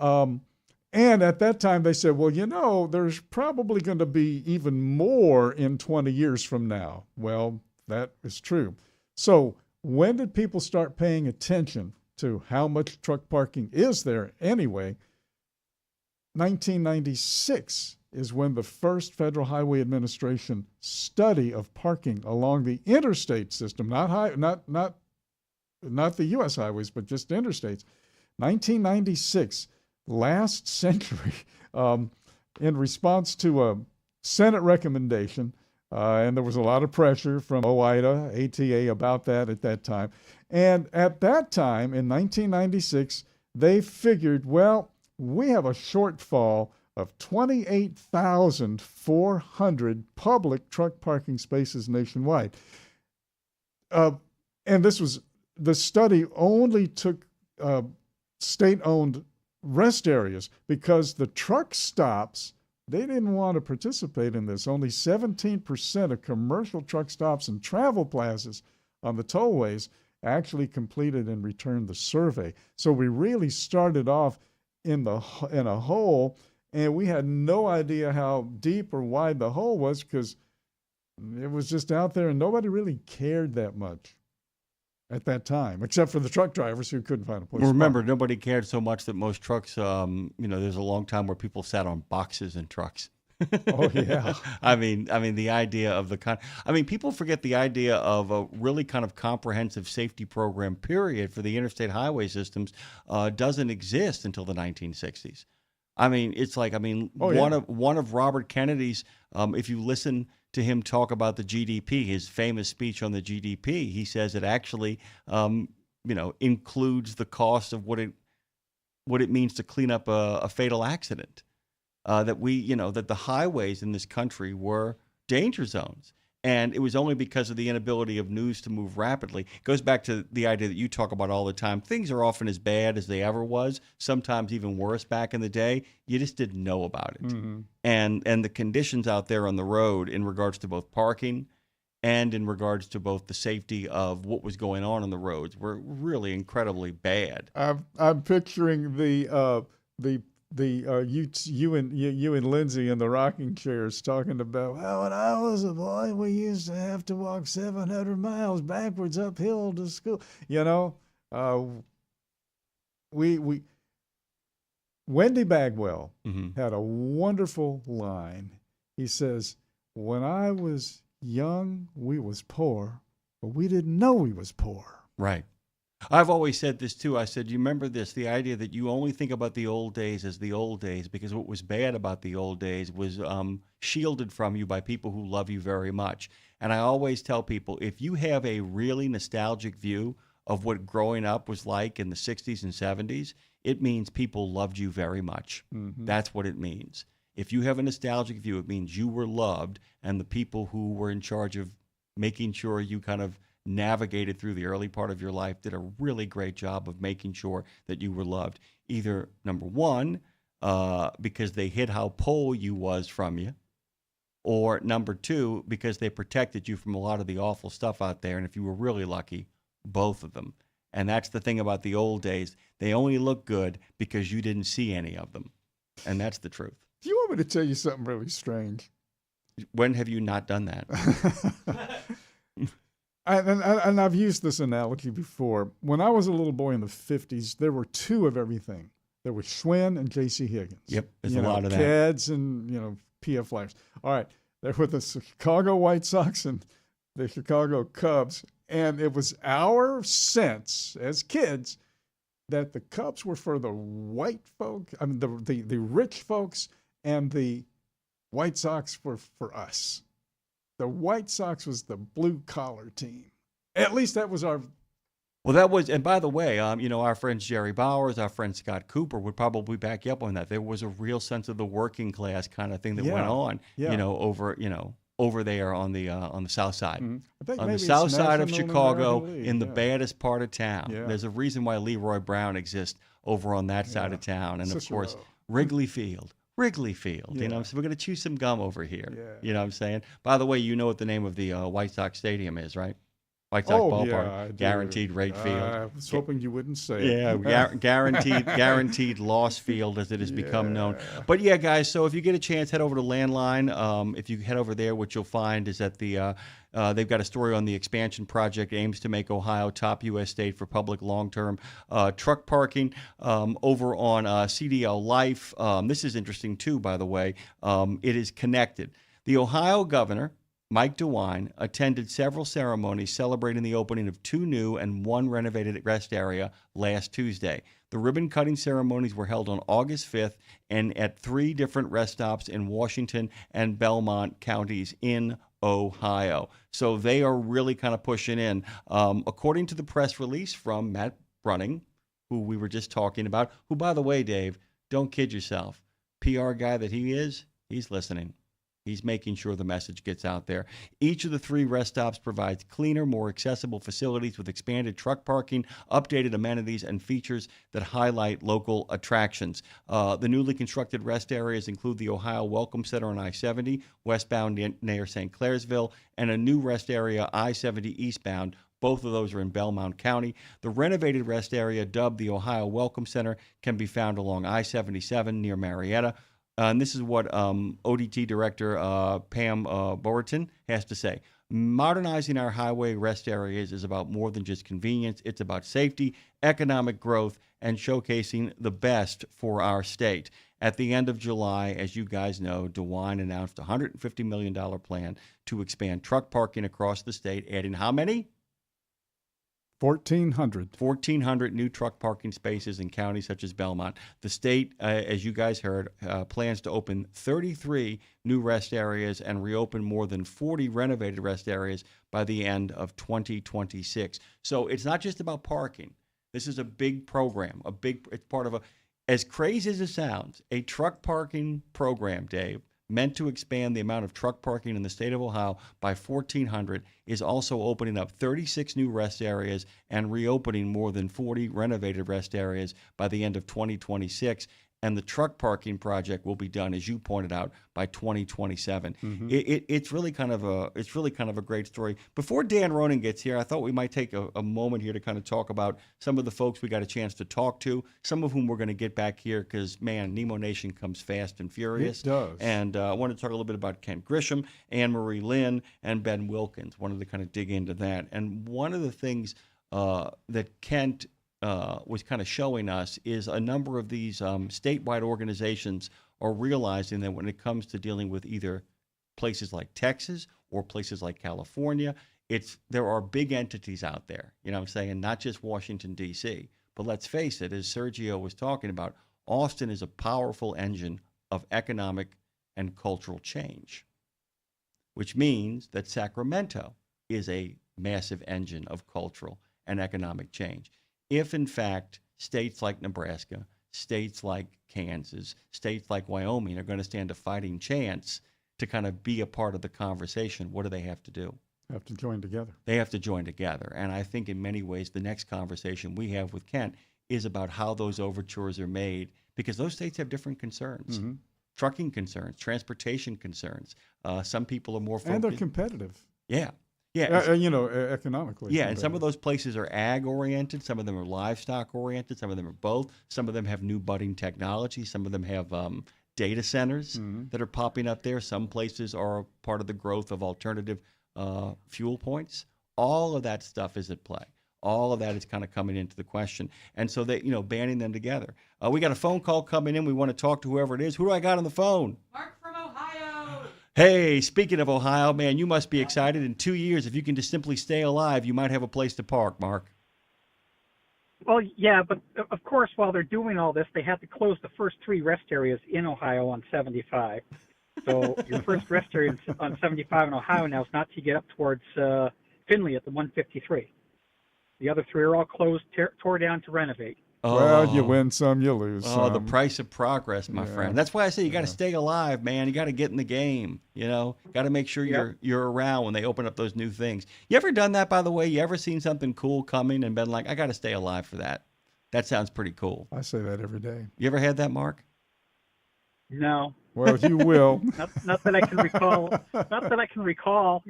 And at that time, they said, well, there's probably going to be even more in 20 years from now. Well, that is true. So when did people start paying attention to how much truck parking is there anyway? 1996 is when the first Federal Highway Administration study of parking along the interstate system, not the U.S. highways, but just interstates, 1996, last century, in response to a Senate recommendation, and there was a lot of pressure from OIDA, ATA about that at that time. And at that time, in 1996, they figured, well, we have a shortfall of 28,400 public truck parking spaces nationwide. And the study only took state-owned rest areas because the truck stops, they didn't want to participate in this. Only 17% of commercial truck stops and travel plazas on the tollways actually completed and returned the survey. So we really started off in a hole, and we had no idea how deep or wide the hole was because it was just out there and nobody really cared that much at that time, except for the truck drivers who couldn't find a place. Remember, nobody cared so much that most trucks, there's a long time where people sat on boxes in trucks. Oh, yeah. I mean, the idea of people forget the idea of a really kind of comprehensive safety program, period, for the interstate highway systems doesn't exist until the 1960s. I mean, it's like, one of Robert Kennedy's, if you listen to him talk about the GDP, his famous speech on the GDP, he says it actually, includes the cost of what it means to clean up a fatal accident. That the highways in this country were danger zones. And it was only because of the inability of news to move rapidly. It goes back to the idea that you talk about all the time. Things are often as bad as they ever was, sometimes even worse back in the day. You just didn't know about it. Mm-hmm. And the conditions out there on the road in regards to both parking and in regards to both the safety of what was going on the roads were really incredibly bad. I'm picturing you and Lindsay in the rocking chairs talking about, well, when I was a boy, we used to have to walk 700 miles backwards uphill to school. Wendy Bagwell had a wonderful line. He says, when I was young, we was poor, but we didn't know we was poor. Right. I've always said this too. I said, you remember this, the idea that you only think about the old days as the old days because what was bad about the old days was shielded from you by people who love you very much. And I always tell people, if you have a really nostalgic view of what growing up was like in the 60s and 70s, it means people loved you very much. Mm-hmm. That's what it means. If you have a nostalgic view, it means you were loved, and the people who were in charge of making sure you kind of navigated through the early part of your life did a really great job of making sure that you were loved. Either, number one, because they hid how pole you was from you, or number two, because they protected you from a lot of the awful stuff out there, and if you were really lucky, both of them. And that's the thing about the old days. They only look good because you didn't see any of them. And that's the truth. Do you want me to tell you something really strange? When have you not done that? And I've used this analogy before. When I was a little boy in the 50s, there were two of everything. There was Schwinn and J.C. Higgins. Yep, there's a lot of that. Keds and, P.F. Flyers. All right, there were the Chicago White Sox and the Chicago Cubs. And it was our sense as kids that the Cubs were for the white folk, the rich folks, and the White Sox were for us. The White Sox was the blue-collar team. At least that was our... Well, that was, and by the way, our friends Jerry Bowers, our friend Scott Cooper would probably back you up on that. There was a real sense of the working class kind of thing that went on, over there on the south side. Mm-hmm. On the south side of National Chicago, American League, in the baddest part of town. Yeah. There's a reason why Leroy Brown exists over on that side of town. And, of course, Wrigley Field. Yeah. So we're going to chew some gum over here. Yeah. You know what I'm saying? By the way, you know what the name of the White Sox Stadium is, right? White Sox Ballpark. Yeah, I do. Guaranteed rate field. I was hoping you wouldn't say it. Yeah, guaranteed loss field, as it has become known. But yeah, guys, so if you get a chance, head over to Landline. If you head over there, what you'll find is that they've got a story on the expansion project aims to make Ohio top U.S. state for public long-term truck parking. Over on CDL Life, this is interesting too, by the way. It is connected. The Ohio governor, Mike DeWine, attended several ceremonies celebrating the opening of 2 new and 1 renovated rest area last Tuesday. The ribbon-cutting ceremonies were held on August 5th and at 3 different rest stops in Washington and Belmont counties in Ohio. So they are really kind of pushing in. According to the press release from Matt Brunning, who we were just talking about, who, by the way, Dave, don't kid yourself. PR guy that he is, he's listening. He's making sure the message gets out there. Each of the 3 rest stops provides cleaner, more accessible facilities with expanded truck parking, updated amenities, and features that highlight local attractions. The newly constructed rest areas include the Ohio Welcome Center on I-70, westbound near St. Clairsville, and a new rest area, I-70 eastbound. Both of those are in Belmont County. The renovated rest area, dubbed the Ohio Welcome Center, can be found along I-77 near Marietta. And this is what ODT Director Pam Borton has to say. Modernizing our highway rest areas is about more than just convenience. It's about safety, economic growth, and showcasing the best for our state. At the end of July, as you guys know, DeWine announced a $150 million plan to expand truck parking across the state, adding how many? 1,400. 1,400 new truck parking spaces in counties such as Belmont. The state, as you guys heard, plans to open 33 new rest areas and reopen more than 40 renovated rest areas by the end of 2026. So it's not just about parking. This is a big program. It's part of as crazy as it sounds, a truck parking program, Dave, meant to expand the amount of truck parking in the state of Ohio by 1,400, is also opening up 36 new rest areas and reopening more than 40 renovated rest areas by the end of 2026. And the truck parking project will be done, as you pointed out, by 2027. Mm-hmm. It's really kind of a great story. Before Dan Ronan gets here, I thought we might take a moment here to kind of talk about some of the folks we got a chance to talk to, some of whom we're going to get back here because, man, Nemo Nation comes fast and furious. It does. And I want to talk a little bit about Kent Grisham, Anne Marie Lynn, and Ben Wilkins. Wanted to kind of dig into that. And one of the things that Kent was kind of showing us is a number of these statewide organizations are realizing that when it comes to dealing with either places like Texas or places like California, there are big entities out there, you know what I'm saying, not just Washington, D.C. But let's face it, as Sergio was talking about, Austin is a powerful engine of economic and cultural change, which means that Sacramento is a massive engine of cultural and economic change. If, in fact, states like Nebraska, states like Kansas, states like Wyoming are going to stand a fighting chance to kind of be a part of the conversation, what do they have to do? Have to join together. They have to join together. And I think in many ways the next conversation we have with Kent is about how those overtures are made, because those states have different concerns. Mm-hmm. Trucking concerns, transportation concerns. Some people are more focused. And they're competitive. Yeah. Yeah, economically. Yeah, and some of those places are ag-oriented. Some of them are livestock-oriented. Some of them are both. Some of them have new budding technology. Some of them have data centers that are popping up there. Some places are part of the growth of alternative fuel points. All of that stuff is at play. All of that is kind of coming into the question. And so they, banding them together. We got a phone call coming in. We want to talk to whoever it is. Who do I got on the phone? Mark from Ohio. Hey, speaking of Ohio, man, you must be excited. In 2 years, if you can just simply stay alive, you might have a place to park, Mark. Well, yeah, but of course, while they're doing all this, they have to close the first 3 rest areas in Ohio on 75. So your first rest area on 75 in Ohio now is not to get up towards Findlay at the 153. The other 3 are all closed, tore down to renovate. Well, you win some, you lose some. Oh, the price of progress, my friend. That's why I say you got to stay alive, man. You got to get in the game, Got to make sure you're around when they open up those new things. You ever done that, by the way? You ever seen something cool coming and been like, I got to stay alive for that? That sounds pretty cool. I say that every day. You ever had that, Mark? No. Well, you will. not that I can recall. Not that I can recall.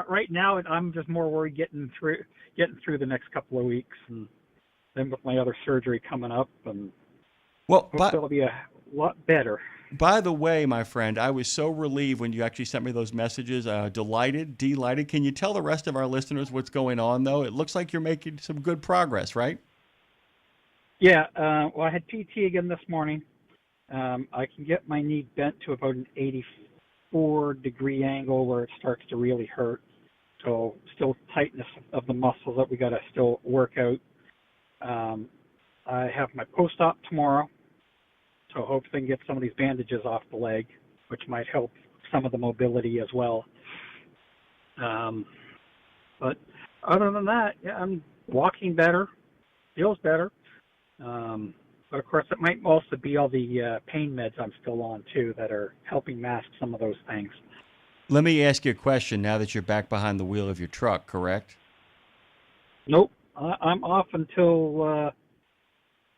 Right now I'm just more worried getting through the next couple of weeks, and then with my other surgery coming up, and hopefully it'll be a lot better. By the way, my friend, I was so relieved when you actually sent me those messages. Delighted. Can you tell the rest of our listeners what's going on, though? It looks like you're making some good progress, right? Yeah. Well, I had PT again this morning. I can get my knee bent to about an 4-degree angle where it starts to really hurt. So still tightness of the muscles that we got to still work out. I have my post-op tomorrow, so hopefully I can get some of these bandages off the leg, which might help some of the mobility as well. But other than that, yeah, I'm walking better, feels better. But of course, it might also be all the pain meds I'm still on too that are helping mask some of those things. Let me ask you a question now that you're back behind the wheel of your truck, correct? Nope, I'm off until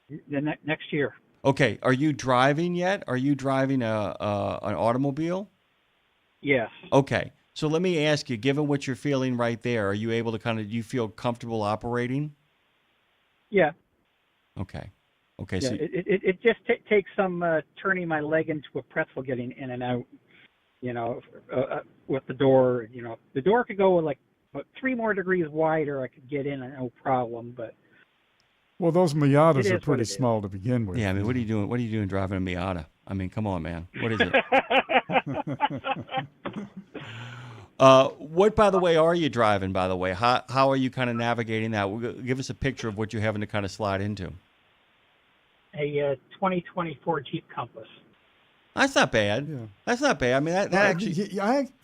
the next year. Okay, are you driving yet? Are you driving an automobile? Yes. Okay, so let me ask you, given what you're feeling right there, are you able to do you feel comfortable operating? Yeah. Okay. Okay, Yeah, so it just takes some turning my leg into a pretzel, getting in and out. With the door. The door could go like 3 more degrees wider. I could get in, no problem. But well, those Miatas it are is pretty what it is. small to begin with. yeah, I mean, what are you doing? What are you doing driving a Miata? I mean, come on, man. What is it? What, by the way, are you driving, by the way? How are you kind of navigating that? Give us a picture of what you're having to kind of slide into. A 2024 Jeep Compass. That's not bad. Yeah. That's not bad. I mean, that actually...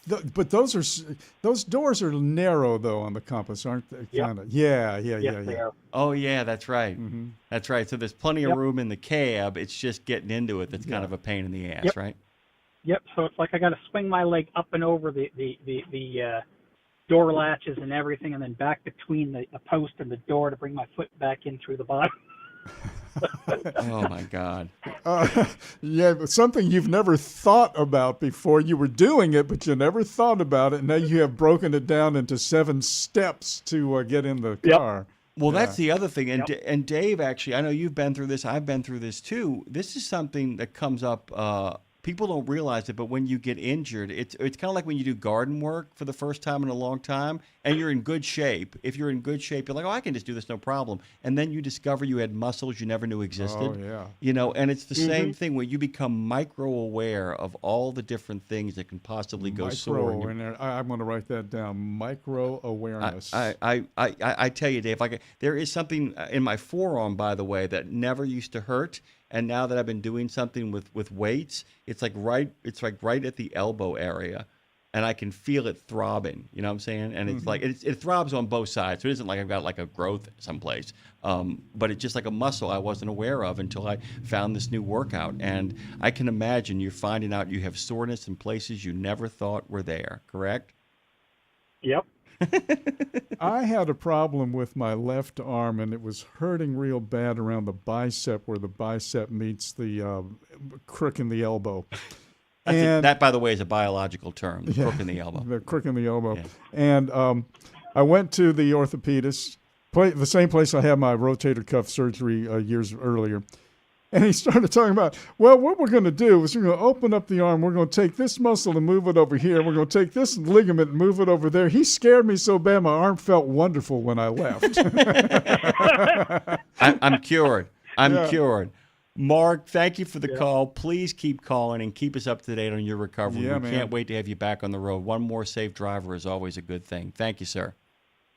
but those doors are narrow, though, on the Compass, aren't they? Yep. Kind of. Yeah. They are. Oh, yeah, that's right. Mm-hmm. That's right. So there's plenty of room in the cab. It's just getting into it that's kind of a pain in the ass, right? Yep. So it's like I got to swing my leg up and over the door latches and everything, and then back between the post and the door to bring my foot back in through the bottom. Oh, my God. Yeah, but something you've never thought about before. You were doing it, but you never thought about it. Now you have broken it down into 7 steps to get in the car. Well, that's the other thing. And Dave, actually, I know you've been through this. I've been through this, too. This is something that comes up. People don't realize it, but when you get injured, it's kind of like when you do garden work for the first time in a long time, and you're in good shape. If you're in good shape, you're like, oh, I can just do this, no problem. And then you discover you had muscles you never knew existed. Oh, yeah. And it's the same thing where you become micro-aware of all the different things that can possibly go sore. I'm going to write that down. Micro-awareness. I tell you, Dave, there is something in my forearm, by the way, that never used to hurt. And now that I've been doing something with weights, it's like right at the elbow area, and I can feel it throbbing. You know what I'm saying? And it's like it throbs on both sides. So it isn't like I've got like a growth someplace, but it's just like a muscle I wasn't aware of until I found this new workout. And I can imagine you're finding out you have soreness in places you never thought were there. Correct? Yep. I had a problem with my left arm, and it was hurting real bad around the bicep, where the bicep meets the crook in the elbow. That, by the way, is a biological term, the crook in the elbow. The crook in the elbow. Yeah. And I went to the orthopedist, the same place I had my rotator cuff surgery years earlier. And he started talking about, well, what we're going to do is we're going to open up the arm. We're going to take this muscle and move it over here. We're going to take this ligament and move it over there. He scared me so bad, my arm felt wonderful when I left. I'm cured. I'm cured. Mark, thank you for the call. Please keep calling and keep us up to date on your recovery. Yeah, we can't wait to have you back on the road. One more safe driver is always a good thing. Thank you, sir.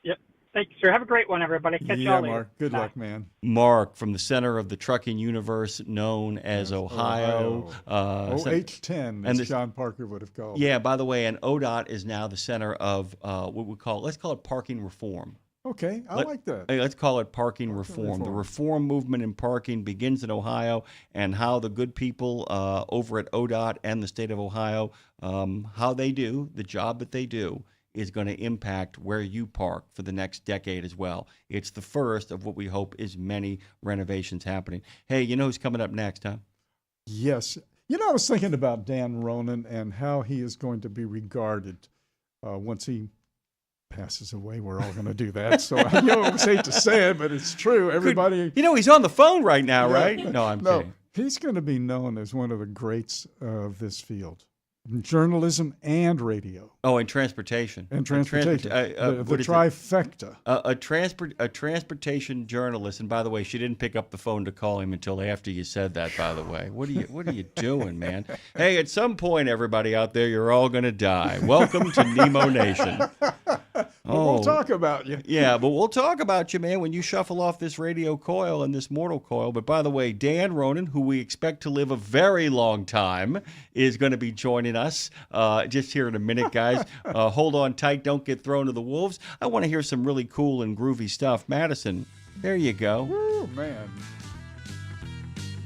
Yep. Thank you, sir. Have a great one, everybody. Catch y'all later. Mark. Good luck, man. Mark, from the center of the trucking universe known as Ohio. OH10, as John Parker would have called it. Yeah, by the way, and ODOT is now the center of what we call, let's call it parking reform. Okay, I like that. Let's call it parking reform. The reform movement in parking begins in Ohio, and how the good people over at ODOT and the state of Ohio, how they do the job that they do is going to impact where you park for the next decade as well. It's the first of what we hope is many renovations happening. Hey, you know who's coming up next, huh? Yes. I was thinking about Dan Ronan and how he is going to be regarded once he passes away. We're all going to do that. So I always hate to say it, but it's true. Everybody. He's on the phone right now, right? No, I'm kidding. He's going to be known as one of the greats of this field. Journalism and radio. Oh, and transportation. And transportation. The trifecta. A transportation journalist. And by the way, she didn't pick up the phone to call him until after you said that, by the way. What are you doing, man? Hey, at some point, everybody out there, you're all going to die. Welcome to Nemo Nation. We'll talk about you. Yeah, but we'll talk about you, man, when you shuffle off this radio coil and this mortal coil. But by the way, Dan Ronan, who we expect to live a very long time, is going to be joining us just here in a minute, guys. Hold on tight. Don't get thrown to the wolves. I want to hear some really cool and groovy stuff. Madison, there you go. Woo, man.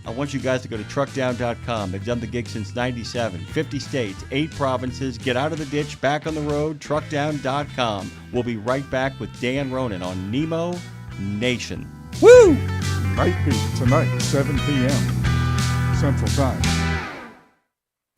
I want you guys to go to truckdown.com. They've done the gig since 97. 50 states, 8 provinces. Get out of the ditch, back on the road, truckdown.com. We'll be right back with Dan Ronan on Nemo Nation. Woo! Night Beat tonight, 7 p.m. Central Time.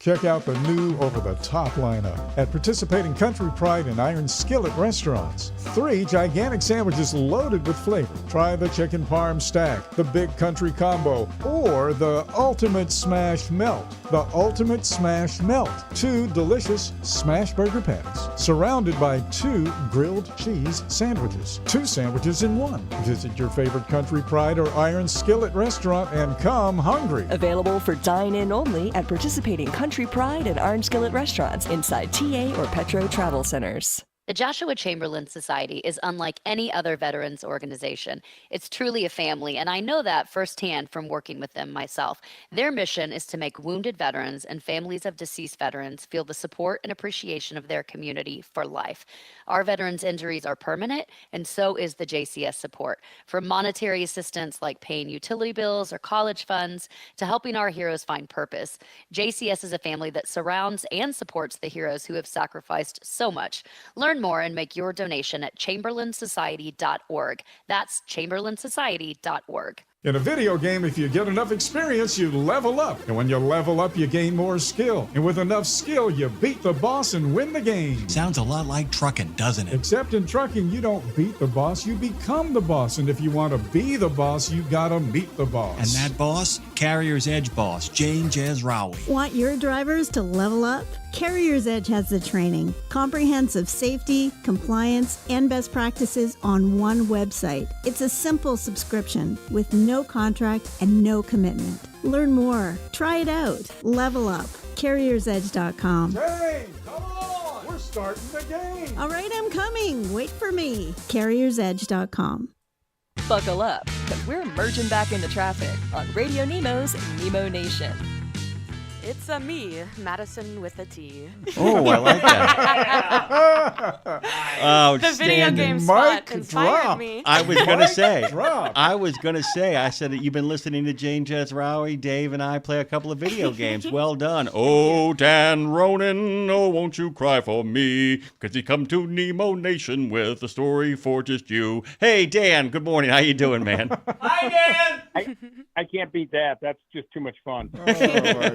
Check out the new over-the-top lineup at participating Country Pride and Iron Skillet restaurants. 3 gigantic sandwiches loaded with flavor. Try the chicken parm stack, the big country combo, or the ultimate smash melt. The ultimate smash melt. 2 delicious smash burger patties, surrounded by 2 grilled cheese sandwiches. 2 sandwiches in 1. Visit your favorite Country Pride or Iron Skillet restaurant and come hungry. Available for dine-in only at participating Country Pride and Iron Skillet restaurants inside TA or Petro Travel Centers. The Joshua Chamberlain Society is unlike any other veterans organization. It's truly a family, and I know that firsthand from working with them myself. Their mission is to make wounded veterans and families of deceased veterans feel the support and appreciation of their community for life. Our veterans' injuries are permanent, and so is the JCS support. From monetary assistance like paying utility bills or college funds to helping our heroes find purpose, JCS is a family that surrounds and supports the heroes who have sacrificed so much. Learn more and make your donation at chamberlainsociety.org. That's chamberlainsociety.org. In a video game, if you get enough experience, you level up. And when you level up, you gain more skill. And with enough skill, you beat the boss and win the game. Sounds a lot like trucking, doesn't it? Except in trucking, you don't beat the boss, you become the boss. And if you want to be the boss, you gotta meet the boss. And that boss? Carrier's Edge boss, Jane Jazrawi. Want your drivers to level up? Carrier's Edge has the training, comprehensive safety, compliance, and best practices on one website. It's a simple subscription with no contract and no commitment. Learn more. Try it out. Level up. CarriersEdge.com. Hey, come on! We're starting the game! All right, I'm coming. Wait for me. CarriersEdge.com. Buckle up, because we're merging back into traffic on Radio Nemo's Nemo Nation. It's me, Madison with a T. Oh, I like that. The video game spot inspired me. I was going to say, I said that you've been listening to Jane Jazrawi, Dave, and I play a couple of video games. Well done. Oh, Dan Ronan, oh, won't you cry for me? Because he come to Nemo Nation with a story for just you. Hey, Dan, good morning. How you doing, man? Hi, Dan. I can't beat that. That's just too much fun. Oh, my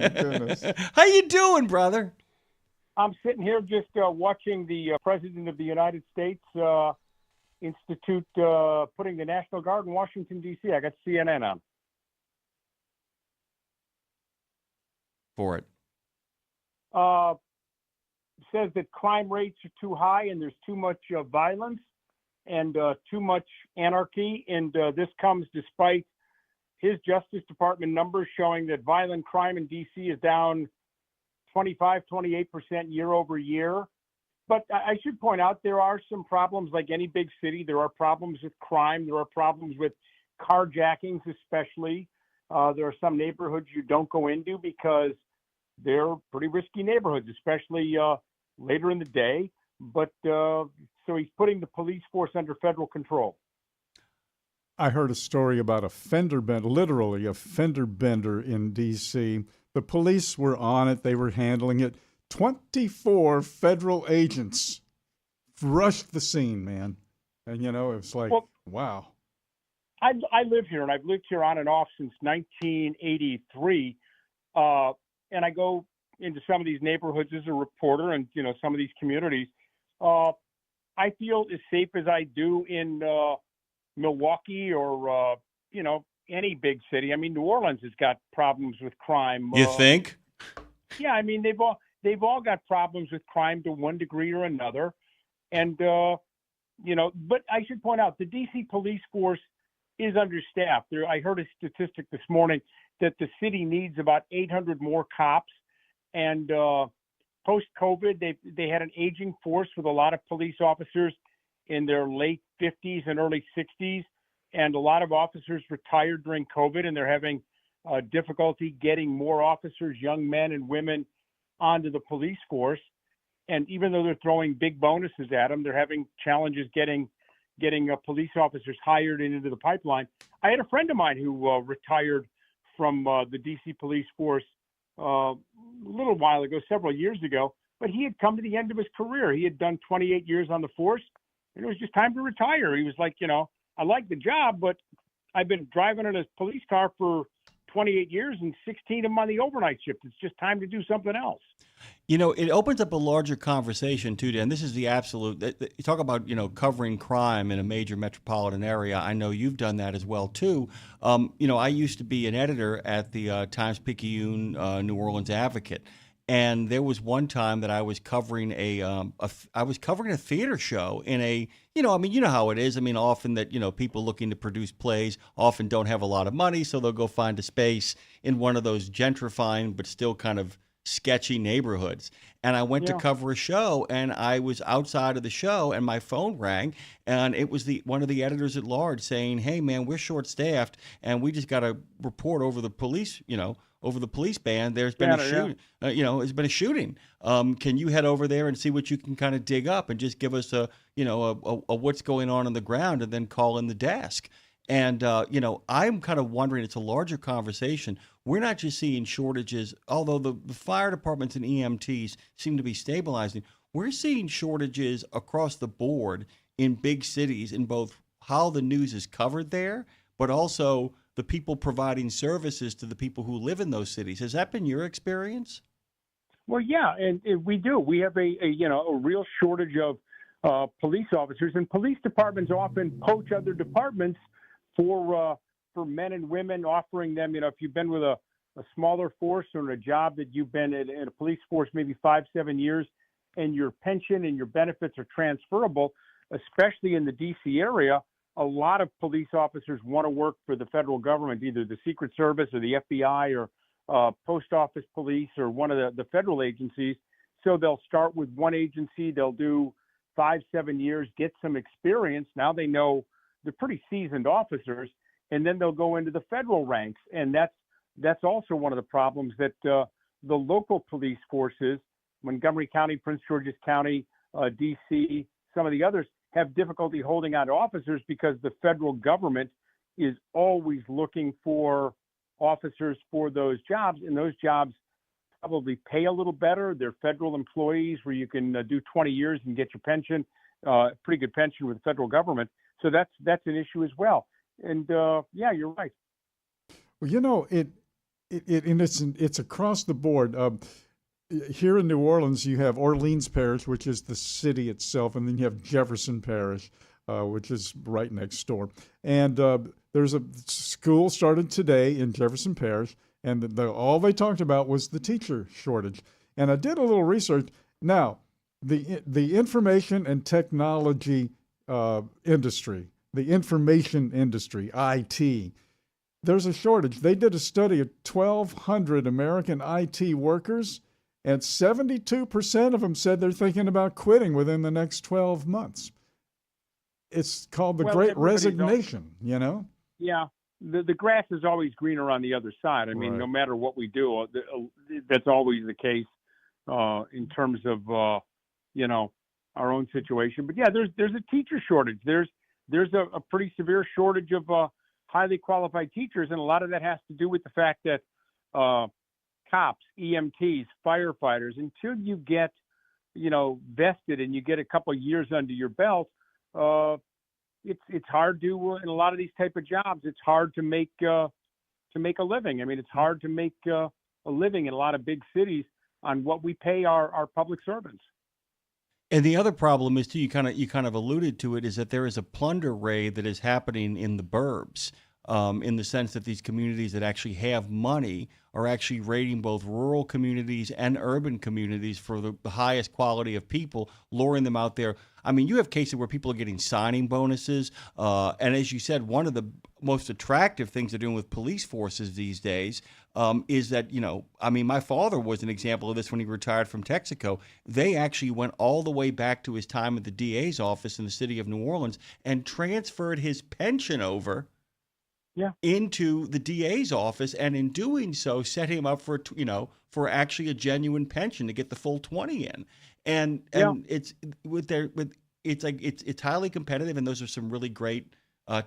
goodness. How you doing, brother? I'm sitting here just watching the President of the United States institute putting the National Guard in Washington, D.C. I got CNN on. For it. Says that crime rates are too high and there's too much violence and too much anarchy. And this comes despite his Justice Department numbers showing that violent crime in D.C. is down 28% year over year. But I should point out there are some problems like any big city. There are problems with crime. There are problems with carjackings especially. There are some neighborhoods you don't go into because they're pretty risky neighborhoods, especially later in the day. But so he's putting the police force under federal control. I heard a story about a fender bender, literally a fender bender in D.C. The police were on it. They were handling it. 24 federal agents rushed the scene, man. And, you know, it's like, wow. I live here, and I've lived here on and off since 1983. And I go into some of these neighborhoods as a reporter and, you know, some of these communities. I feel as safe as I do in Milwaukee or, you know, any big city. I mean, New Orleans has got problems with crime. You think? Yeah, I mean, they've all got problems with crime to one degree or another. And, but I should point out the DC police force is understaffed. I heard a statistic this morning that the city needs about 800 more cops. And post-COVID, they had an aging force with a lot of police officers in their late 50s and early 60s. And a lot of officers retired during COVID, and they're having difficulty getting more officers, young men and women, onto the police force. And even though they're throwing big bonuses at them, they're having challenges getting police officers hired into the pipeline. I had a friend of mine who retired from the DC police force a little while ago, several years ago, but he had come to the end of his career. He had done 28 years on the force, and it was just time to retire. He was like, I like the job, but I've been driving in a police car for 28 years and 16 of them on the overnight shift. It's just time to do something else. It opens up a larger conversation too, Dan. This is the absolute. You talk about covering crime in a major metropolitan area. I know you've done that as well too. I used to be an editor at the Times-Picayune New Orleans Advocate, and there was one time that I was covering a theater show in a you know how it is. I mean, often that people looking to produce plays often don't have a lot of money, so they'll go find a space in one of those gentrifying but still kind of sketchy neighborhoods. And I went to cover a show, and I was outside of the show, and my phone rang, and it was one of the editors at large saying, "Hey man, we're short staffed, and we just got a report over the police, over the police band. There's been a shooting. There's been a shooting. Can you head over there and see what you can kind of dig up, and just give us a what's going on the ground, and then call in the desk." And I'm kind of wondering, it's a larger conversation. We're not just seeing shortages, although the fire departments and EMTs seem to be stabilizing. We're seeing shortages across the board in big cities in both how the news is covered there, but also the people providing services to the people who live in those cities. Has that been your experience? Well, yeah, and we do. We have a real shortage of police officers, and police departments often poach other departments for men and women, offering them, if you've been with a smaller force or a job that you've been in a police force maybe 5-7 years, and your pension and your benefits are transferable, especially in the DC area, a lot of police officers want to work for the federal government, either the Secret Service or the FBI or Post Office Police or one of the federal agencies. So they'll start with one agency, they'll do 5-7 years, get some experience. Now they know they're pretty seasoned officers, and then they'll go into the federal ranks. And that's also one of the problems that the local police forces, Montgomery County, Prince George's County, DC, some of the others, have difficulty holding on to officers because the federal government is always looking for officers for those jobs, and those jobs probably pay a little better. They're federal employees where you can do 20 years and get your pension, pretty good pension with the federal government. So that's an issue as well. And yeah, you're right. Well, it's across the board. Here in New Orleans, you have Orleans Parish, which is the city itself, and then you have Jefferson Parish, which is right next door. And there's a school started today in Jefferson Parish, and all they talked about was the teacher shortage. And I did a little research. Now, the information and technology industry, the information industry, IT, there's a shortage. They did a study of 1,200 American IT workers, and 72% of them said they're thinking about quitting within the next 12 months. It's called the Great Resignation, Yeah, the grass is always greener on the other side. I mean, no matter what we do, that's always the case in terms of, our own situation. But yeah, there's a teacher shortage. There's a pretty severe shortage of highly qualified teachers, and a lot of that has to do with the fact that cops, EMTs, firefighters, until you get, vested and you get a couple of years under your belt, it's hard to in a lot of these type of jobs. It's hard to make a living. I mean, it's hard to make a living in a lot of big cities on what we pay our public servants. And the other problem is too, you kind of alluded to it, is that there is a plunder raid that is happening in the burbs. in the sense that these communities that actually have money are actually rating both rural communities and urban communities for the highest quality of people, luring them out there. I mean, you have cases where people are getting signing bonuses. And as you said, one of the most attractive things they're doing with police forces these days is that, I mean, my father was an example of this when he retired from Texaco. They actually went all the way back to his time at the DA's office in the city of New Orleans and transferred his pension over into the DA's office, and in doing so, set him up for for actually a genuine pension to get the full 20 in. And it's it's highly competitive, and those are some really great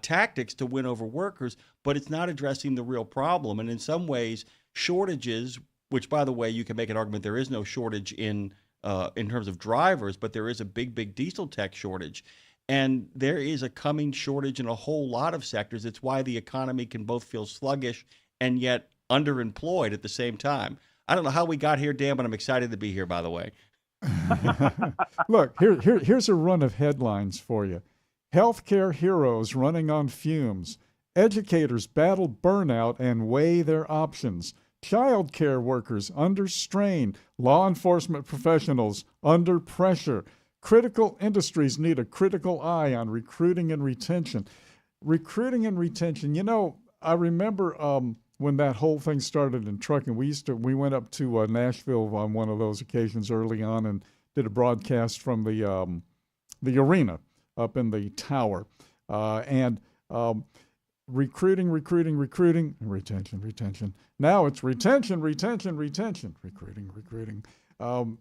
tactics to win over workers, but it's not addressing the real problem. And in some ways, shortages, which by the way, you can make an argument there is no shortage in terms of drivers, but there is a big diesel tech shortage. And there is a coming shortage in a whole lot of sectors. It's why the economy can both feel sluggish and yet underemployed at the same time. I don't know how we got here, Dan, but I'm excited to be here, by the way. Look, here's a run of headlines for you. Healthcare heroes running on fumes. Educators battle burnout and weigh their options. Child care workers under strain. Law enforcement professionals under pressure. Critical industries need a critical eye on recruiting and retention. Recruiting and retention. I remember when that whole thing started in trucking. We went up to Nashville on one of those occasions early on and did a broadcast from the arena up in the tower, and recruiting, and retention. Now it's retention, recruiting.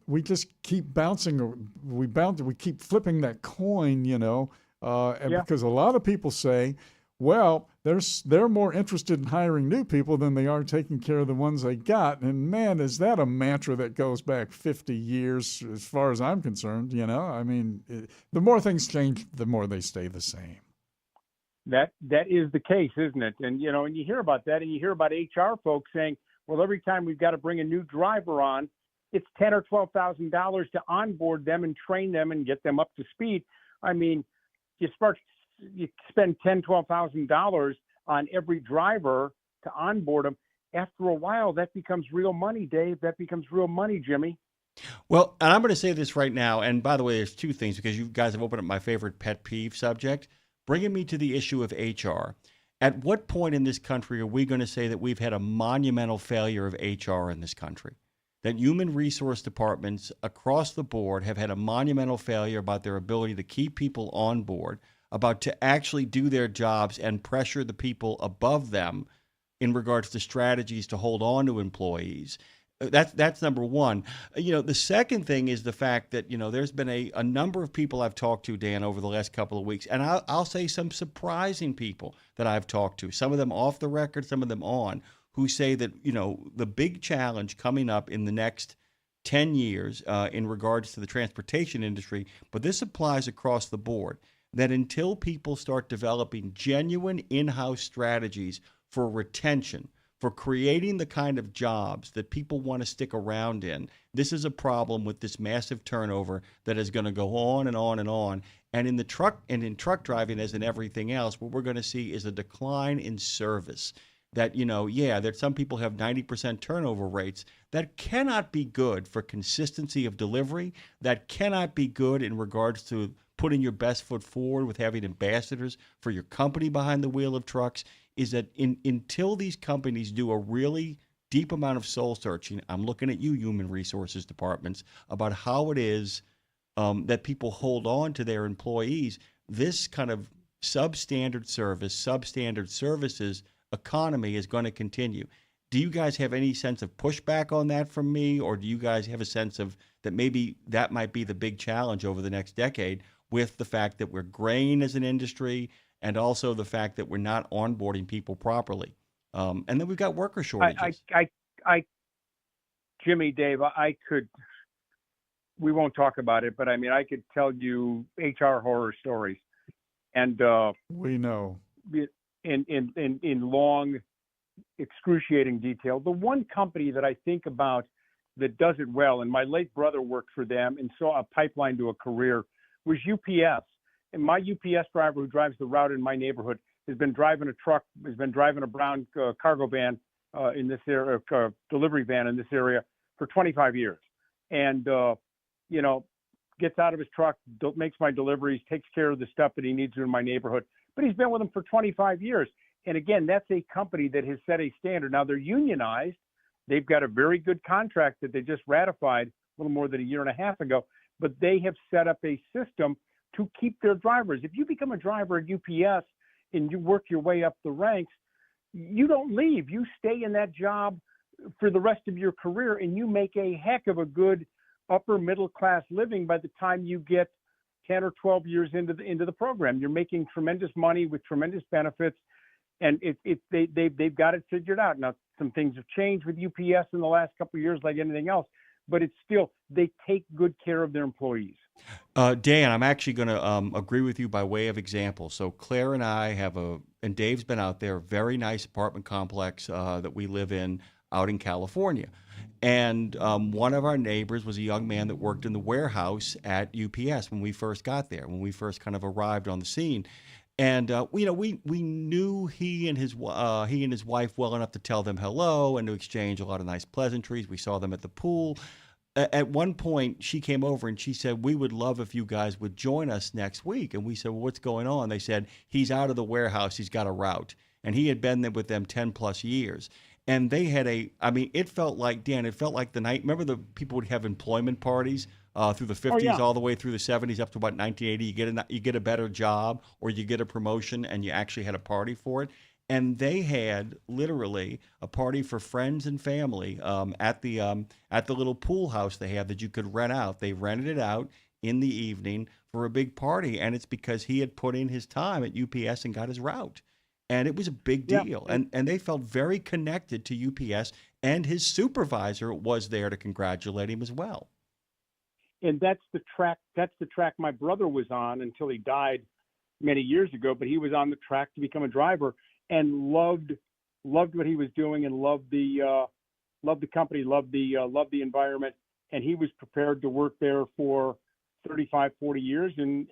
We just keep bouncing. We keep flipping that coin, because a lot of people say, well, they're more interested in hiring new people than they are taking care of the ones they got. And man, is that a mantra that goes back 50 years as far as I'm concerned, I mean, the more things change, the more they stay the same. That is the case, isn't it? And, and you hear about that, and you hear about HR folks saying, well, every time we've got to bring a new driver on, it's $10,000 or $12,000 to onboard them and train them and get them up to speed. I mean, you spend $10,000, $12,000 on every driver to onboard them. After a while, that becomes real money, Dave. That becomes real money, Jimmy. Well, and I'm going to say this right now. And by the way, there's two things, because you guys have opened up my favorite pet peeve subject, bringing me to the issue of HR. At what point in this country are we going to say that we've had a monumental failure of HR in this country? That human resource departments across the board have had a monumental failure about their ability to keep people on board, about to actually do their jobs and pressure the people above them in regards to strategies to hold on to employees. That's number one. The second thing is the fact that, there's been a number of people I've talked to, Dan, over the last couple of weeks, and I'll say some surprising people that I've talked to, some of them off the record, some of them on, who say that, the big challenge coming up in the next 10 years in regards to the transportation industry, but this applies across the board, that until people start developing genuine in-house strategies for retention, for creating the kind of jobs that people want to stick around in, this is a problem with this massive turnover that is going to go on and on and on. And in truck driving, as in everything else, what we're going to see is a decline in service. That, that some people have 90% turnover rates. That cannot be good for consistency of delivery. That cannot be good in regards to putting your best foot forward with having ambassadors for your company behind the wheel of trucks. Is that until these companies do a really deep amount of soul searching, I'm looking at you, human resources departments, about how it is that people hold on to their employees, this kind of substandard services economy is going to continue. Do you guys have any sense of pushback on that from me, or do you guys have a sense of that maybe that might be the big challenge over the next decade, with the fact that we're graying as an industry and also the fact that we're not onboarding people properly? And then we've got worker shortages. Jimmy, Dave, we won't talk about it, but I mean, I could tell you HR horror stories. And we know. In long, excruciating detail. The one company that I think about that does it well, and my late brother worked for them and saw a pipeline to a career, was UPS. And my UPS driver who drives the route in my neighborhood has been driving a truck, has been driving a brown cargo van in this area, delivery van in this area for 25 years. And, you know, gets out of his truck, makes my deliveries, takes care of the stuff that he needs to in my neighborhood. But he's been with them for 25 years. And again, that's a company that has set a standard. Now they're unionized. They've got a very good contract that they just ratified a little more than a year and a half ago, but they have set up a system to keep their drivers. If you become a driver at UPS and you work your way up the ranks, you don't leave. You stay in that job for the rest of your career, and you make a heck of a good upper middle class living by the time you get 10 or 12 years into the program. You're making tremendous money with tremendous benefits, and they've got it figured out. Now, some things have changed with UPS in the last couple of years, like anything else, but it's still, they take good care of their employees. Dan, I'm actually going to agree with you by way of example. So Claire and I have and Dave's been out there, a very nice apartment complex that we live in out in California. And one of our neighbors was a young man that worked in the warehouse at UPS when we first got there, when we first kind of arrived on the scene. And we knew he and his wife well enough to tell them hello and to exchange a lot of nice pleasantries. We saw them at the pool. At one point, she came over and she said, "We would love if you guys would join us next week." And we said, "Well, what's going on?" They said, "He's out of the warehouse. He's got a route." And he had been there with them 10 plus years. And they had it felt like, Dan, it felt like the night, remember the people would have employment parties through the 50s all the way through the 70s up to about 1980. You get a better job or you get a promotion and you actually had a party for it. And they had literally a party for friends and family at the little pool house they have that you could rent out. They rented it out in the evening for a big party, and it's because he had put in his time at UPS and got his route. And it was a big deal. And they felt very connected to UPS, and his supervisor was there to congratulate him as well. And that's the track my brother was on until he died many years ago, but he was on the track to become a driver and loved what he was doing and loved the company, loved the environment, and he was prepared to work there for 35, 40 years and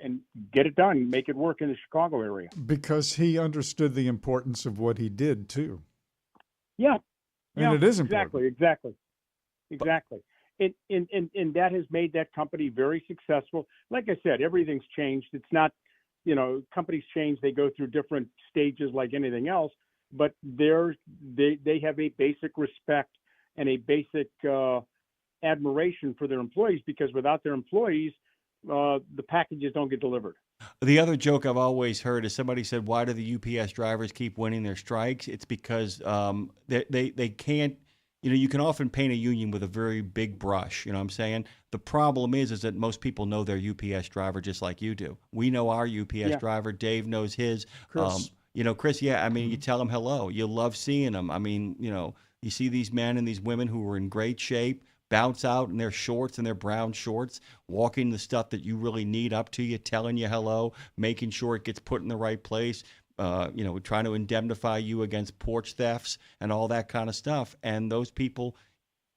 get it done, make it work in the Chicago area. Because he understood the importance of what he did too. Yeah. And it is important. Exactly. And that has made that company very successful. Like I said, everything's changed. It's not, companies change, they go through different stages like anything else, but they have a basic respect and a basic admiration for their employees, because without their employees, the packages don't get delivered. The other joke I've always heard is somebody said, "Why do the UPS drivers keep winning their strikes?" It's because they can't, you can often paint a union with a very big brush, you know what I'm saying? The problem is that most people know their UPS driver just like you do. We know our UPS driver. Dave knows his. Chris. Chris, you tell him hello. You love seeing them. You see these men and these women who are in great shape, bounce out in their shorts and their brown shorts, walking the stuff that you really need up to you, telling you hello, making sure it gets put in the right place, trying to indemnify you against porch thefts and all that kind of stuff. And those people,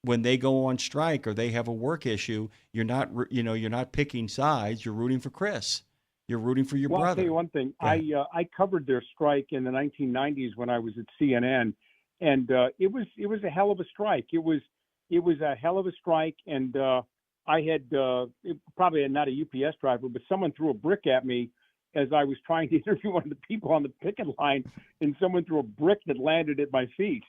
when they go on strike or they have a work issue, you're not picking sides. You're rooting for Chris. You're rooting for your brother. I'll tell you one thing. Yeah. I covered their strike in the 1990s when I was at CNN, and it was a hell of a strike. It was a hell of a strike, and I had probably not a UPS driver, but someone threw a brick at me as I was trying to interview one of the people on the picket line, and someone threw a brick that landed at my feet.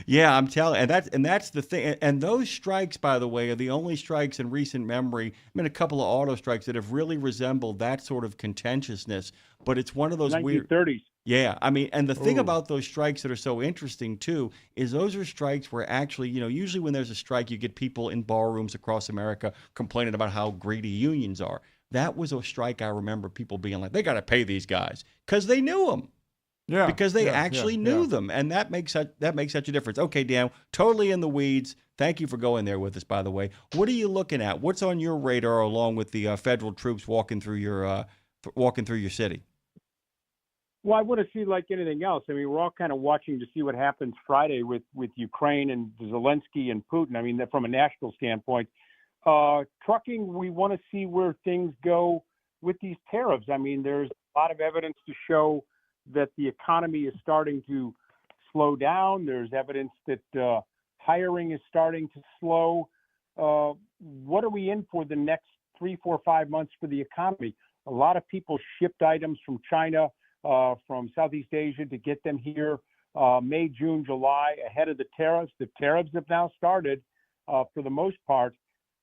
Yeah, I'm telling, and that's the thing. And those strikes, by the way, are the only strikes in recent memory. A couple of auto strikes that have really resembled that sort of contentiousness. But it's one of those 1930s. weird. Yeah, and the thing about those strikes that are so interesting too is those are strikes where actually, usually when there's a strike, you get people in bar rooms across America complaining about how greedy unions are. That was a strike I remember people being like, they got to pay these guys because they knew them. Yeah, because they actually knew them, and that makes such a difference. Okay, Dan, totally in the weeds. Thank you for going there with us, by the way. What are you looking at? What's on your radar along with the federal troops walking through your city? Well, I want to see like anything else. We're all kind of watching to see what happens Friday with Ukraine and Zelensky and Putin. From a national standpoint, trucking, we want to see where things go with these tariffs. I mean, there's a lot of evidence to show that the economy is starting to slow down. There's evidence that hiring is starting to slow. What are we in for the next 3, 4, 5 months for the economy? A lot of people shipped items from China, from Southeast Asia to get them here May, June, July ahead of the tariffs. The tariffs have now started for the most part.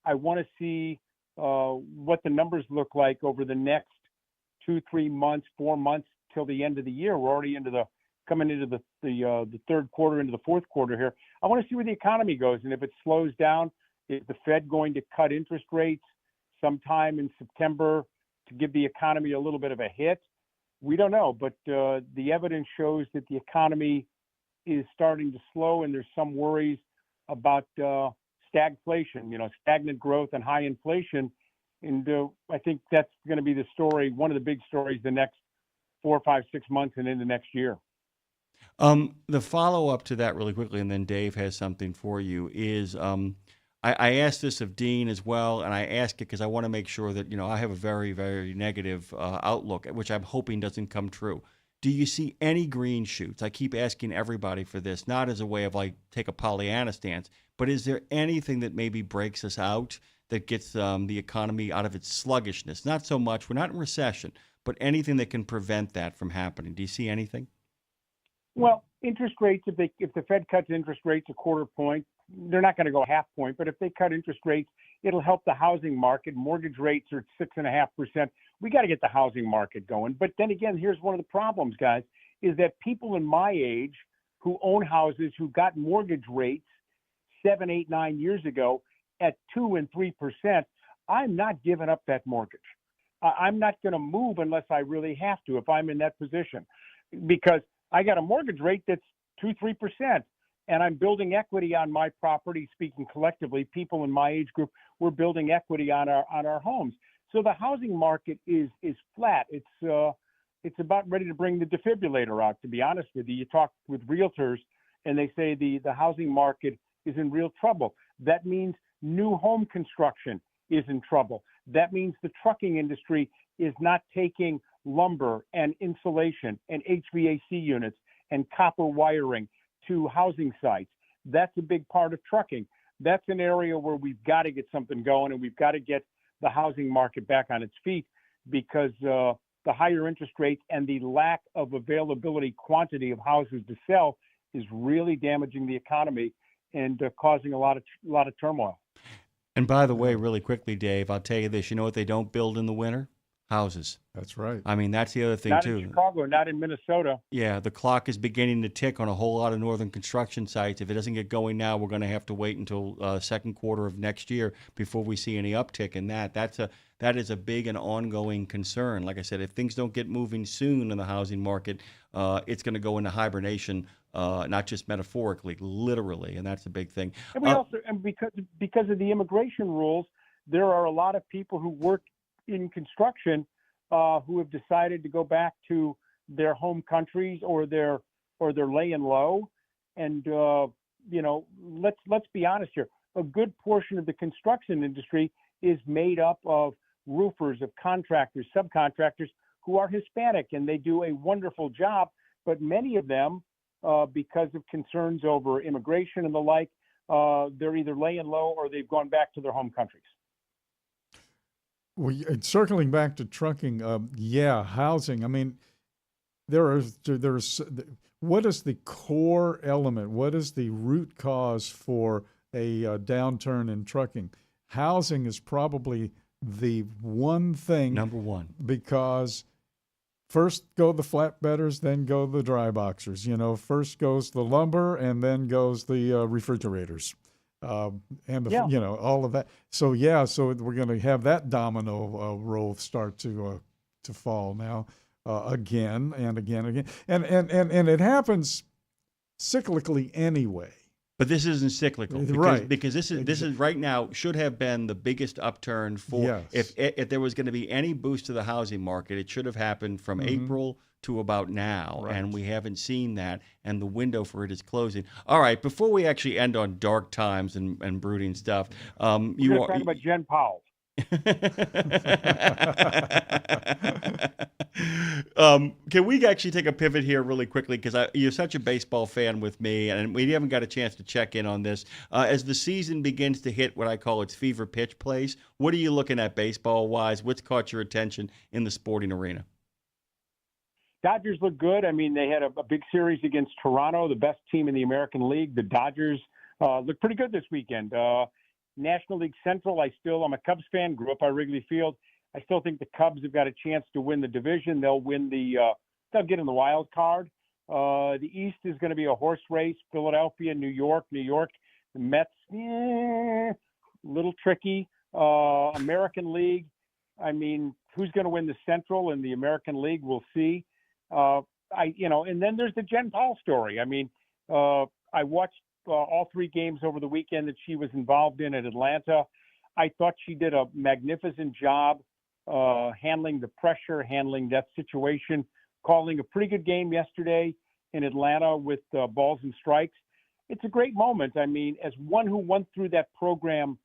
I want to see what the numbers look like over the next 2, 3 months, 4 months till the end of the year. We're already coming into the third quarter, into the fourth quarter here. I want to see where the economy goes, and if it slows down, is the Fed going to cut interest rates sometime in September to give the economy a little bit of a hit? We don't know, but the evidence shows that the economy is starting to slow, and there's some worries about stagflation, stagnant growth and high inflation. And I think that's going to be the story, one of the big stories, the next 4, 5, 6 months and into next year. The follow-up to that really quickly, and then Dave has something for you, is I asked this of Dean as well, and I ask it because I want to make sure that, I have a very, very negative outlook, which I'm hoping doesn't come true. Do you see any green shoots? I keep asking everybody for this, not as a way of take a Pollyanna stance, but is there anything that maybe breaks us out, that gets the economy out of its sluggishness? Not so much, we're not in recession, but anything that can prevent that from happening. Do you see anything? Well, interest rates, if the Fed cuts interest rates a quarter point, they're not going to go a half point, but if they cut interest rates, it'll help the housing market. Mortgage rates are at 6.5%. We got to get the housing market going. But then again, here's one of the problems, guys, is that people in my age who own houses, who got mortgage rates 7, 8, 9 years ago at 2 and 3%, I'm not giving up that mortgage. I'm not going to move unless I really have to, if I'm in that position, because I got a mortgage rate that's 2, 3%. And I'm building equity on my property. Speaking collectively, people in my age group, we're building equity on our homes. So the housing market is flat. It's about ready to bring the defibrillator out. To be honest with you, you talk with realtors, and they say the housing market is in real trouble. That means new home construction is in trouble. That means the trucking industry is not taking lumber and insulation and HVAC units and copper wiring to housing sites. That's a big part of trucking. That's an area where we've got to get something going, and we've got to get the housing market back on its feet, because the higher interest rates and the lack of availability, quantity of houses to sell is really damaging the economy and causing a lot of turmoil. And by the way, really quickly, Dave, I'll tell you this. You know what they don't build in the winter? Houses. That's right. I mean, that's the other thing, not too. Not in Chicago, not in Minnesota. Yeah, the clock is beginning to tick on a whole lot of northern construction sites. If it doesn't get going now, we're going to have to wait until second quarter of next year before we see any uptick in that. That is a big and ongoing concern. Like I said, if things don't get moving soon in the housing market, it's going to go into hibernation, not just metaphorically, literally, and that's a big thing. And we also, and because of the immigration rules, there are a lot of people who work in construction who have decided to go back to their home countries, or they're laying low. And let's be honest here. A good portion of the construction industry is made up of roofers, of contractors, subcontractors who are Hispanic, and they do a wonderful job. But many of them, because of concerns over immigration and the like, they're either laying low or they've gone back to their home countries. Well, circling back to trucking, housing. I mean, there's what is the core element? What is the root cause for a downturn in trucking? Housing is probably the one thing. Number one. Because first go the flatbedders, then go the dry boxers. First goes the lumber, and then goes the refrigerators. And all of that. So we're going to have that domino roll start to fall now again and again, and it happens cyclically anyway. But this isn't cyclical, because this is right now should have been the biggest upturn for. Yes. If there was going to be any boost to the housing market, it should have happened from April to about now, and we haven't seen that, and the window for it is closing. All right, before we actually end on dark times and brooding stuff, you are talking about Jen Powell. Can we actually take a pivot here really quickly? Because you're such a baseball fan with me, and we haven't got a chance to check in on this. As the season begins to hit what I call its fever pitch place, what are you looking at baseball-wise? What's caught your attention in the sporting arena? Dodgers look good. I mean, they had a big series against Toronto, the best team in the American League. The Dodgers look pretty good this weekend. National League Central, I'm a Cubs fan, grew up by Wrigley Field. I still think the Cubs have got a chance to win the division. They'll get in the wild card. The East is going to be a horse race. Philadelphia, New York. The Mets, a little tricky. American League, I mean, who's going to win the Central and the American League? We'll see. And then there's the Jen Paul story. I mean, I watched all 3 games over the weekend that she was involved in at Atlanta. I thought she did a magnificent job handling the pressure, handling that situation, calling a pretty good game yesterday in Atlanta with balls and strikes. It's a great moment. I mean, as one who went through that program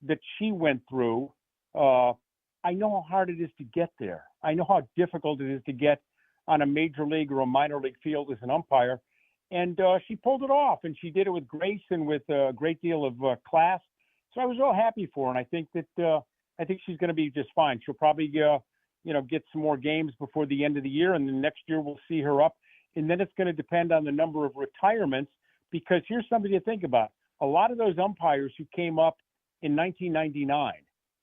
that she went through, I know how hard it is to get there. I know how difficult it is to get on a major league or a minor league field as an umpire. And she pulled it off, and she did it with grace and with a great deal of class. So I was real happy for her, and I think she's going to be just fine. She'll probably, get some more games before the end of the year, and then next year we'll see her up. And then it's going to depend on the number of retirements, because here's something to think about. A lot of those umpires who came up in 1999,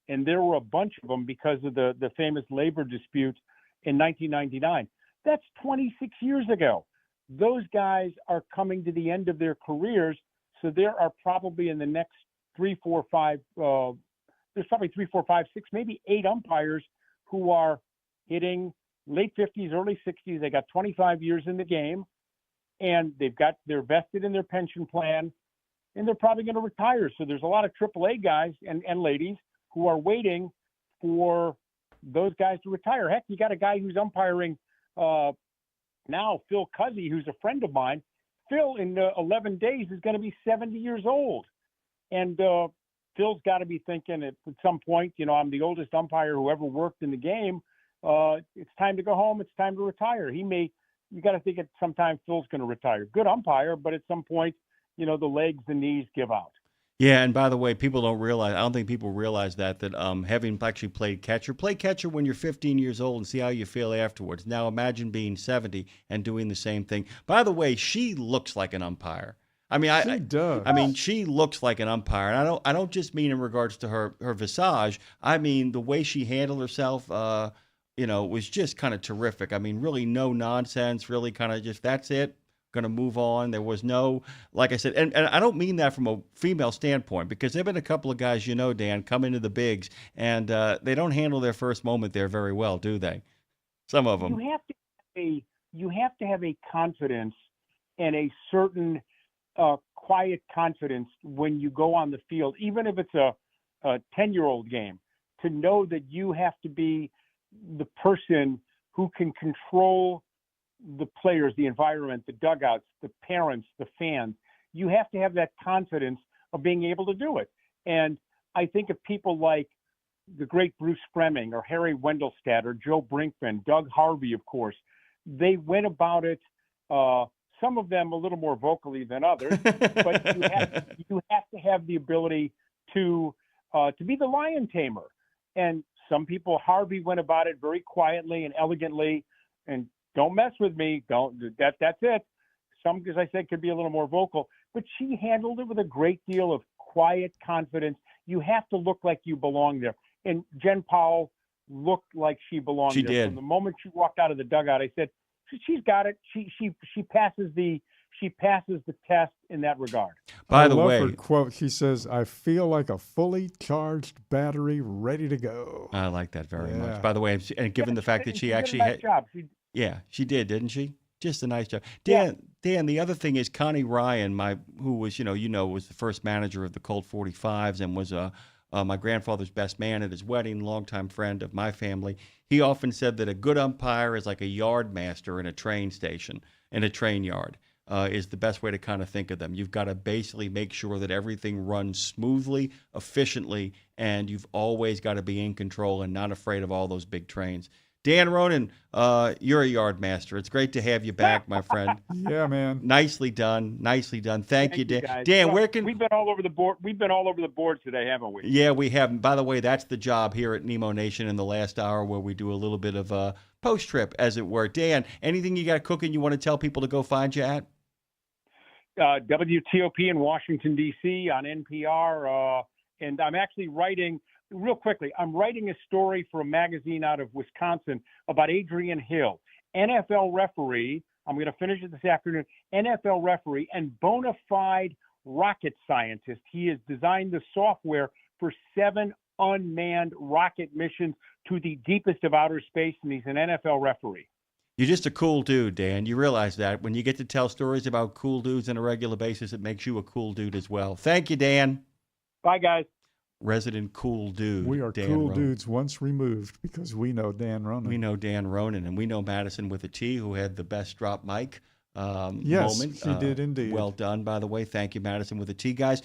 and there were a bunch of them because of the famous labor dispute in 1999. That's 26 years ago. Those guys are coming to the end of their careers, so there are probably in the next 3, 4, 5, there's probably 3, 4, 5, 6, maybe 8 umpires who are hitting late 50s, early 60s. They got 25 years in the game, and they're vested in their pension plan, and they're probably going to retire. So there's a lot of AAA guys and ladies who are waiting for those guys to retire. Heck, you got a guy who's umpiring now, Phil Cuzzy, who's a friend of mine. Phil, in 11 days, is going to be 70 years old. And Phil's got to be thinking at some point, I'm the oldest umpire who ever worked in the game. It's time to go home. It's time to retire. You got to think at some time Phil's going to retire. Good umpire, but at some point, the legs, the knees give out. Yeah, and by the way, I don't think people realize that having actually play catcher when you're 15 years old and see how you feel afterwards. Now imagine being 70 and doing the same thing. By the way, she looks like an umpire. I mean, she does. I mean, she looks like an umpire. And I don't just mean in regards to her visage. I mean, the way she handled herself, was just kind of terrific. I mean, really no nonsense, really kind of just, that's it. Going to move on. There was no, like I said, and I don't mean that from a female standpoint, because there have been a couple of guys, Dan, come into the bigs, and they don't handle their first moment there very well, do they? Some of them. You have to have a confidence and a certain quiet confidence when you go on the field, even if it's a 10-year-old game, to know that you have to be the person who can control the players, the environment, the dugouts, the parents, the fans. You have to have that confidence of being able to do it. And I think of people like the great Bruce Spremming or Harry Wendelstadt or Joe Brinkman, Doug Harvey, of course. They went about it, some of them a little more vocally than others, but you have to have the ability to be the lion tamer. And some people, Harvey went about it very quietly and elegantly, and don't mess with me. That's it. Some, as I said, could be a little more vocal, but she handled it with a great deal of quiet confidence. You have to look like you belong there. And Jen Powell looked like she belonged there. Did. From the moment she walked out of the dugout, I said, she's got it. She passes the test in that regard. By the way, her quote, she says, "I feel like a fully charged battery ready to go." I like that very much. By the way, and given the fact that she actually had a nice job. Yeah, she did, didn't she? Just a nice job. Dan, the other thing is Connie Ryan, who was, was the first manager of the Colt 45s and was my grandfather's best man at his wedding, longtime friend of my family. He often said that a good umpire is like a yard master in a train station, in a train yard, is the best way to kind of think of them. You've got to basically make sure that everything runs smoothly, efficiently, and you've always got to be in control and not afraid of all those big trains. Dan Ronan, you're a yard master. It's great to have you back, my friend. Yeah, man. Nicely done. Nicely done. Thank you, Dan. guys. Dan, Well, where can... we've been all over the board? We've been all over the board today, haven't we? Yeah, we have. And by the way, that's the job here at Nemo Nation in the last hour where we do a little bit of post-trip, as it were. Dan, anything you got cooking you want to tell people to go find you at? WTOP in Washington, D.C. on NPR. And I'm actually writing, real quickly, I'm writing a story for a magazine out of Wisconsin about Adrian Hill, NFL referee. I'm going to finish it this afternoon. NFL referee and bona fide rocket scientist. He has designed the software for 7 unmanned rocket missions to the deepest of outer space, and he's an NFL referee. You're just a cool dude, Dan. You realize that. When you get to tell stories about cool dudes on a regular basis, it makes you a cool dude as well. Thank you, Dan. Bye, guys. Resident cool dude. We are Dan cool Ronan. dudes once removed because we know Dan Ronan. We know Dan Ronan, and we know Madison with a T, who had the best drop mic yes, moment. he did indeed. Well done, by the way. Thank you, Madison with a T, guys.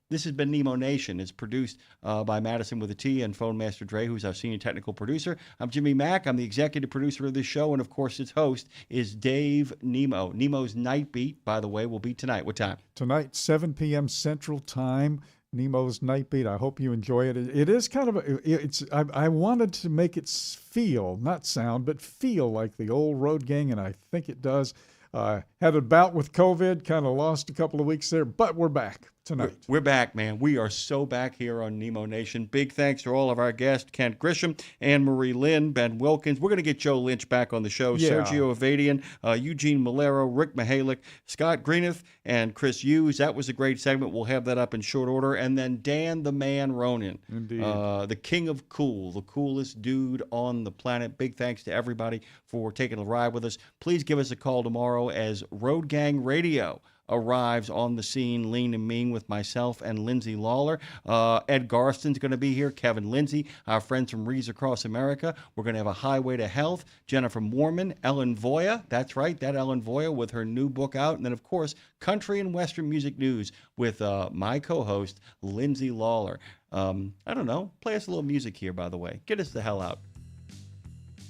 This has been Nemo Nation. It's produced by Madison with a T and Phone Master Dre, who's our senior technical producer. I'm Jimmy Mack. I'm the executive producer of this show, and of course, its host is Dave Nemo. Nemo's Night Beat, by the way, will be tonight. What time? Tonight, 7 p.m. Central Time. Nemo's Night Beat. I hope you enjoy it. It is kind of I wanted to make it feel, not sound, but feel like the old road gang, and I think it does. Had a bout with COVID, kind of lost a couple of weeks there, but we're back tonight. We're back, man. We are so back here on Nemo Nation. Big thanks to all of our guests, Kent Grisham, Anne-Marie Lynn, Ben Wilkins. We're going to get Joe Lynch back on the show. Yeah. Sergio Avadian, Eugene Malero, Rick Mihalik, Scott Greeneth, and Chris Hughes. That was a great segment. We'll have that up in short order. And then Dan the Man Ronan. Indeed. The king of cool, the coolest dude on the planet. Big thanks to everybody for taking a ride with us. Please give us a call tomorrow as Road Gang Radio arrives on the scene, lean and mean, with myself and Lindsay Lawler. Ed Garston's going to be here, Kevin Lindsay, our friends from Rees Across America. We're going to have a Highway to Health, Jennifer Moorman, Ellen Voya. That's right, that Ellen Voya with her new book out. And then, of course, country and western music news with my co-host, Lindsay Lawler. I don't know, play us a little music here, by the way. Get us the hell out.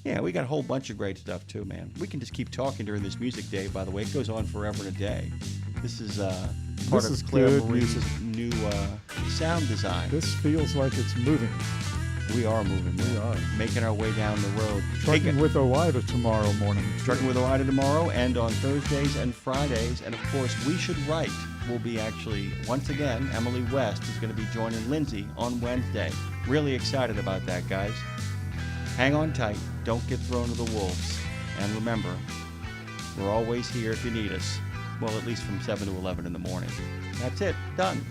Yeah, we got a whole bunch of great stuff, too, man. We can just keep talking during this music day, by the way. It goes on forever and a day. This is part of Claire good Marie's music. new sound design. This feels like it's moving. We are moving. We are. Making our way down the road. Trucking with Oida tomorrow morning. Trucking with Oida tomorrow and on Thursdays and Fridays. And, of course, We Should Write will be actually, once again, Emily West is going to be joining Lindsay on Wednesday. Really excited about that, guys. Hang on tight. Don't get thrown to the wolves. And remember, we're always here if you need us. Well, at least from 7 to 11 in the morning. That's it. Done.